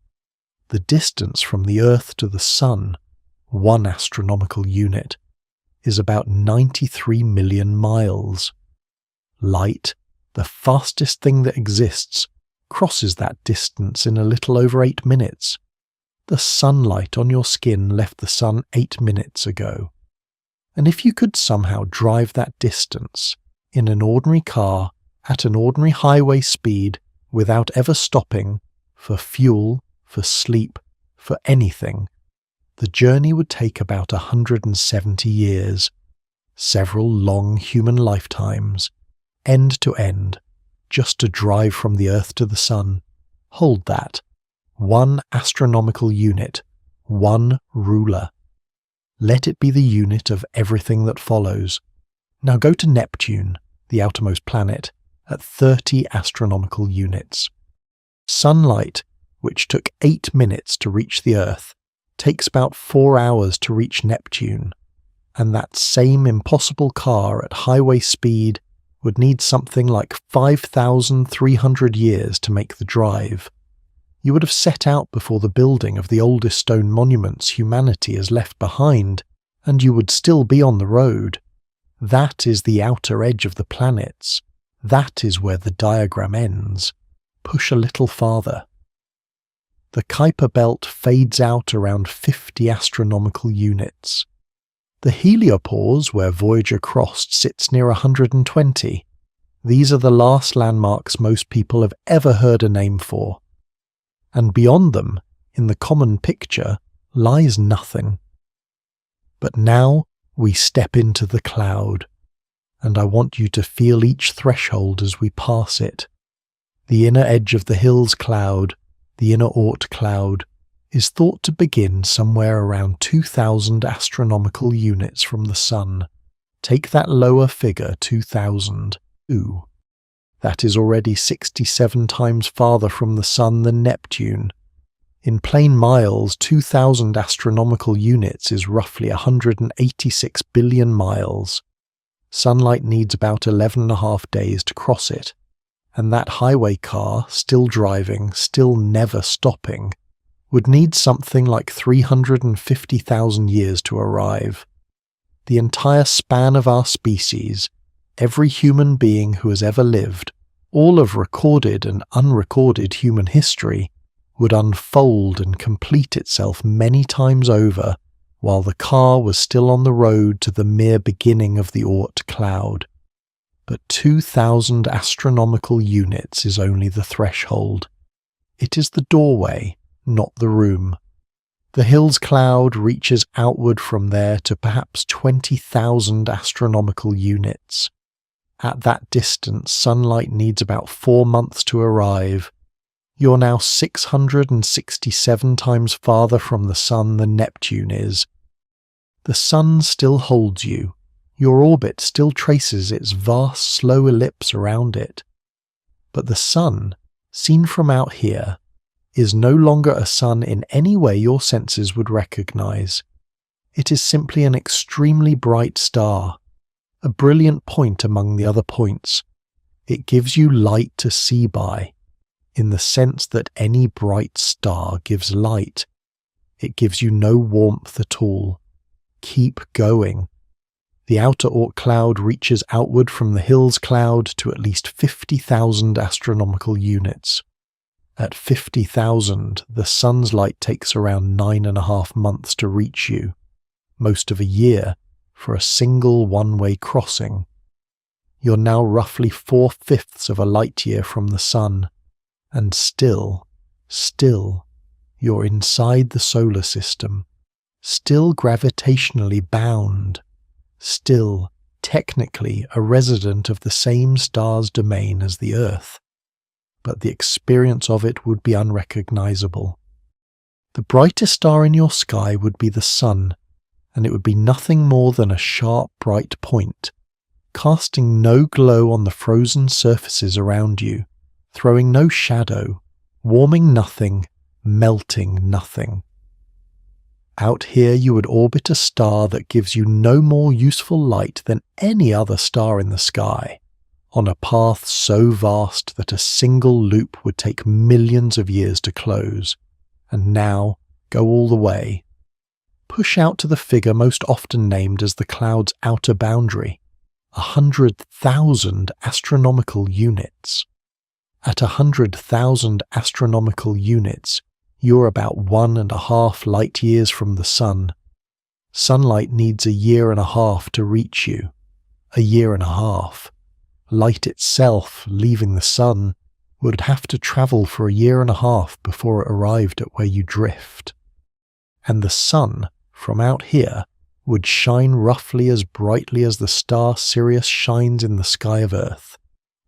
The distance from the Earth to the Sun, 1 astronomical unit, is about 93 million miles. Light, the fastest thing that exists, crosses that distance in a little over 8 minutes. The sunlight on your skin left the sun 8 minutes ago. And if you could somehow drive that distance, in an ordinary car, at an ordinary highway speed, without ever stopping, for fuel, for sleep, for anything, the journey would take about 170 years. several long human lifetimes, end to end, just to drive from the Earth to the Sun. Hold that. 1 astronomical unit, 1 ruler. Let it be the unit of everything that follows. Now go to Neptune, the outermost planet, at 30 astronomical units. Sunlight, which took 8 minutes to reach the Earth, takes about 4 hours to reach Neptune, and that same impossible car at highway speed would need something like 5,300 years to make the drive. You would have set out before the building of the oldest stone monuments humanity has left behind, and you would still be on the road. That is the outer edge of the planets. That is where the diagram ends. Push a little farther. The Kuiper belt fades out around 50 astronomical units. The heliopause, where Voyager crossed, sits near 120. These are the last landmarks most people have ever heard a name for. And beyond them, in the common picture, lies nothing. But now we step into the cloud, and I want you to feel each threshold as we pass it. The inner edge of the Hills Cloud, the inner Oort Cloud, is thought to begin somewhere around 2,000 astronomical units from the Sun. Take that lower figure, 2,000. Ooh. That is already 67 times farther from the Sun than Neptune. In plain miles, 2,000 astronomical units is roughly 186 billion miles. Sunlight needs about 11.5 days to cross it, and that highway car, still driving, still never stopping, would need something like 350,000 years to arrive. The entire span of our species, every human being who has ever lived, all of recorded and unrecorded human history, would unfold and complete itself many times over while the car was still on the road to the mere beginning of the Oort Cloud. But 2,000 astronomical units is only the threshold. It is the doorway, not the room. The Hills Cloud reaches outward from there to perhaps 20,000 astronomical units. At that distance, sunlight needs about 4 months to arrive. You're now 667 times farther from the Sun than Neptune is. The Sun still holds you. Your orbit still traces its vast, slow ellipse around it. But the Sun, seen from out here, is no longer a sun in any way your senses would recognize. It is simply an extremely bright star, a brilliant point among the other points. It gives you light to see by, in the sense that any bright star gives light. It gives you no warmth at all. Keep going. The outer Oort Cloud reaches outward from the Hills Cloud to at least 50,000 astronomical units. At 50,000, the Sun's light takes around 9.5 months to reach you, most of a year, for a single one-way crossing. You're now roughly 4/5 of a light year from the Sun, and still, you're inside the solar system, still gravitationally bound, still technically a resident of the same star's domain as the Earth, but the experience of it would be unrecognizable. The brightest star in your sky would be the Sun, and it would be nothing more than a sharp, bright point, casting no glow on the frozen surfaces around you, throwing no shadow, warming nothing, melting nothing. Out here you would orbit a star that gives you no more useful light than any other star in the sky, on a path so vast that a single loop would take millions of years to close, and now go all the way. Push out to the figure most often named as the cloud's outer boundary, 100,000 astronomical units. At 100,000 astronomical units, you're about 1.5 light years from the Sun. Sunlight needs 1.5 years to reach you. 1.5 years. Light itself, leaving the Sun, would have to travel for 1.5 years before it arrived at where you drift. And the Sun, from out here, would shine roughly as brightly as the star Sirius shines in the sky of Earth.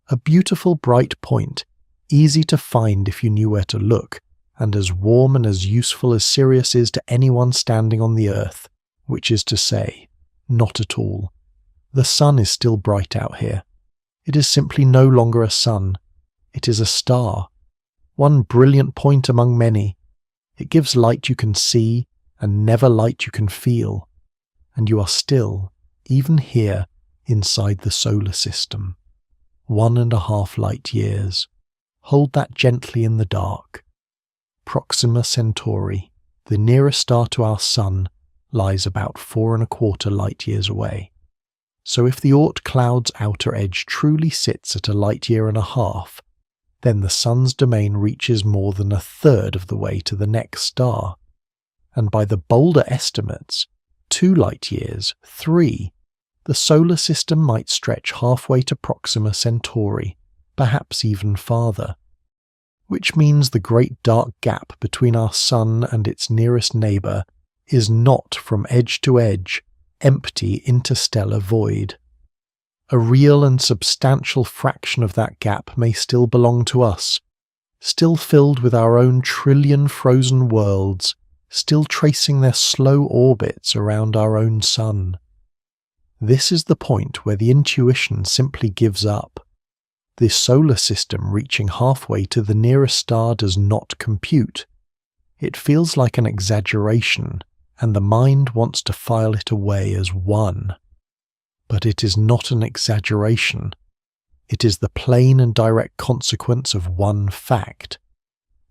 A beautiful bright point, easy to find if you knew where to look, and as warm and as useful as Sirius is to anyone standing on the Earth, which is to say, not at all. The sun is still bright out here. It is simply no longer a sun. It is a star. One brilliant point among many. It gives light you can see, and never light you can feel. And you are still, even here, inside the solar system. 1.5 light years. Hold that gently in the dark. Proxima Centauri, the nearest star to our Sun, lies about 4.25 light years away. So if the Oort Cloud's outer edge truly sits at 1.5 light years, then the Sun's domain reaches more than 1/3 of the way to the next star. And by the bolder estimates, 2 light years, 3, the solar system might stretch halfway to Proxima Centauri, perhaps even farther. Which means the great dark gap between our Sun and its nearest neighbour is not, from edge to edge, empty interstellar void. A real and substantial fraction of that gap may still belong to us, still filled with our own trillion frozen worlds, still tracing their slow orbits around our own Sun. This is the point where the intuition simply gives up. The solar system reaching halfway to the nearest star does not compute. It feels like an exaggeration, and the mind wants to file it away as one. But it is not an exaggeration. It is the plain and direct consequence of one fact,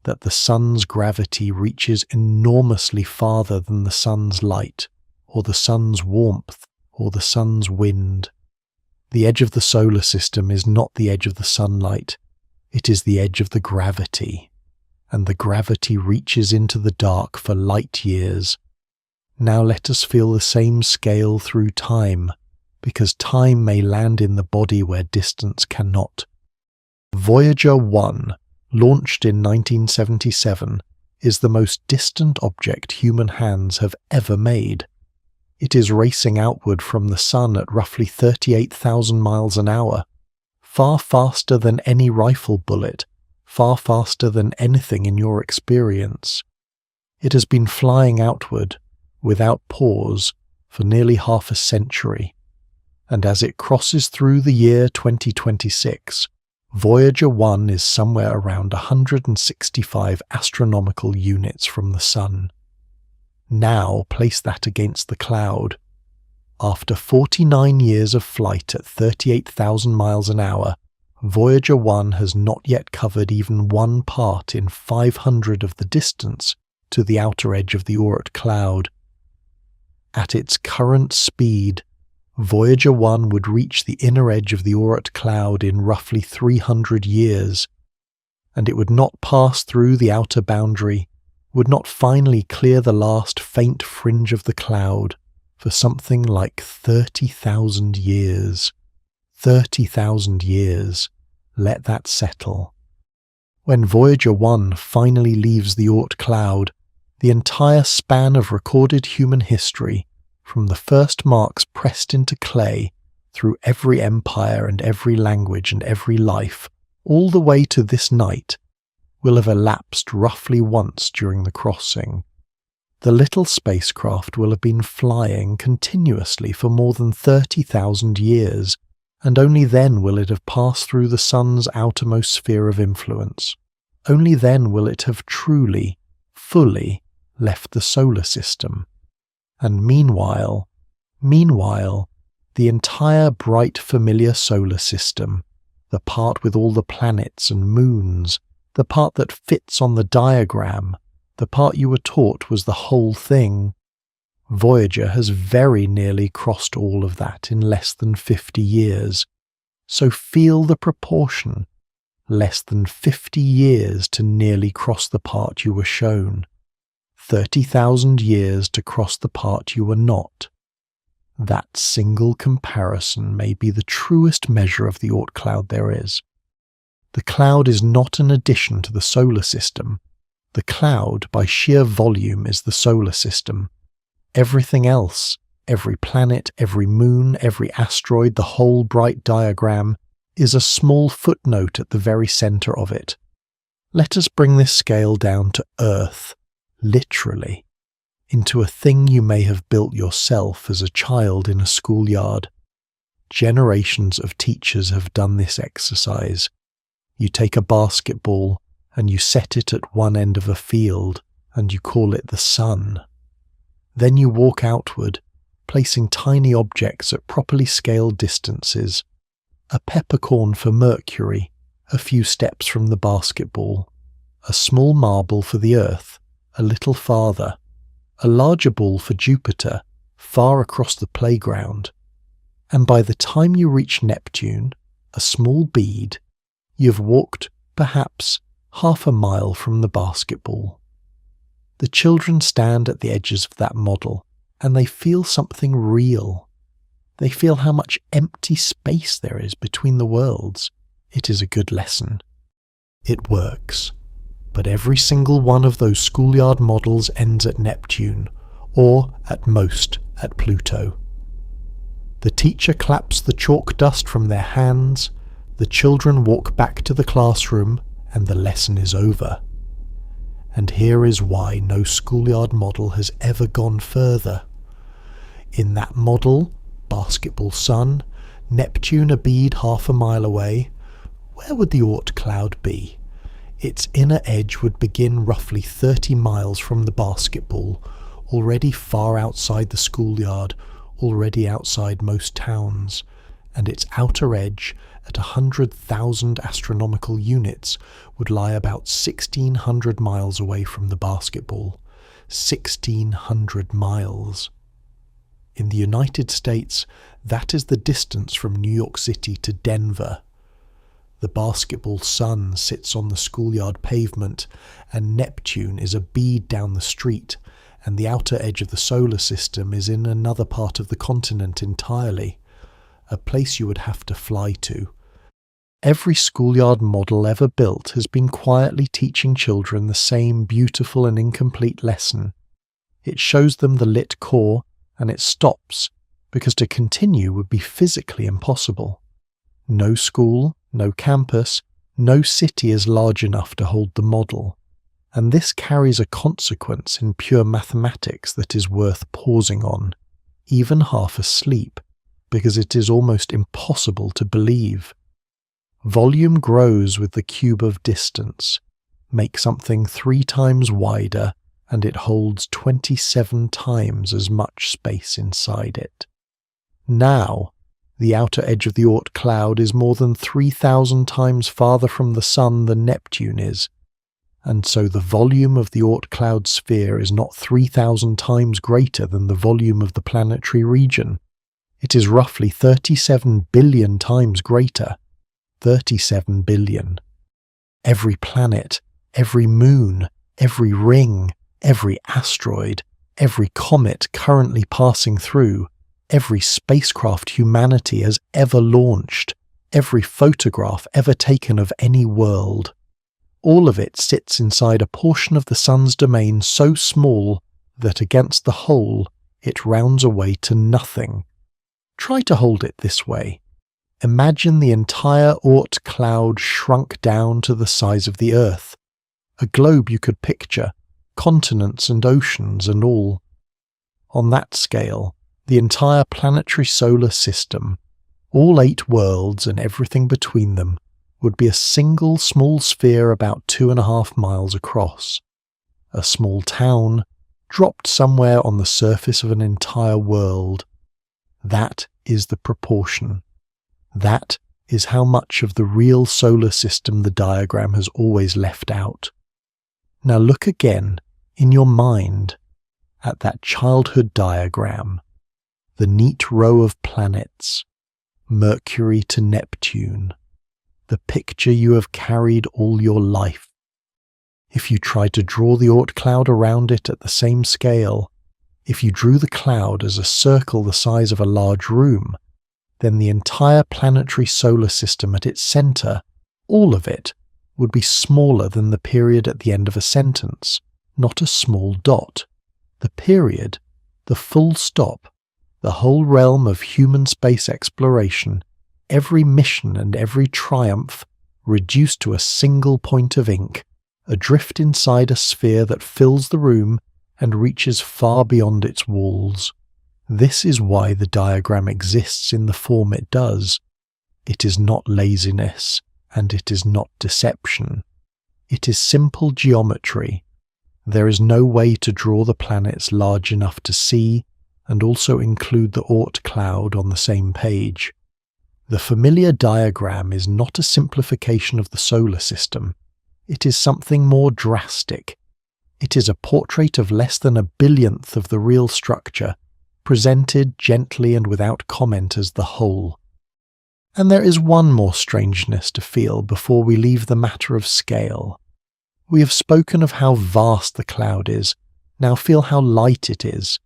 that the Sun's gravity reaches enormously farther than the Sun's light, or the Sun's warmth, or the Sun's wind. The edge of the solar system is not the edge of the sunlight, it is the edge of the gravity, and the gravity reaches into the dark for light years. Now let us feel the same scale through time, because time may land in the body where distance cannot. Voyager 1, launched in 1977, is the most distant object human hands have ever made. It is racing outward from the Sun at roughly 38,000 miles an hour, far faster than any rifle bullet, far faster than anything in your experience. It has been flying outward, without pause, for nearly half a century, and as it crosses through the year 2026, Voyager 1 is somewhere around 165 astronomical units from the Sun. Now place that against the cloud. After 49 years of flight at 38,000 miles an hour, Voyager 1 has not yet covered even one part in 500 of the distance to the outer edge of the Oort Cloud. At its current speed, Voyager 1 would reach the inner edge of the Oort Cloud in roughly 300 years, and it would not pass through the outer boundary, would not finally clear the last faint fringe of the cloud for something like 30,000 years. 30,000 years. Let that settle. When Voyager 1 finally leaves the Oort Cloud, the entire span of recorded human history, from the first marks pressed into clay, through every empire and every language and every life, all the way to this night, will have elapsed roughly once during the crossing. The little spacecraft will have been flying continuously for more than 30,000 years, and only then will it have passed through the Sun's outermost sphere of influence. Only then will it have truly, fully left the solar system. And meanwhile, the entire bright familiar solar system, the part with all the planets and moons, the part that fits on the diagram, the part you were taught was the whole thing. Voyager has very nearly crossed all of that in less than 50 years. So feel the proportion. Less than 50 years to nearly cross the part you were shown. 30,000 years to cross the part you were not. That single comparison may be the truest measure of the Oort Cloud there is. The cloud is not an addition to the solar system. The cloud, by sheer volume, is the solar system. Everything else, every planet, every moon, every asteroid, the whole bright diagram, is a small footnote at the very centre of it. Let us bring this scale down to Earth, literally, into a thing you may have built yourself as a child in a schoolyard. Generations of teachers have done this exercise. You take a basketball and you set it at one end of a field and you call it the sun. Then you walk outward, placing tiny objects at properly scaled distances. A peppercorn for Mercury, a few steps from the basketball. A small marble for the Earth, a little farther. A larger ball for Jupiter, far across the playground. And by the time you reach Neptune, a small bead, you've walked, perhaps, half a mile from the basketball. The children stand at the edges of that model, and they feel something real. They feel how much empty space there is between the worlds. It is a good lesson. It works. But every single one of those schoolyard models ends at Neptune, or, at most, at Pluto. The teacher claps the chalk dust from their hands, the children walk back to the classroom, and the lesson is over. And here is why no schoolyard model has ever gone further. In that model, basketball sun, Neptune a bead half a mile away, where would the Oort Cloud be? Its inner edge would begin roughly 30 miles from the basketball, already far outside the schoolyard, already outside most towns, and its outer edge, at 100,000 astronomical units, would lie about 1,600 miles away from the basketball. 1,600 miles. In the United States, that is the distance from New York City to Denver. The basketball sun sits on the schoolyard pavement, and Neptune is a bead down the street, and the outer edge of the solar system is in another part of the continent entirely, a place you would have to fly to. Every schoolyard model ever built has been quietly teaching children the same beautiful and incomplete lesson. It shows them the lit core, and it stops, because to continue would be physically impossible. No school, no campus, no city is large enough to hold the model, and this carries a consequence in pure mathematics that is worth pausing on, even half asleep, because it is almost impossible to believe. Volume grows with the cube of distance. Make something 3 times wider, and it holds 27 times as much space inside it. Now, the outer edge of the Oort Cloud is more than 3,000 times farther from the Sun than Neptune is, and so the volume of the Oort Cloud sphere is not 3,000 times greater than the volume of the planetary region. It is roughly 37 billion times greater. 37 billion. Every planet, every moon, every ring, every asteroid, every comet currently passing through, every spacecraft humanity has ever launched, every photograph ever taken of any world. All of it sits inside a portion of the Sun's domain so small that against the whole it rounds away to nothing. Try to hold it this way. Imagine the entire Oort Cloud shrunk down to the size of the Earth, a globe you could picture, continents and oceans and all. On that scale, the entire planetary solar system, all 8 worlds and everything between them, would be a single small sphere about 2.5 miles across. A small town, dropped somewhere on the surface of an entire world. That is the proportion. That is how much of the real solar system the diagram has always left out. Now look again, in your mind, at that childhood diagram. The neat row of planets, Mercury to Neptune, the picture you have carried all your life. If you tried to draw the Oort Cloud around it at the same scale, if you drew the cloud as a circle the size of a large room, then the entire planetary solar system at its centre, all of it, would be smaller than the period at the end of a sentence, not a small dot. The period, the full stop, The whole realm of human space exploration, every mission and every triumph, reduced to a single point of ink, adrift inside a sphere that fills the room and reaches far beyond its walls. This is why the diagram exists in the form it does. It is not laziness, and it is not deception. It is simple geometry. There is no way to draw the planets large enough to see, and also include the Oort Cloud on the same page. The familiar diagram is not a simplification of the solar system. It is something more drastic. It is a portrait of less than a billionth of the real structure, presented gently and without comment as the whole. And there is one more strangeness to feel before we leave the matter of scale. We have spoken of how vast the cloud is, now feel how light it is.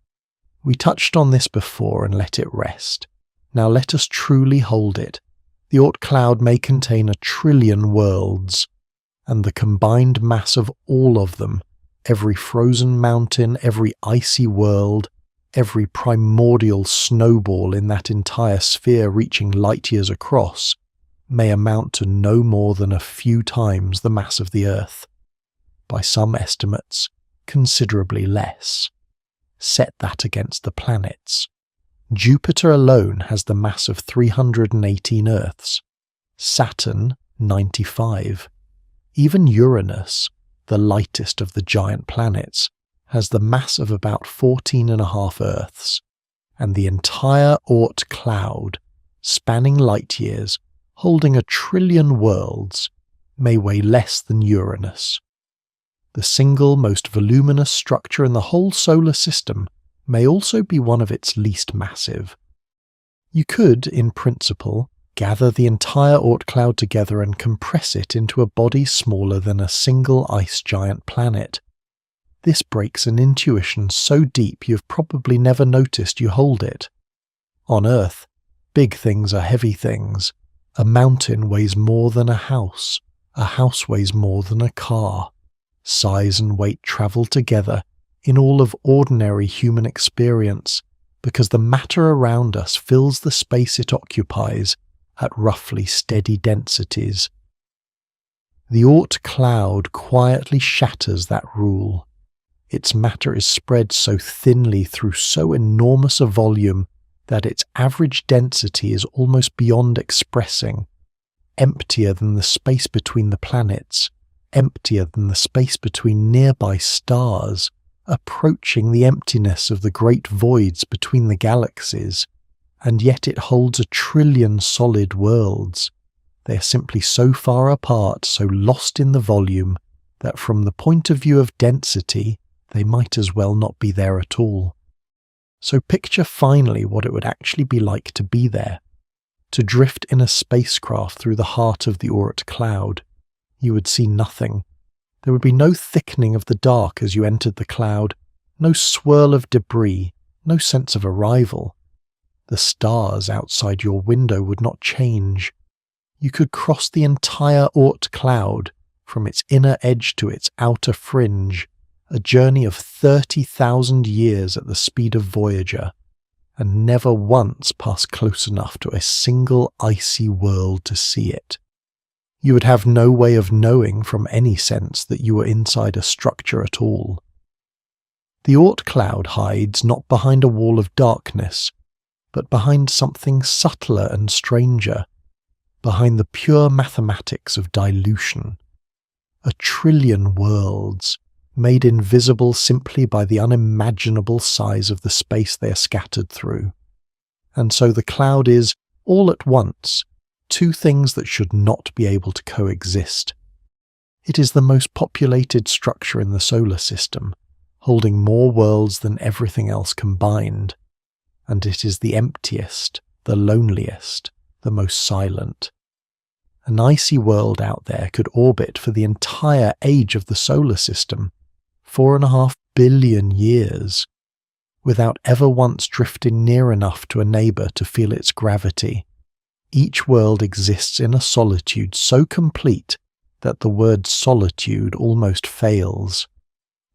We touched on this before and let it rest. Now let us truly hold it. The Oort Cloud may contain 1 trillion worlds, and the combined mass of all of them, every frozen mountain, every icy world, every primordial snowball in that entire sphere reaching light years across, may amount to no more than a few times the mass of the Earth. By some estimates, considerably less. Set that against the planets. Jupiter alone has the mass of 318 Earths, Saturn 95. Even Uranus, the lightest of the giant planets, has the mass of about 14.5 Earths, and the entire Oort Cloud, spanning light years, holding 1 trillion worlds, may weigh less than Uranus. The single most voluminous structure in the whole solar system may also be one of its least massive. You could, in principle, gather the entire Oort Cloud together and compress it into a body smaller than a single ice giant planet. This breaks an intuition so deep you've probably never noticed you hold it. On Earth, big things are heavy things. A mountain weighs more than a house weighs more than a car. Size and weight travel together in all of ordinary human experience because the matter around us fills the space it occupies at roughly steady densities. The Oort Cloud quietly shatters that rule. Its matter is spread so thinly through so enormous a volume that its average density is almost beyond expressing, emptier than the space between the planets, emptier than the space between nearby stars, approaching the emptiness of the great voids between the galaxies, and yet it holds 1 trillion solid worlds. They are simply so far apart, so lost in the volume, that from the point of view of density, they might as well not be there at all. So picture finally what it would actually be like to be there, to drift in a spacecraft through the heart of the Oort Cloud. You would see nothing. There would be no thickening of the dark as you entered the cloud, no swirl of debris, no sense of arrival. The stars outside your window would not change. You could cross the entire Oort Cloud, from its inner edge to its outer fringe, a journey of 30,000 years at the speed of Voyager, and never once pass close enough to a single icy world to see it. You would have no way of knowing from any sense that you were inside a structure at all. The Oort Cloud hides not behind a wall of darkness, but behind something subtler and stranger, behind the pure mathematics of dilution. 1 trillion worlds, made invisible simply by the unimaginable size of the space they are scattered through. And so the cloud is, all at once, 2 things that should not be able to coexist. It is the most populated structure in the solar system, holding more worlds than everything else combined, and it is the emptiest, the loneliest, the most silent. An icy world out there could orbit for the entire age of the solar system, 4.5 billion years, without ever once drifting near enough to a neighbour to feel its gravity. Each world exists in a solitude so complete that the word solitude almost fails.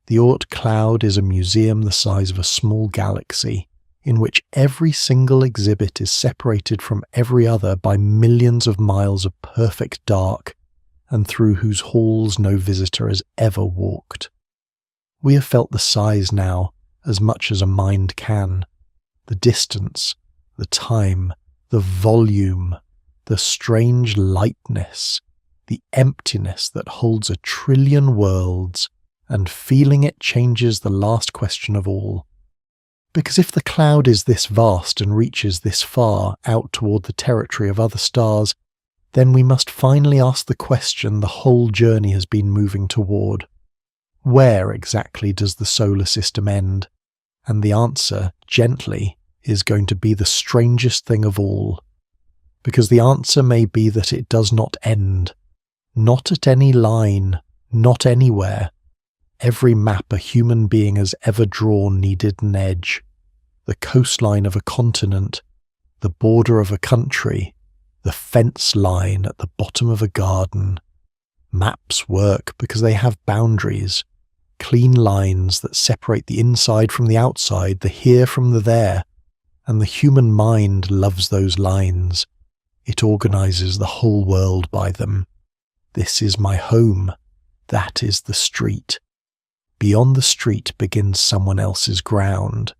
The Oort Cloud is a museum the size of a small galaxy, in which every single exhibit is separated from every other by millions of miles of perfect dark, and through whose halls no visitor has ever walked. We have felt the size now as much as a mind can, the distance, the time, the volume, the strange lightness, the emptiness that holds 1 trillion worlds, and feeling it changes the last question of all. Because if the cloud is this vast and reaches this far out toward the territory of other stars, then we must finally ask the question the whole journey has been moving toward. Where exactly does the solar system end? And the answer, gently, is going to be the strangest thing of all. Because the answer may be that it does not end. Not at any line, not anywhere. Every map a human being has ever drawn needed an edge. The coastline of a continent, the border of a country, the fence line at the bottom of a garden. Maps work because they have boundaries, clean lines that separate the inside from the outside, the here from the there, and the human mind loves those lines. It organizes the whole world by them. This is my home. That is the street. Beyond the street begins someone else's ground.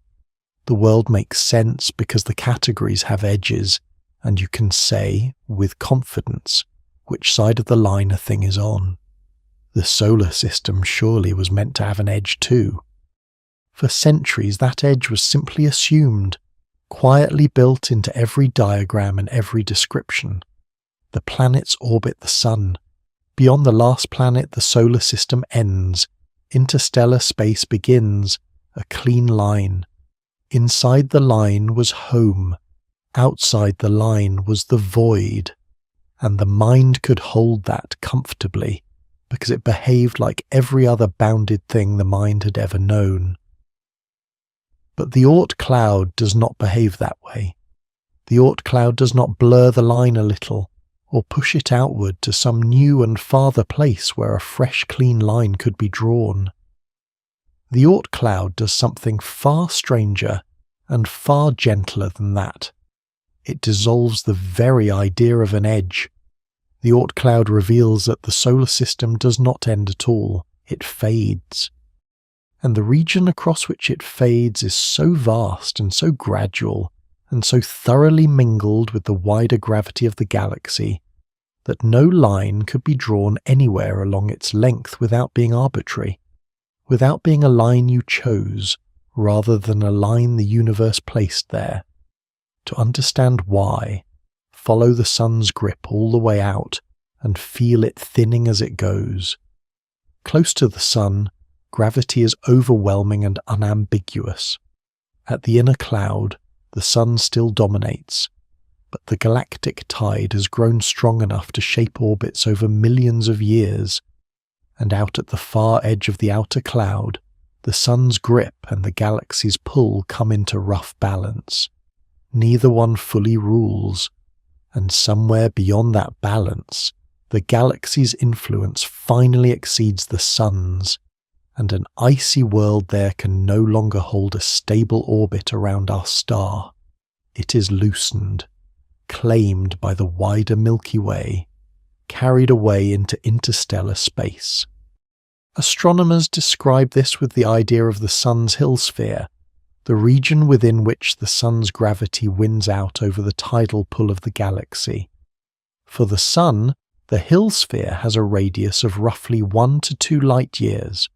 The world makes sense because the categories have edges, and you can say, with confidence, which side of the line a thing is on. The solar system surely was meant to have an edge too. For centuries that edge was simply assumed, quietly built into every diagram and every description. The planets orbit the sun. Beyond the last planet the solar system ends. Interstellar space begins, a clean line. Inside the line was home. Outside the line was the void. And the mind could hold that comfortably, because it behaved like every other bounded thing the mind had ever known. But the Oort Cloud does not behave that way. The Oort Cloud does not blur the line a little, or push it outward to some new and farther place where a fresh clean line could be drawn. The Oort Cloud does something far stranger and far gentler than that. It dissolves the very idea of an edge. The Oort Cloud reveals that the solar system does not end at all, it fades. And the region across which it fades is so vast and so gradual, and so thoroughly mingled with the wider gravity of the galaxy, that no line could be drawn anywhere along its length without being arbitrary, without being a line you chose, rather than a line the universe placed there. To understand why, follow the sun's grip all the way out, and feel it thinning as it goes. Close to the sun, gravity is overwhelming and unambiguous. At the inner cloud, the sun still dominates, but the galactic tide has grown strong enough to shape orbits over millions of years, and out at the far edge of the outer cloud, the sun's grip and the galaxy's pull come into rough balance. Neither one fully rules, and somewhere beyond that balance, the galaxy's influence finally exceeds the sun's, and an icy world there can no longer hold a stable orbit around our star. It is loosened, claimed by the wider Milky Way, carried away into interstellar space. Astronomers describe this with the idea of the sun's Hill sphere, the region within which the sun's gravity wins out over the tidal pull of the galaxy. For the sun, the Hill sphere has a radius of roughly 1 to 2 light-years,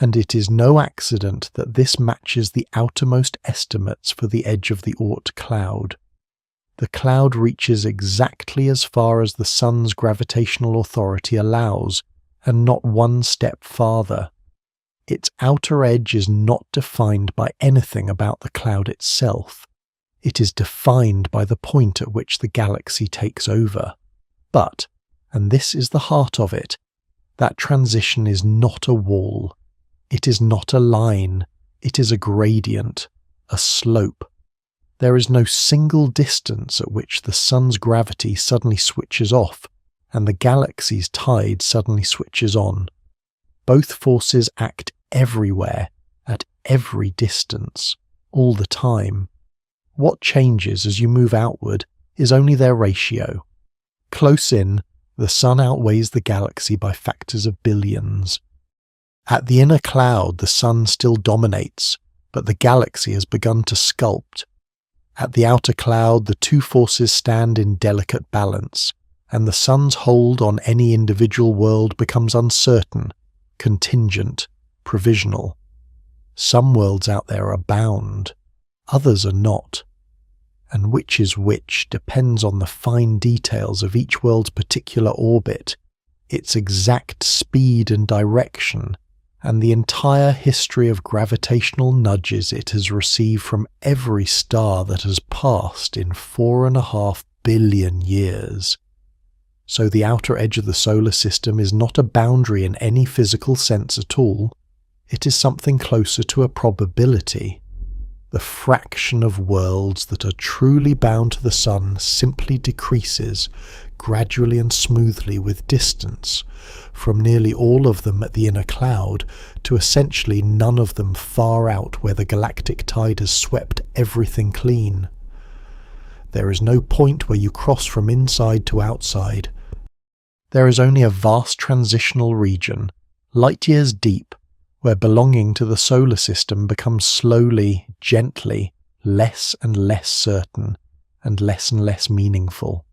and it is no accident that this matches the outermost estimates for the edge of the Oort Cloud. The cloud reaches exactly as far as the sun's gravitational authority allows, and not one step farther. Its outer edge is not defined by anything about the cloud itself. It is defined by the point at which the galaxy takes over. But, and this is the heart of it, that transition is not a wall. It is not a line, it is a gradient, a slope. There is no single distance at which the sun's gravity suddenly switches off and the galaxy's tide suddenly switches on. Both forces act everywhere, at every distance, all the time. What changes as you move outward is only their ratio. Close in, the Sun outweighs the galaxy by factors of billions. At the inner cloud, the Sun still dominates, but the galaxy has begun to sculpt. At the outer cloud, the two forces stand in delicate balance, and the Sun's hold on any individual world becomes uncertain, contingent, provisional. Some worlds out there are bound, others are not. And which is which depends on the fine details of each world's particular orbit, its exact speed and direction, and the entire history of gravitational nudges it has received from every star that has passed in 4.5 billion years. So the outer edge of the solar system is not a boundary in any physical sense at all. It is something closer to a probability. The fraction of worlds that are truly bound to the Sun simply decreases, gradually and smoothly with distance, from nearly all of them at the inner cloud to essentially none of them far out where the galactic tide has swept everything clean. There is no point where you cross from inside to outside. There is only a vast transitional region, light years deep, where belonging to the solar system becomes slowly, gently, less and less certain, and less meaningful.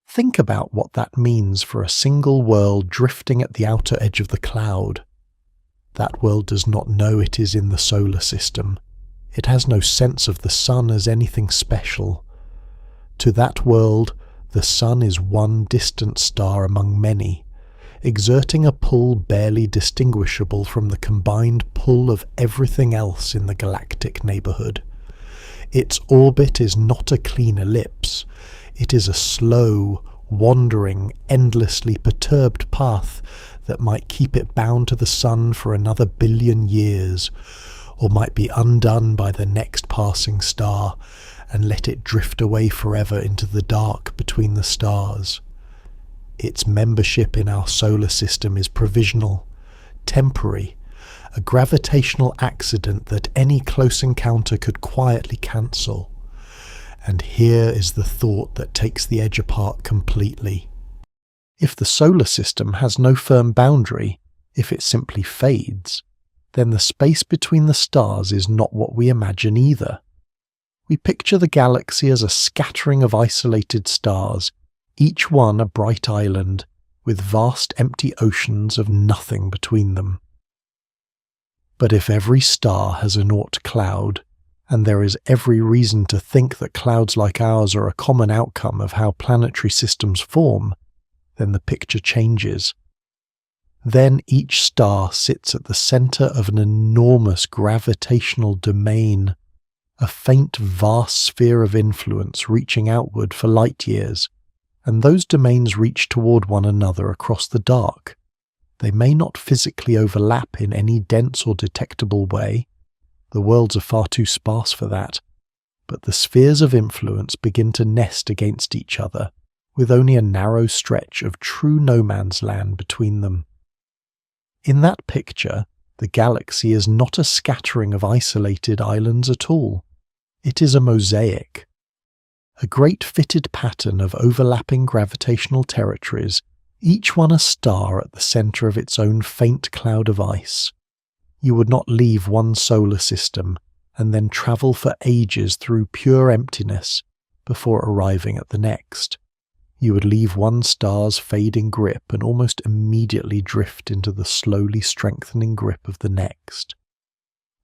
Think about what that means for a single world drifting at the outer edge of the cloud. That world does not know it is in the solar system. It has no sense of the Sun as anything special. To that world, the Sun is one distant star among many, exerting a pull barely distinguishable from the combined pull of everything else in the galactic neighborhood. Its orbit is not a clean ellipse. It is a slow, wandering, endlessly perturbed path that might keep it bound to the Sun for another billion years, or might be undone by the next passing star and let it drift away forever into the dark between the stars. Its membership in our solar system is provisional, temporary, a gravitational accident that any close encounter could quietly cancel. And here is the thought that takes the edge apart completely. If the solar system has no firm boundary, if it simply fades, then the space between the stars is not what we imagine either. We picture the galaxy as a scattering of isolated stars, each one a bright island, with vast empty oceans of nothing between them. But if every star has an Oort cloud, and there is every reason to think that clouds like ours are a common outcome of how planetary systems form, then the picture changes. Then each star sits at the center of an enormous gravitational domain, a faint, vast sphere of influence reaching outward for light years, and those domains reach toward one another across the dark. They may not physically overlap in any dense or detectable way. The worlds are far too sparse for that. But the spheres of influence begin to nest against each other, with only a narrow stretch of true no man's land between them. In that picture, the galaxy is not a scattering of isolated islands at all. It is a mosaic. A great fitted pattern of overlapping gravitational territories, each one a star at the center of its own faint cloud of ice. You would not leave one solar system and then travel for ages through pure emptiness before arriving at the next. You would leave one star's fading grip and almost immediately drift into the slowly strengthening grip of the next.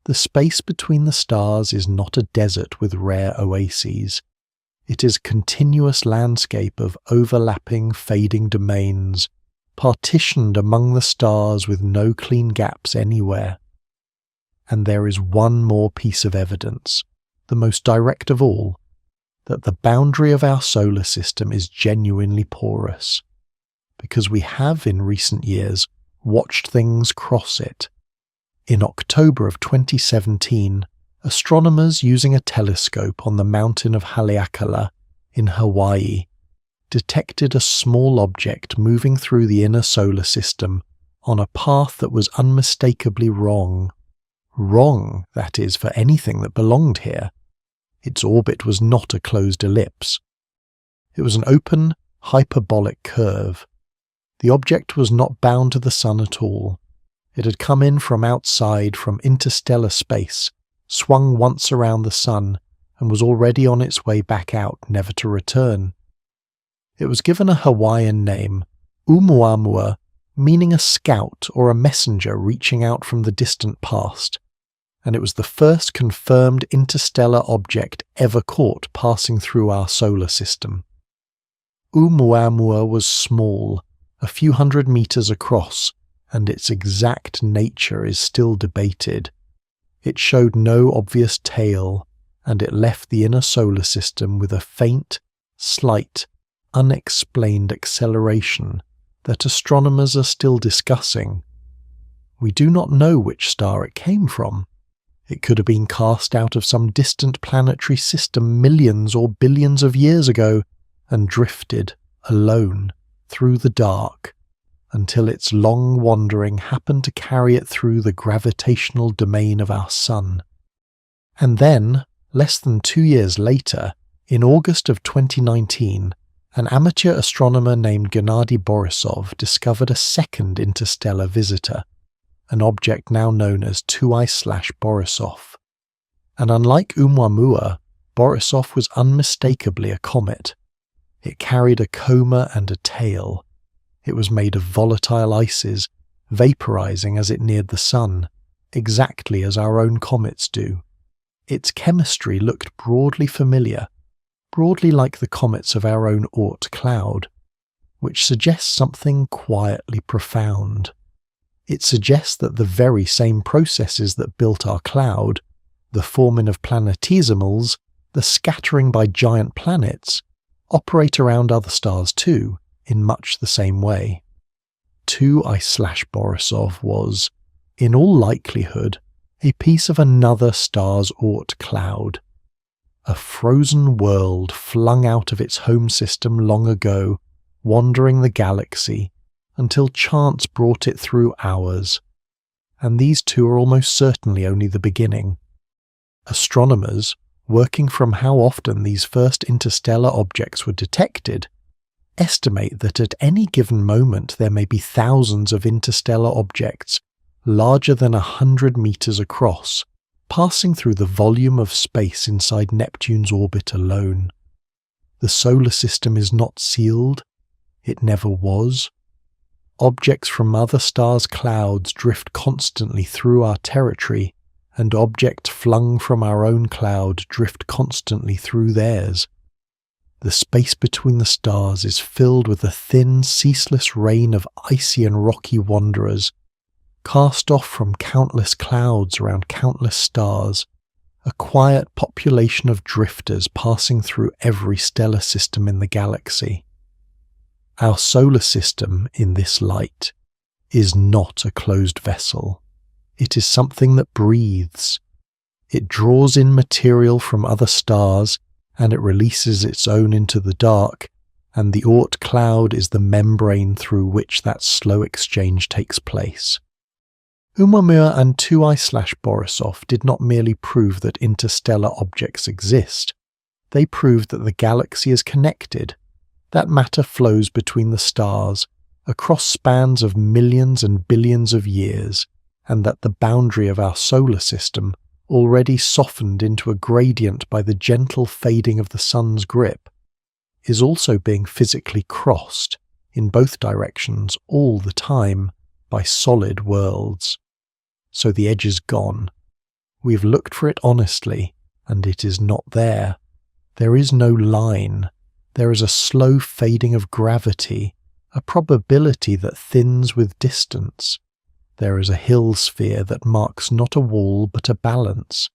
The space between the stars is not a desert with rare oases. It is a continuous landscape of overlapping, fading domains, partitioned among the stars with no clean gaps anywhere. And there is one more piece of evidence, the most direct of all, that the boundary of our solar system is genuinely porous, because we have in recent years watched things cross it. In October of 2017, astronomers using a telescope on the mountain of Haleakala in Hawaii detected a small object moving through the inner solar system on a path that was unmistakably wrong. Wrong, that is, for anything that belonged here. Its orbit was not a closed ellipse. It was an open, hyperbolic curve. The object was not bound to the sun at all. It had come in from outside, from interstellar space, swung once around the sun, and was already on its way back out, never to return. It was given a Hawaiian name, Oumuamua, meaning a scout or a messenger reaching out from the distant past, and it was the first confirmed interstellar object ever caught passing through our solar system. Oumuamua was small, a few hundred meters across, and its exact nature is still debated. It showed no obvious tail, and it left the inner solar system with a faint, slight, unexplained acceleration that astronomers are still discussing. We do not know which star it came from. It could have been cast out of some distant planetary system millions or billions of years ago and drifted, alone, through the dark, until its long wandering happened to carry it through the gravitational domain of our sun. And then, less than 2 years later, in August of 2019, an amateur astronomer named Gennady Borisov discovered a second interstellar visitor, an object now known as 2I/Borisov. And unlike Oumuamua, Borisov was unmistakably a comet. It carried a coma and a tail. It was made of volatile ices, vaporizing as it neared the sun, exactly as our own comets do. Its chemistry looked broadly familiar, broadly like the comets of our own Oort Cloud, which suggests something quietly profound. It suggests that the very same processes that built our cloud, the forming of planetesimals, the scattering by giant planets, operate around other stars too, in much the same way. 2I/Borisov was, in all likelihood, a piece of another star's Oort Cloud, a frozen world flung out of its home system long ago, wandering the galaxy, until chance brought it through ours. And these two are almost certainly only the beginning. Astronomers, working from how often these first interstellar objects were detected, estimate that at any given moment there may be thousands of interstellar objects larger than 100 meters across, passing through the volume of space inside Neptune's orbit alone. The solar system is not sealed. It never was. Objects from other stars' clouds drift constantly through our territory, and objects flung from our own cloud drift constantly through theirs. The space between the stars is filled with a thin, ceaseless rain of icy and rocky wanderers, cast off from countless clouds around countless stars, a quiet population of drifters passing through every stellar system in the galaxy. Our solar system, in this light, is not a closed vessel. It is something that breathes. It draws in material from other stars, and it releases its own into the dark, and the Oort Cloud is the membrane through which that slow exchange takes place. Oumuamua and 2I/Borisov did not merely prove that interstellar objects exist. They proved that the galaxy is connected, that matter flows between the stars, across spans of millions and billions of years, and that the boundary of our solar system, already softened into a gradient by the gentle fading of the sun's grip, is also being physically crossed, in both directions all the time, by solid worlds. So the edge is gone. We've looked for it honestly, and it is not there. There is no line. There is a slow fading of gravity, a probability that thins with distance. There is a hill sphere that marks not a wall but a balance.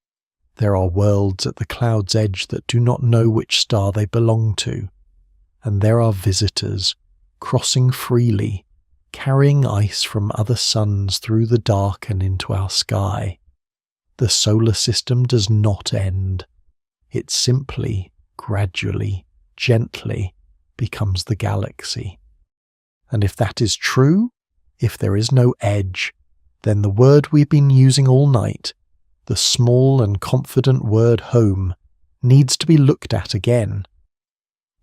There are worlds at the cloud's edge that do not know which star they belong to. And there are visitors, crossing freely, carrying ice from other suns through the dark and into our sky. The solar system does not end. It simply, gradually, gently becomes the galaxy. And if that is true, if there is no edge, then the word we've been using all night, the small and confident word home, needs to be looked at again,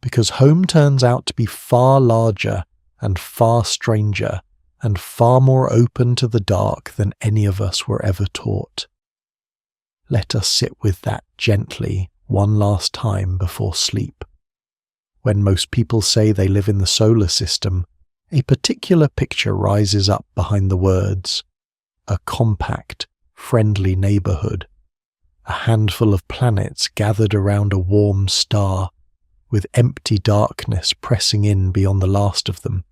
because home turns out to be far larger and far stranger and far more open to the dark than any of us were ever taught. Let us sit with that gently one last time before sleep. When most people say they live in the solar system, a particular picture rises up behind the words. A compact, friendly neighborhood. A handful of planets gathered around a warm star, with empty darkness pressing in beyond the last of them.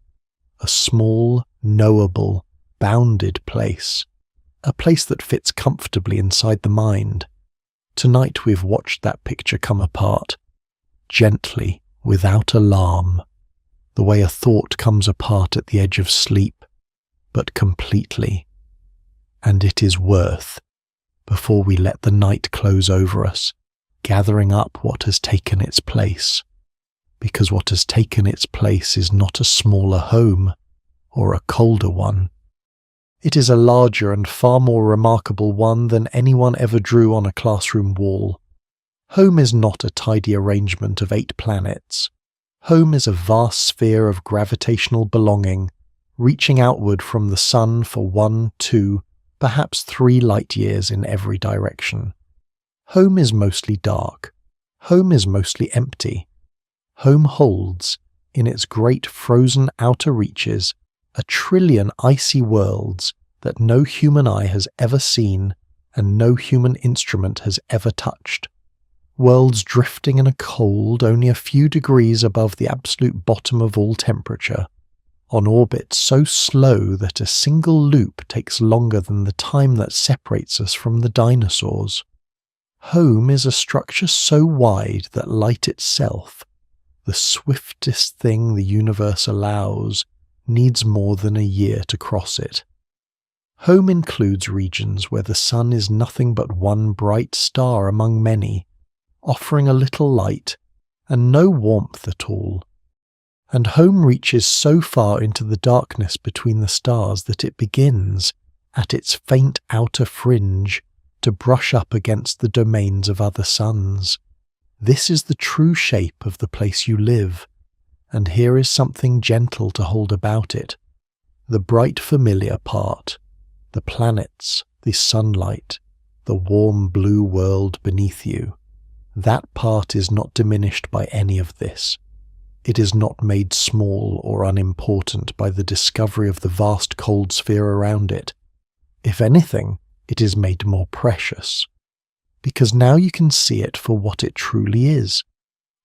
A small, knowable, bounded place. A place that fits comfortably inside the mind. Tonight we've watched that picture come apart, gently, without alarm, the way a thought comes apart at the edge of sleep, but completely. And it is worth, before we let the night close over us, gathering up what has taken its place. Because what has taken its place is not a smaller home, or a colder one. It is a larger and far more remarkable one than anyone ever drew on a classroom wall. Home is not a tidy arrangement of 8 planets. Home is a vast sphere of gravitational belonging, reaching outward from the sun for 1, 2, perhaps 3 light years in every direction. Home is mostly dark. Home is mostly empty. Home holds, in its great frozen outer reaches, 1 trillion icy worlds that no human eye has ever seen and no human instrument has ever touched. Worlds drifting in a cold only a few degrees above the absolute bottom of all temperature, on orbit so slow that a single loop takes longer than the time that separates us from the dinosaurs. Home is a structure so wide that light itself, the swiftest thing the universe allows, needs more than a year to cross it. Home includes regions where the sun is nothing but one bright star among many, offering a little light and no warmth at all. And home reaches so far into the darkness between the stars that it begins, at its faint outer fringe, to brush up against the domains of other suns. This is the true shape of the place you live, and here is something gentle to hold about it. The bright familiar part, the planets, the sunlight, the warm blue world beneath you. That part is not diminished by any of this. It is not made small or unimportant by the discovery of the vast cold sphere around it. If anything, it is made more precious. Because now you can see it for what it truly is.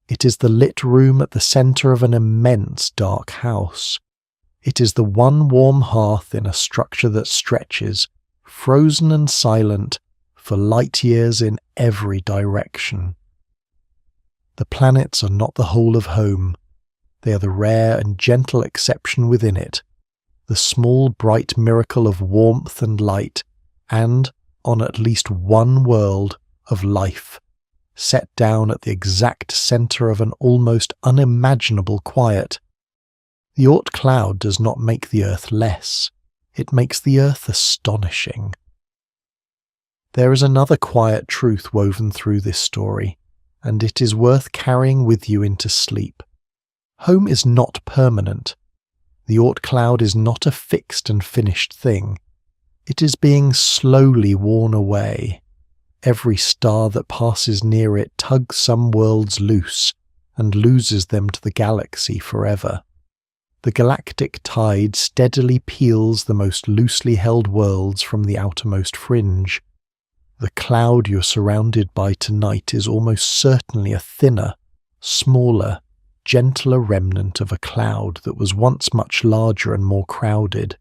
It is the lit room at the centre of an immense dark house. It is the one warm hearth in a structure that stretches, frozen and silent, for light years in every direction. The planets are not the whole of home. They are the rare and gentle exception within it, the small bright miracle of warmth and light, and, on at least one world, of life, set down at the exact centre of an almost unimaginable quiet. The Oort Cloud does not make the earth less, it makes the earth astonishing. There is another quiet truth woven through this story, and it is worth carrying with you into sleep. Home is not permanent. The Oort Cloud is not a fixed and finished thing. It is being slowly worn away. Every star that passes near it tugs some worlds loose and loses them to the galaxy forever. The galactic tide steadily peels the most loosely held worlds from the outermost fringe. The cloud you're surrounded by tonight is almost certainly a thinner, smaller, gentler remnant of a cloud that was once much larger and more crowded.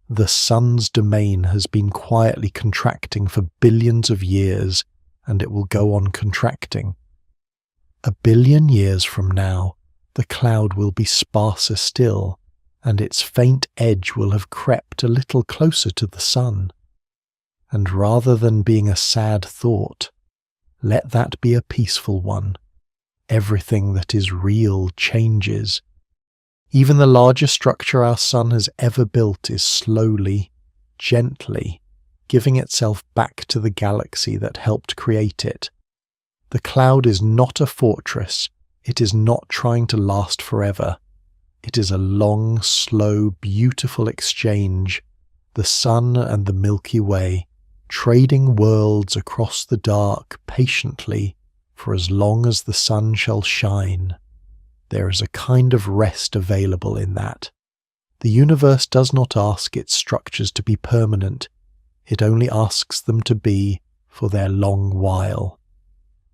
The sun's domain has been quietly contracting for billions of years, and it will go on contracting. 1 billion years from now, the cloud will be sparser still, and its faint edge will have crept a little closer to the sun. And rather than being a sad thought, let that be a peaceful one. Everything that is real changes. Even the largest structure our sun has ever built is slowly, gently, giving itself back to the galaxy that helped create it. The cloud is not a fortress. It is not trying to last forever. It is a long, slow, beautiful exchange, the sun and the Milky Way, trading worlds across the dark patiently for as long as the sun shall shine. There is a kind of rest available in that. The universe does not ask its structures to be permanent. It only asks them to be for their long while.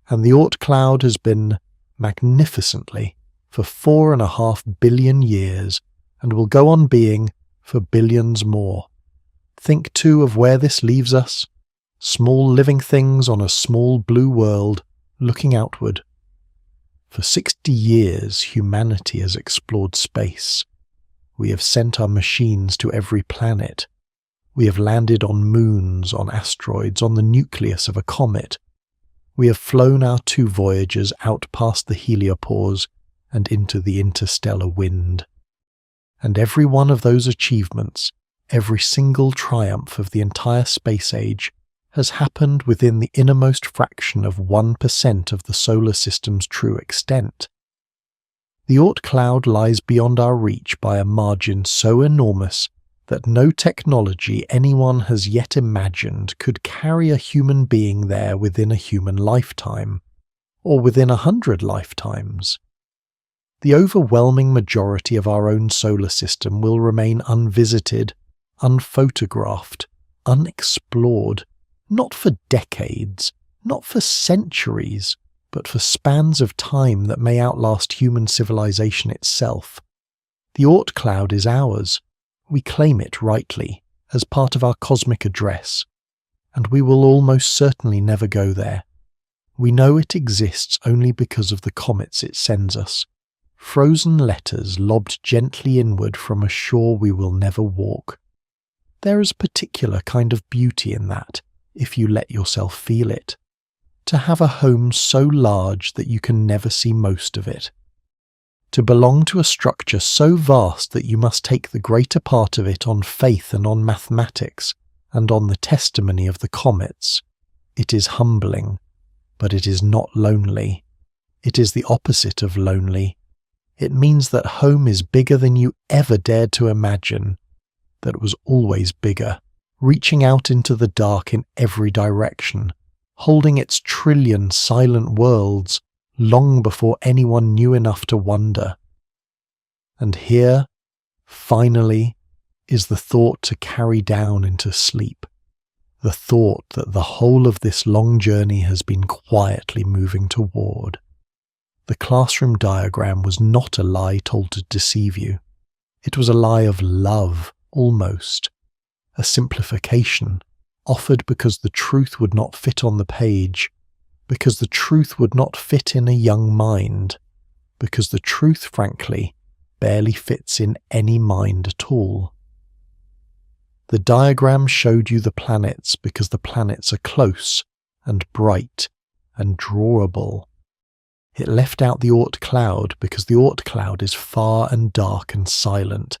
And the Oort Cloud has been magnificently for 4.5 billion years and will go on being for billions more. Think too of where this leaves us. Small living things on a small blue world looking outward. For 60 years humanity has explored space. We have sent our machines to every planet. We have landed on moons, on asteroids, on the nucleus of a comet. We have flown our 2 Voyagers out past the heliopause and into the interstellar wind. And every one of those achievements, every single triumph of the entire space age, has happened within the innermost fraction of 1% of the solar system's true extent. The Oort Cloud lies beyond our reach by a margin so enormous that no technology anyone has yet imagined could carry a human being there within a human lifetime, or within 100 lifetimes. The overwhelming majority of our own solar system will remain unvisited, unphotographed, unexplored, not for decades, not for centuries, but for spans of time that may outlast human civilization itself. The Oort Cloud is ours. We claim it rightly, as part of our cosmic address, and we will almost certainly never go there. We know it exists only because of the comets it sends us, frozen letters lobbed gently inward from a shore we will never walk. There is a particular kind of beauty in that, if you let yourself feel it. To have a home so large that you can never see most of it. To belong to a structure so vast that you must take the greater part of it on faith and on mathematics, and on the testimony of the comets. It is humbling, but it is not lonely. It is the opposite of lonely. It means that home is bigger than you ever dared to imagine, that it was always bigger, reaching out into the dark in every direction, holding its trillion silent worlds, long before anyone knew enough to wonder. And here, finally, is the thought to carry down into sleep, the thought that the whole of this long journey has been quietly moving toward. The classroom diagram was not a lie told to deceive you. It was a lie of love, almost, a simplification, offered because the truth would not fit on the page, because the truth would not fit in a young mind, because the truth, frankly, barely fits in any mind at all. The diagram showed you the planets because the planets are close and bright and drawable. It left out the Oort Cloud because the Oort Cloud is far and dark and silent,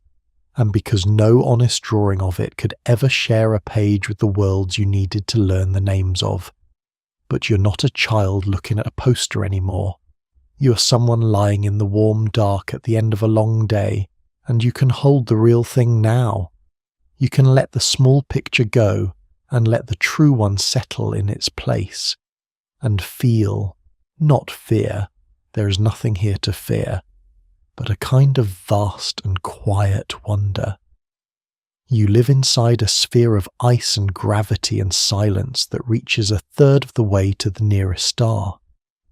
and because no honest drawing of it could ever share a page with the worlds you needed to learn the names of. But you're not a child looking at a poster anymore. You are someone lying in the warm dark at the end of a long day, and you can hold the real thing now. You can let the small picture go and let the true one settle in its place. And feel, not fear, there is nothing here to fear, but a kind of vast and quiet wonder. You live inside a sphere of ice and gravity and silence that reaches 1/3 of the way to the nearest star.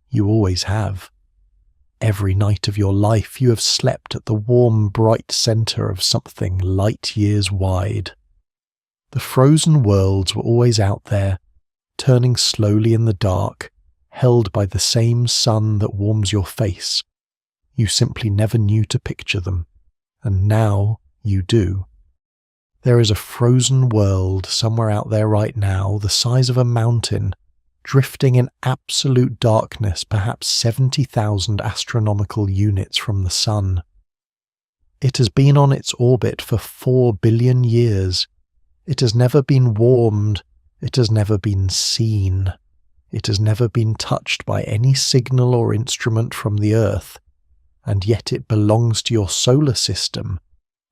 You always have. Every night of your life you have slept at the warm, bright centre of something light years wide. The frozen worlds were always out there, turning slowly in the dark, held by the same sun that warms your face. You simply never knew to picture them, and now you do. There is a frozen world somewhere out there right now, the size of a mountain, drifting in absolute darkness, perhaps 70,000 astronomical units from the sun. It has been on its orbit for 4 billion years. It has never been warmed. It has never been seen. It has never been touched by any signal or instrument from the Earth, and yet it belongs to your solar system,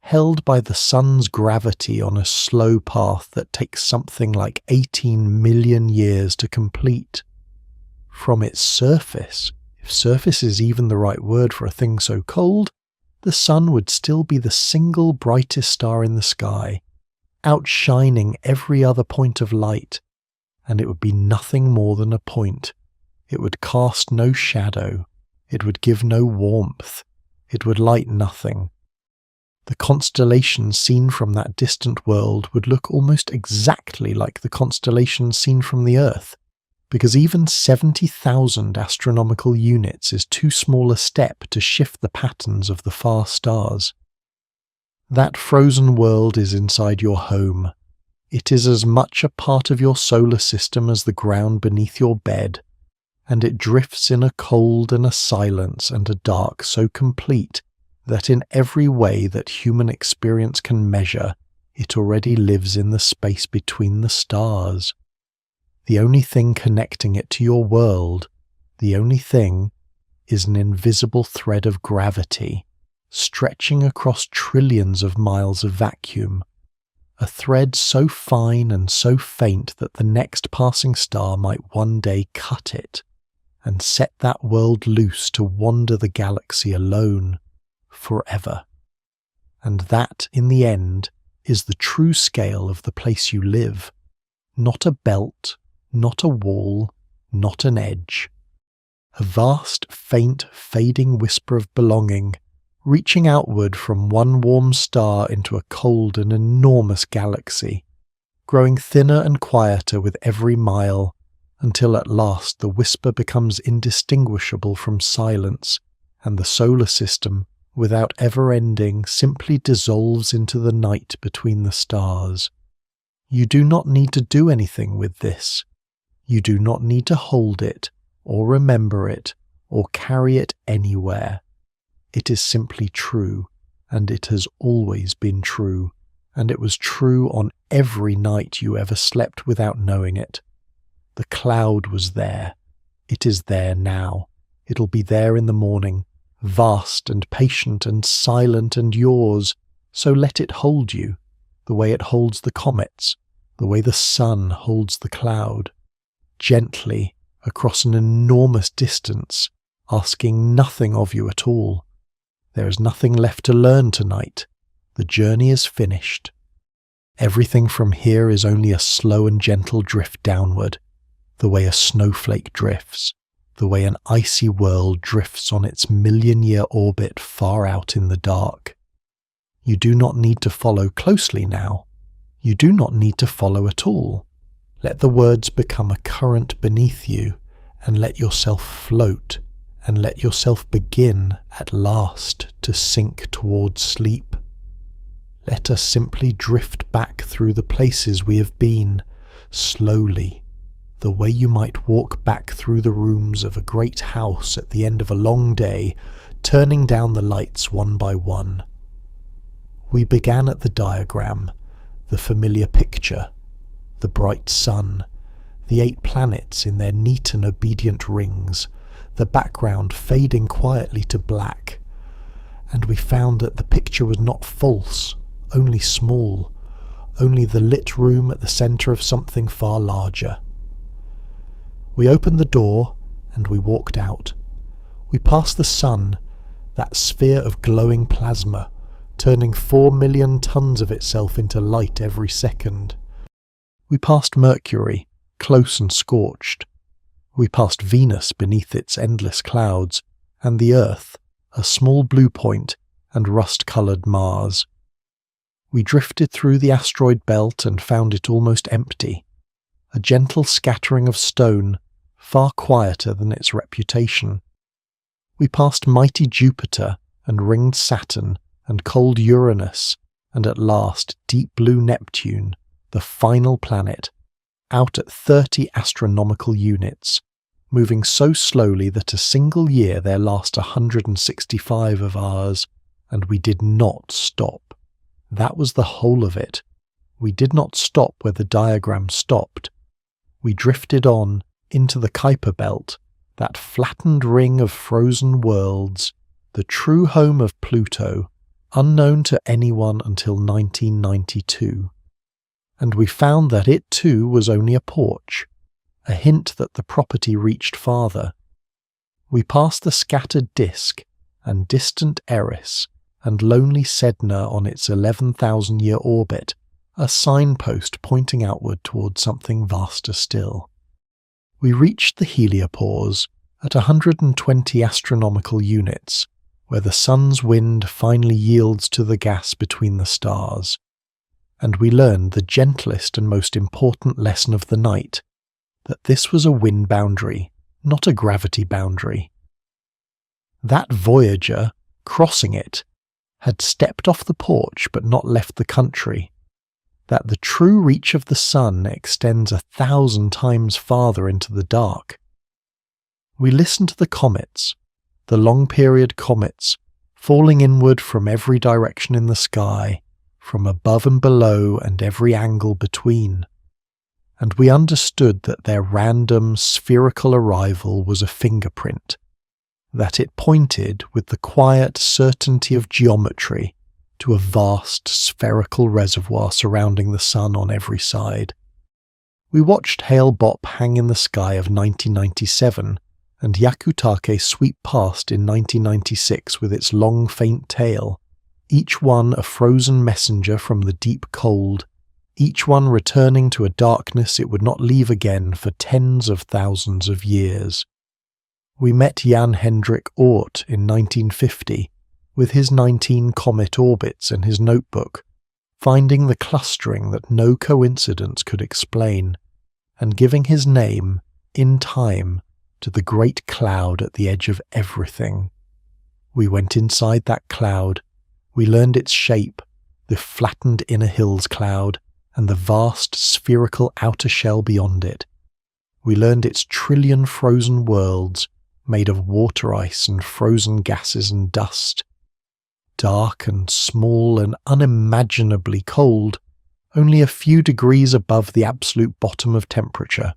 held by the sun's gravity on a slow path that takes something like 18 million years to complete. From its surface, if surface is even the right word for a thing so cold, the sun would still be the single brightest star in the sky, outshining every other point of light, and it would be nothing more than a point. It would cast no shadow. It would give no warmth. It would light nothing. The constellations seen from that distant world would look almost exactly like the constellations seen from the Earth, because even 70,000 astronomical units is too small a step to shift the patterns of the far stars. That frozen world is inside your home. It is as much a part of your solar system as the ground beneath your bed, and it drifts in a cold and a silence and a dark so complete that in every way that human experience can measure, it already lives in the space between the stars. The only thing connecting it to your world, the only thing, is an invisible thread of gravity, stretching across trillions of miles of vacuum, a thread so fine and so faint that the next passing star might one day cut it, and set that world loose to wander the galaxy alone, forever. And that, in the end, is the true scale of the place you live, not a belt, not a wall, not an edge. A vast, faint, fading whisper of belonging, reaching outward from one warm star into a cold and enormous galaxy, growing thinner and quieter with every mile, until at last the whisper becomes indistinguishable from silence, and the solar system, without ever ending, simply dissolves into the night between the stars. You do not need to do anything with this. You do not need to hold it, or remember it, or carry it anywhere. It is simply true, and it has always been true, and it was true on every night you ever slept without knowing it. The cloud was there. It is there now. It'll be there in the morning, vast and patient and silent and yours, so let it hold you, the way it holds the comets, the way the sun holds the cloud, gently across an enormous distance, asking nothing of you at all. There is nothing left to learn tonight. The journey is finished. Everything from here is only a slow and gentle drift downward, the way a snowflake drifts, the way an icy world drifts on its million-year orbit far out in the dark. You do not need to follow closely now. You do not need to follow at all. Let the words become a current beneath you, and let yourself float, and let yourself begin at last to sink towards sleep. Let us simply drift back through the places we have been, slowly, the way you might walk back through the rooms of a great house at the end of a long day, turning down the lights one by one. We began at the diagram, the familiar picture, the bright sun, the 8 planets in their neat and obedient rings, the background fading quietly to black, and we found that the picture was not false, only small, only the lit room at the centre of something far larger. We opened the door and we walked out. We passed the sun, that sphere of glowing plasma, turning 4 million tons of itself into light every second. We passed Mercury, close and scorched. We passed Venus beneath its endless clouds, and the Earth, a small blue point, and rust-coloured Mars. We drifted through the asteroid belt and found it almost empty, a gentle scattering of stone, far quieter than its reputation. We passed mighty Jupiter and ringed Saturn and cold Uranus, and at last deep blue Neptune, the final planet, out at 30 astronomical units, moving so slowly that a single year there last 165 of ours, and we did not stop. That was the whole of it. We did not stop where the diagram stopped. We drifted on into the Kuiper Belt, that flattened ring of frozen worlds, the true home of Pluto, unknown to anyone until 1992. And we found that it too was only a porch, a hint that the property reached farther. We passed the scattered disk and distant Eris and lonely Sedna on its 11,000-year orbit, a signpost pointing outward towards something vaster still. We reached the heliopause at 120 astronomical units, where the sun's wind finally yields to the gas between the stars. And we learned the gentlest and most important lesson of the night, that this was a wind boundary, not a gravity boundary. That Voyager, crossing it, had stepped off the porch but not left the country, that the true reach of the sun extends 1,000 times farther into the dark. We listened to the comets, the long-period comets, falling inward from every direction in the sky, from above and below and every angle between, and we understood that their random spherical arrival was a fingerprint, that it pointed with the quiet certainty of geometry to a vast spherical reservoir surrounding the sun on every side. We watched Hale-Bopp hang in the sky of 1997 and Hyakutake sweep past in 1996 with its long faint tail, each one a frozen messenger from the deep cold, each one returning to a darkness it would not leave again for tens of thousands of years. We met Jan Hendrik Oort in 1950, with his 19 comet orbits and his notebook, finding the clustering that no coincidence could explain, and giving his name, in time, to the great cloud at the edge of everything. We went inside that cloud. We learned its shape, the flattened inner hills cloud, and the vast spherical outer shell beyond it. We learned its trillion frozen worlds, made of water ice and frozen gases and dust. Dark and small and unimaginably cold, only a few degrees above the absolute bottom of temperature.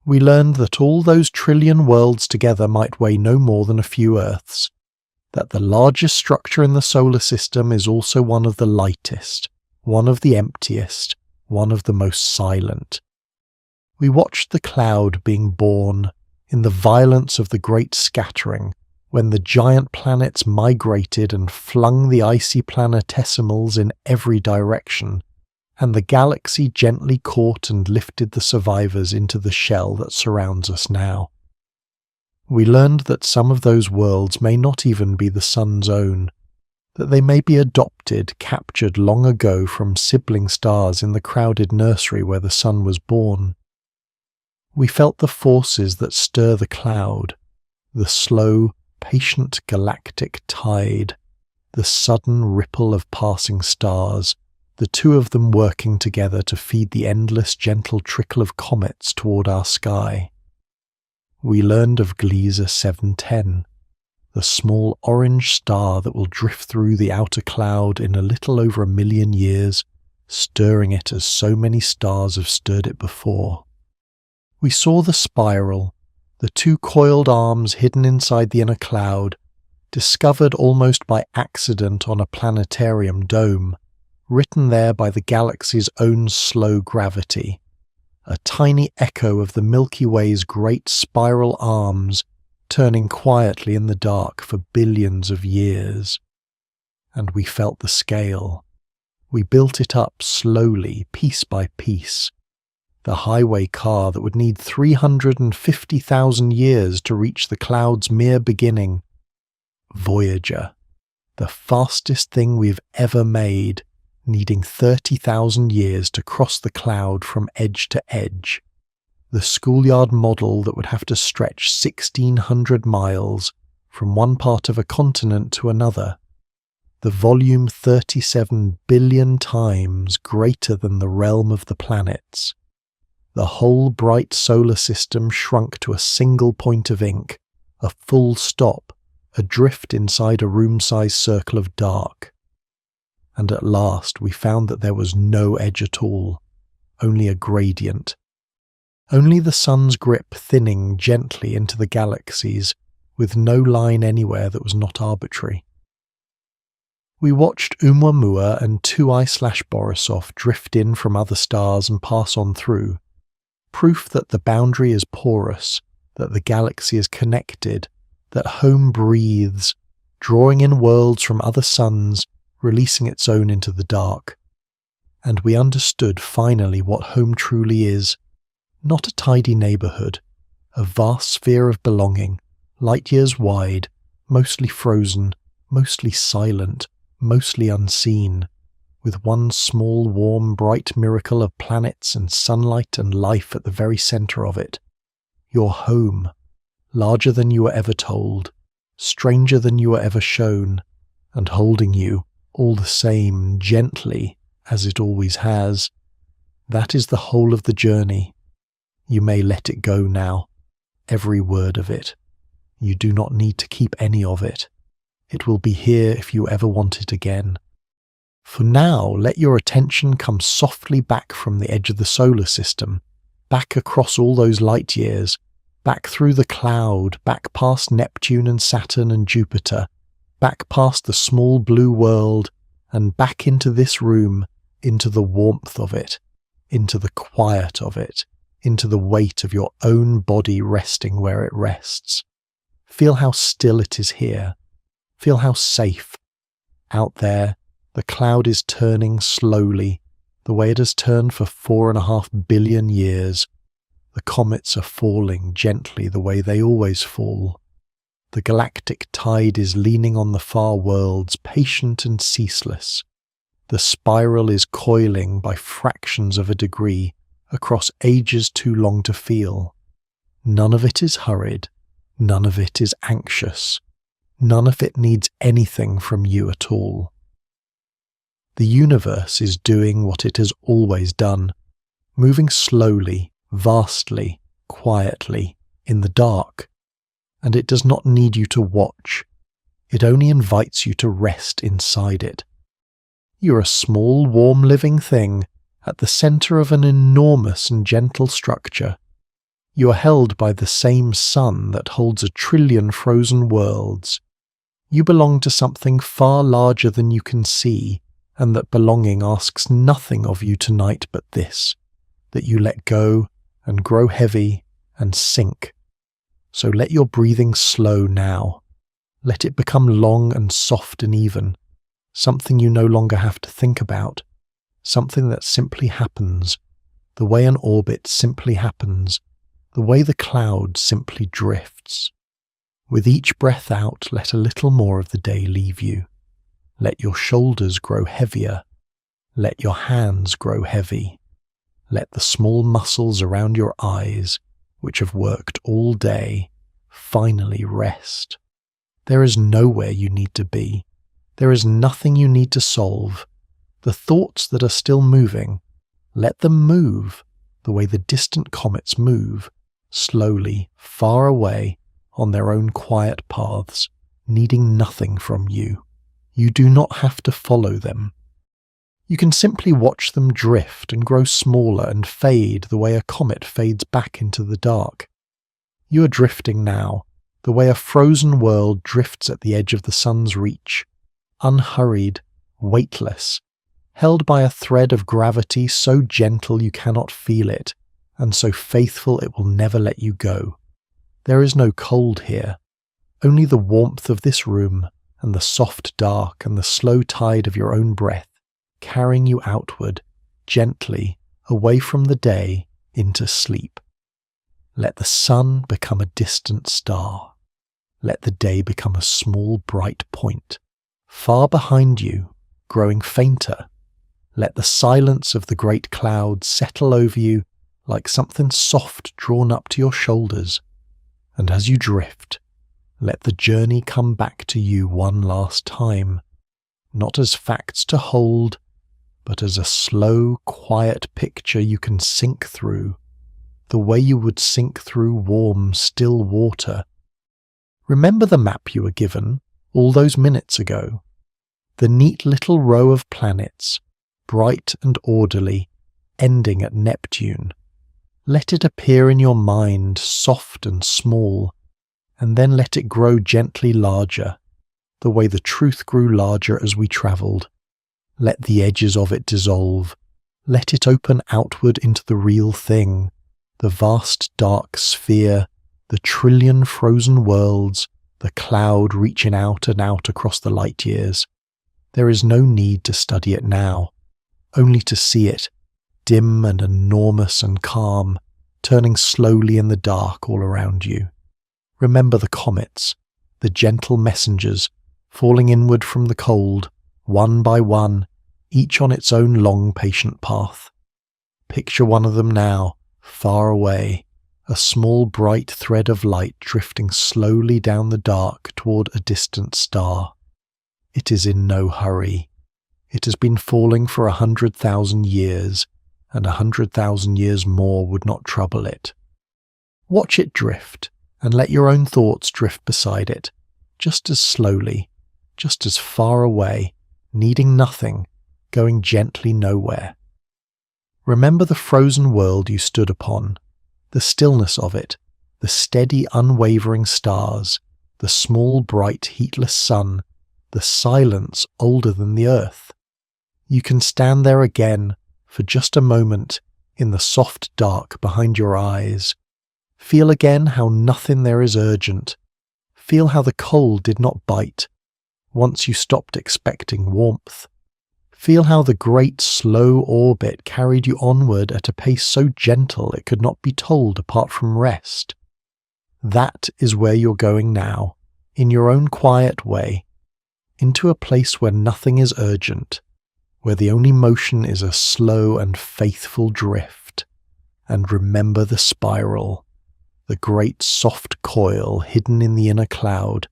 We learned that all those trillion worlds together might weigh no more than a few Earths, that the largest structure in the solar system is also one of the lightest, one of the emptiest, one of the most silent. We watched the cloud being born in the violence of the great scattering, when the giant planets migrated and flung the icy planetesimals in every direction, and the galaxy gently caught and lifted the survivors into the shell that surrounds us now. We learned that some of those worlds may not even be the sun's own, that they may be adopted, captured long ago from sibling stars in the crowded nursery where the sun was born. We felt the forces that stir the cloud, the slow, patient galactic tide, the sudden ripple of passing stars, the two of them working together to feed the endless gentle trickle of comets toward our sky. We learned of Gliese 710, the small orange star that will drift through the outer cloud in a little over 1 million years, stirring it as so many stars have stirred it before. We saw the spiral, the two coiled arms hidden inside the inner cloud, discovered almost by accident on a planetarium dome, written there by the galaxy's own slow gravity, a tiny echo of the Milky Way's great spiral arms turning quietly in the dark for billions of years. And we felt the scale. We built it up slowly, piece by piece. The highway car that would need 350,000 years to reach the cloud's mere beginning. Voyager, the fastest thing we've ever made, needing 30,000 years to cross the cloud from edge to edge. The schoolyard model that would have to stretch 1,600 miles from one part of a continent to another. The volume 37 billion times greater than the realm of the planets. The whole bright solar system shrunk to a single point of ink, a full stop, adrift inside a room-sized circle of dark. And at last we found that there was no edge at all, only a gradient. only the sun's grip thinning gently into the galaxies, with no line anywhere that was not arbitrary. We watched Oumuamua and 2I/Borisov drift in from other stars and pass on through, proof that the boundary is porous, that the galaxy is connected, that home breathes, drawing in worlds from other suns, releasing its own into the dark. And we understood finally what home truly is. Not a tidy neighbourhood, a vast sphere of belonging, light years wide, mostly frozen, mostly silent, mostly unseen, with one small, warm, bright miracle of planets and sunlight and life at the very centre of it. Your home, larger than you were ever told, stranger than you were ever shown, and holding you, all the same, gently, as it always has. That is the whole of the journey. You may let it go now, every word of it. You do not need to keep any of it. It will be here if you ever want it again. For now, let your attention come softly back from the edge of the solar system, back across all those light years, back through the cloud, back past Neptune and Saturn and Jupiter, back past the small blue world, and back into this room, into the warmth of it, into the quiet of it, into the weight of your own body resting where it rests. Feel how still it is here. Feel how safe. Out there, the cloud is turning slowly, the way it has turned for 4.5 billion years. The comets are falling gently the way they always fall. The galactic tide is leaning on the far worlds, patient and ceaseless. The spiral is coiling by fractions of a degree across ages too long to feel. None of it is hurried. None of it is anxious. None of it needs anything from you at all. The universe is doing what it has always done, moving slowly, vastly, quietly, in the dark, and it does not need you to watch. It only invites you to rest inside it. You're a small, warm living thing at the centre of an enormous and gentle structure. You are held by the same sun that holds 1 trillion frozen worlds. You belong to something far larger than you can see, and that belonging asks nothing of you tonight but this, that you let go and grow heavy and sink. So let your breathing slow now. Let it become long and soft and even, something you no longer have to think about, something that simply happens, the way an orbit simply happens, the way the cloud simply drifts. With each breath out, let a little more of the day leave you. Let your shoulders grow heavier. Let your hands grow heavy. Let the small muscles around your eyes, which have worked all day, finally rest. There is nowhere you need to be. There is nothing you need to solve. The thoughts that are still moving, let them move the way the distant comets move, slowly, far away, on their own quiet paths, needing nothing from you. You do not have to follow them. You can simply watch them drift and grow smaller and fade the way a comet fades back into the dark. You are drifting now, the way a frozen world drifts at the edge of the sun's reach, unhurried, weightless, held by a thread of gravity so gentle you cannot feel it, and so faithful it will never let you go. There is no cold here, only the warmth of this room, and the soft dark and the slow tide of your own breath, carrying you outward, gently, away from the day, into sleep. Let the sun become a distant star. Let the day become a small bright point, far behind you, growing fainter. Let the silence of the great cloud settle over you like something soft drawn up to your shoulders. And as you drift, let the journey come back to you one last time, not as facts to hold, but as a slow, quiet picture you can sink through, the way you would sink through warm, still water. Remember the map you were given all those minutes ago? The neat little row of planets, bright and orderly, ending at Neptune. Let it appear in your mind soft and small, and then let it grow gently larger, the way the truth grew larger as we travelled. Let the edges of it dissolve. Let it open outward into the real thing, the vast dark sphere, the trillion frozen worlds, the cloud reaching out and out across the light years. There is no need to study it now, only to see it, dim and enormous and calm, turning slowly in the dark all around you. Remember the comets, the gentle messengers, falling inward from the cold, one by one, each on its own long patient path. Picture one of them now, far away, a small bright thread of light drifting slowly down the dark toward a distant star. It is in no hurry. It has been falling for 100,000 years, and 100,000 years more would not trouble it. Watch it drift, and let your own thoughts drift beside it, just as slowly, just as far away, needing nothing, going gently nowhere. Remember the frozen world you stood upon, the stillness of it, the steady unwavering stars, the small bright heatless sun, the silence older than the earth. You can stand there again, for just a moment, in the soft dark behind your eyes. Feel again how nothing there is urgent. Feel how the cold did not bite, once you stopped expecting warmth. Feel how the great slow orbit carried you onward at a pace so gentle it could not be told apart from rest. That is where you're going now, in your own quiet way, into a place where nothing is urgent, where the only motion is a slow and faithful drift. And remember the spiral, the great soft coil hidden in the inner cloud,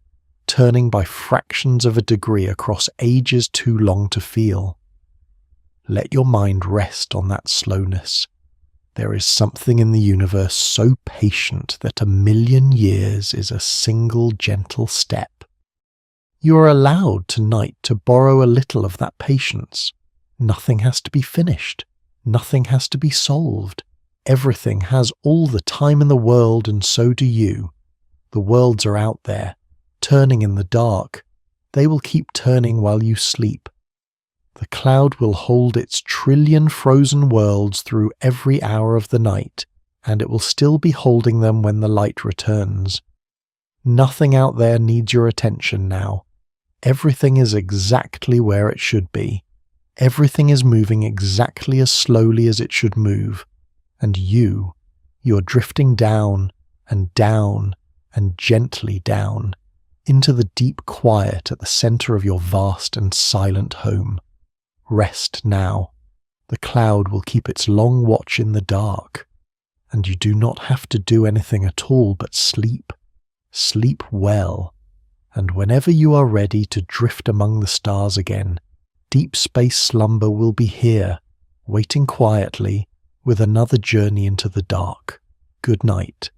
turning by fractions of a degree across ages too long to feel. Let your mind rest on that slowness. There is something in the universe so patient that 1,000,000 years is a single gentle step. You are allowed tonight to borrow a little of that patience. Nothing has to be finished. Nothing has to be solved. Everything has all the time in the world, and so do you. The worlds are out there, turning in the dark. They will keep turning while you sleep. The cloud will hold its trillion frozen worlds through every hour of the night, and it will still be holding them when the light returns. Nothing out there needs your attention now. Everything is exactly where it should be. Everything is moving exactly as slowly as it should move. And you're drifting down and down and gently down into the deep quiet at the center of your vast and silent home. Rest now. The cloud will keep its long watch in the dark, and you do not have to do anything at all but sleep. Sleep well, and whenever you are ready to drift among the stars again, deep space slumber will be here, waiting quietly, with another journey into the dark. Good night.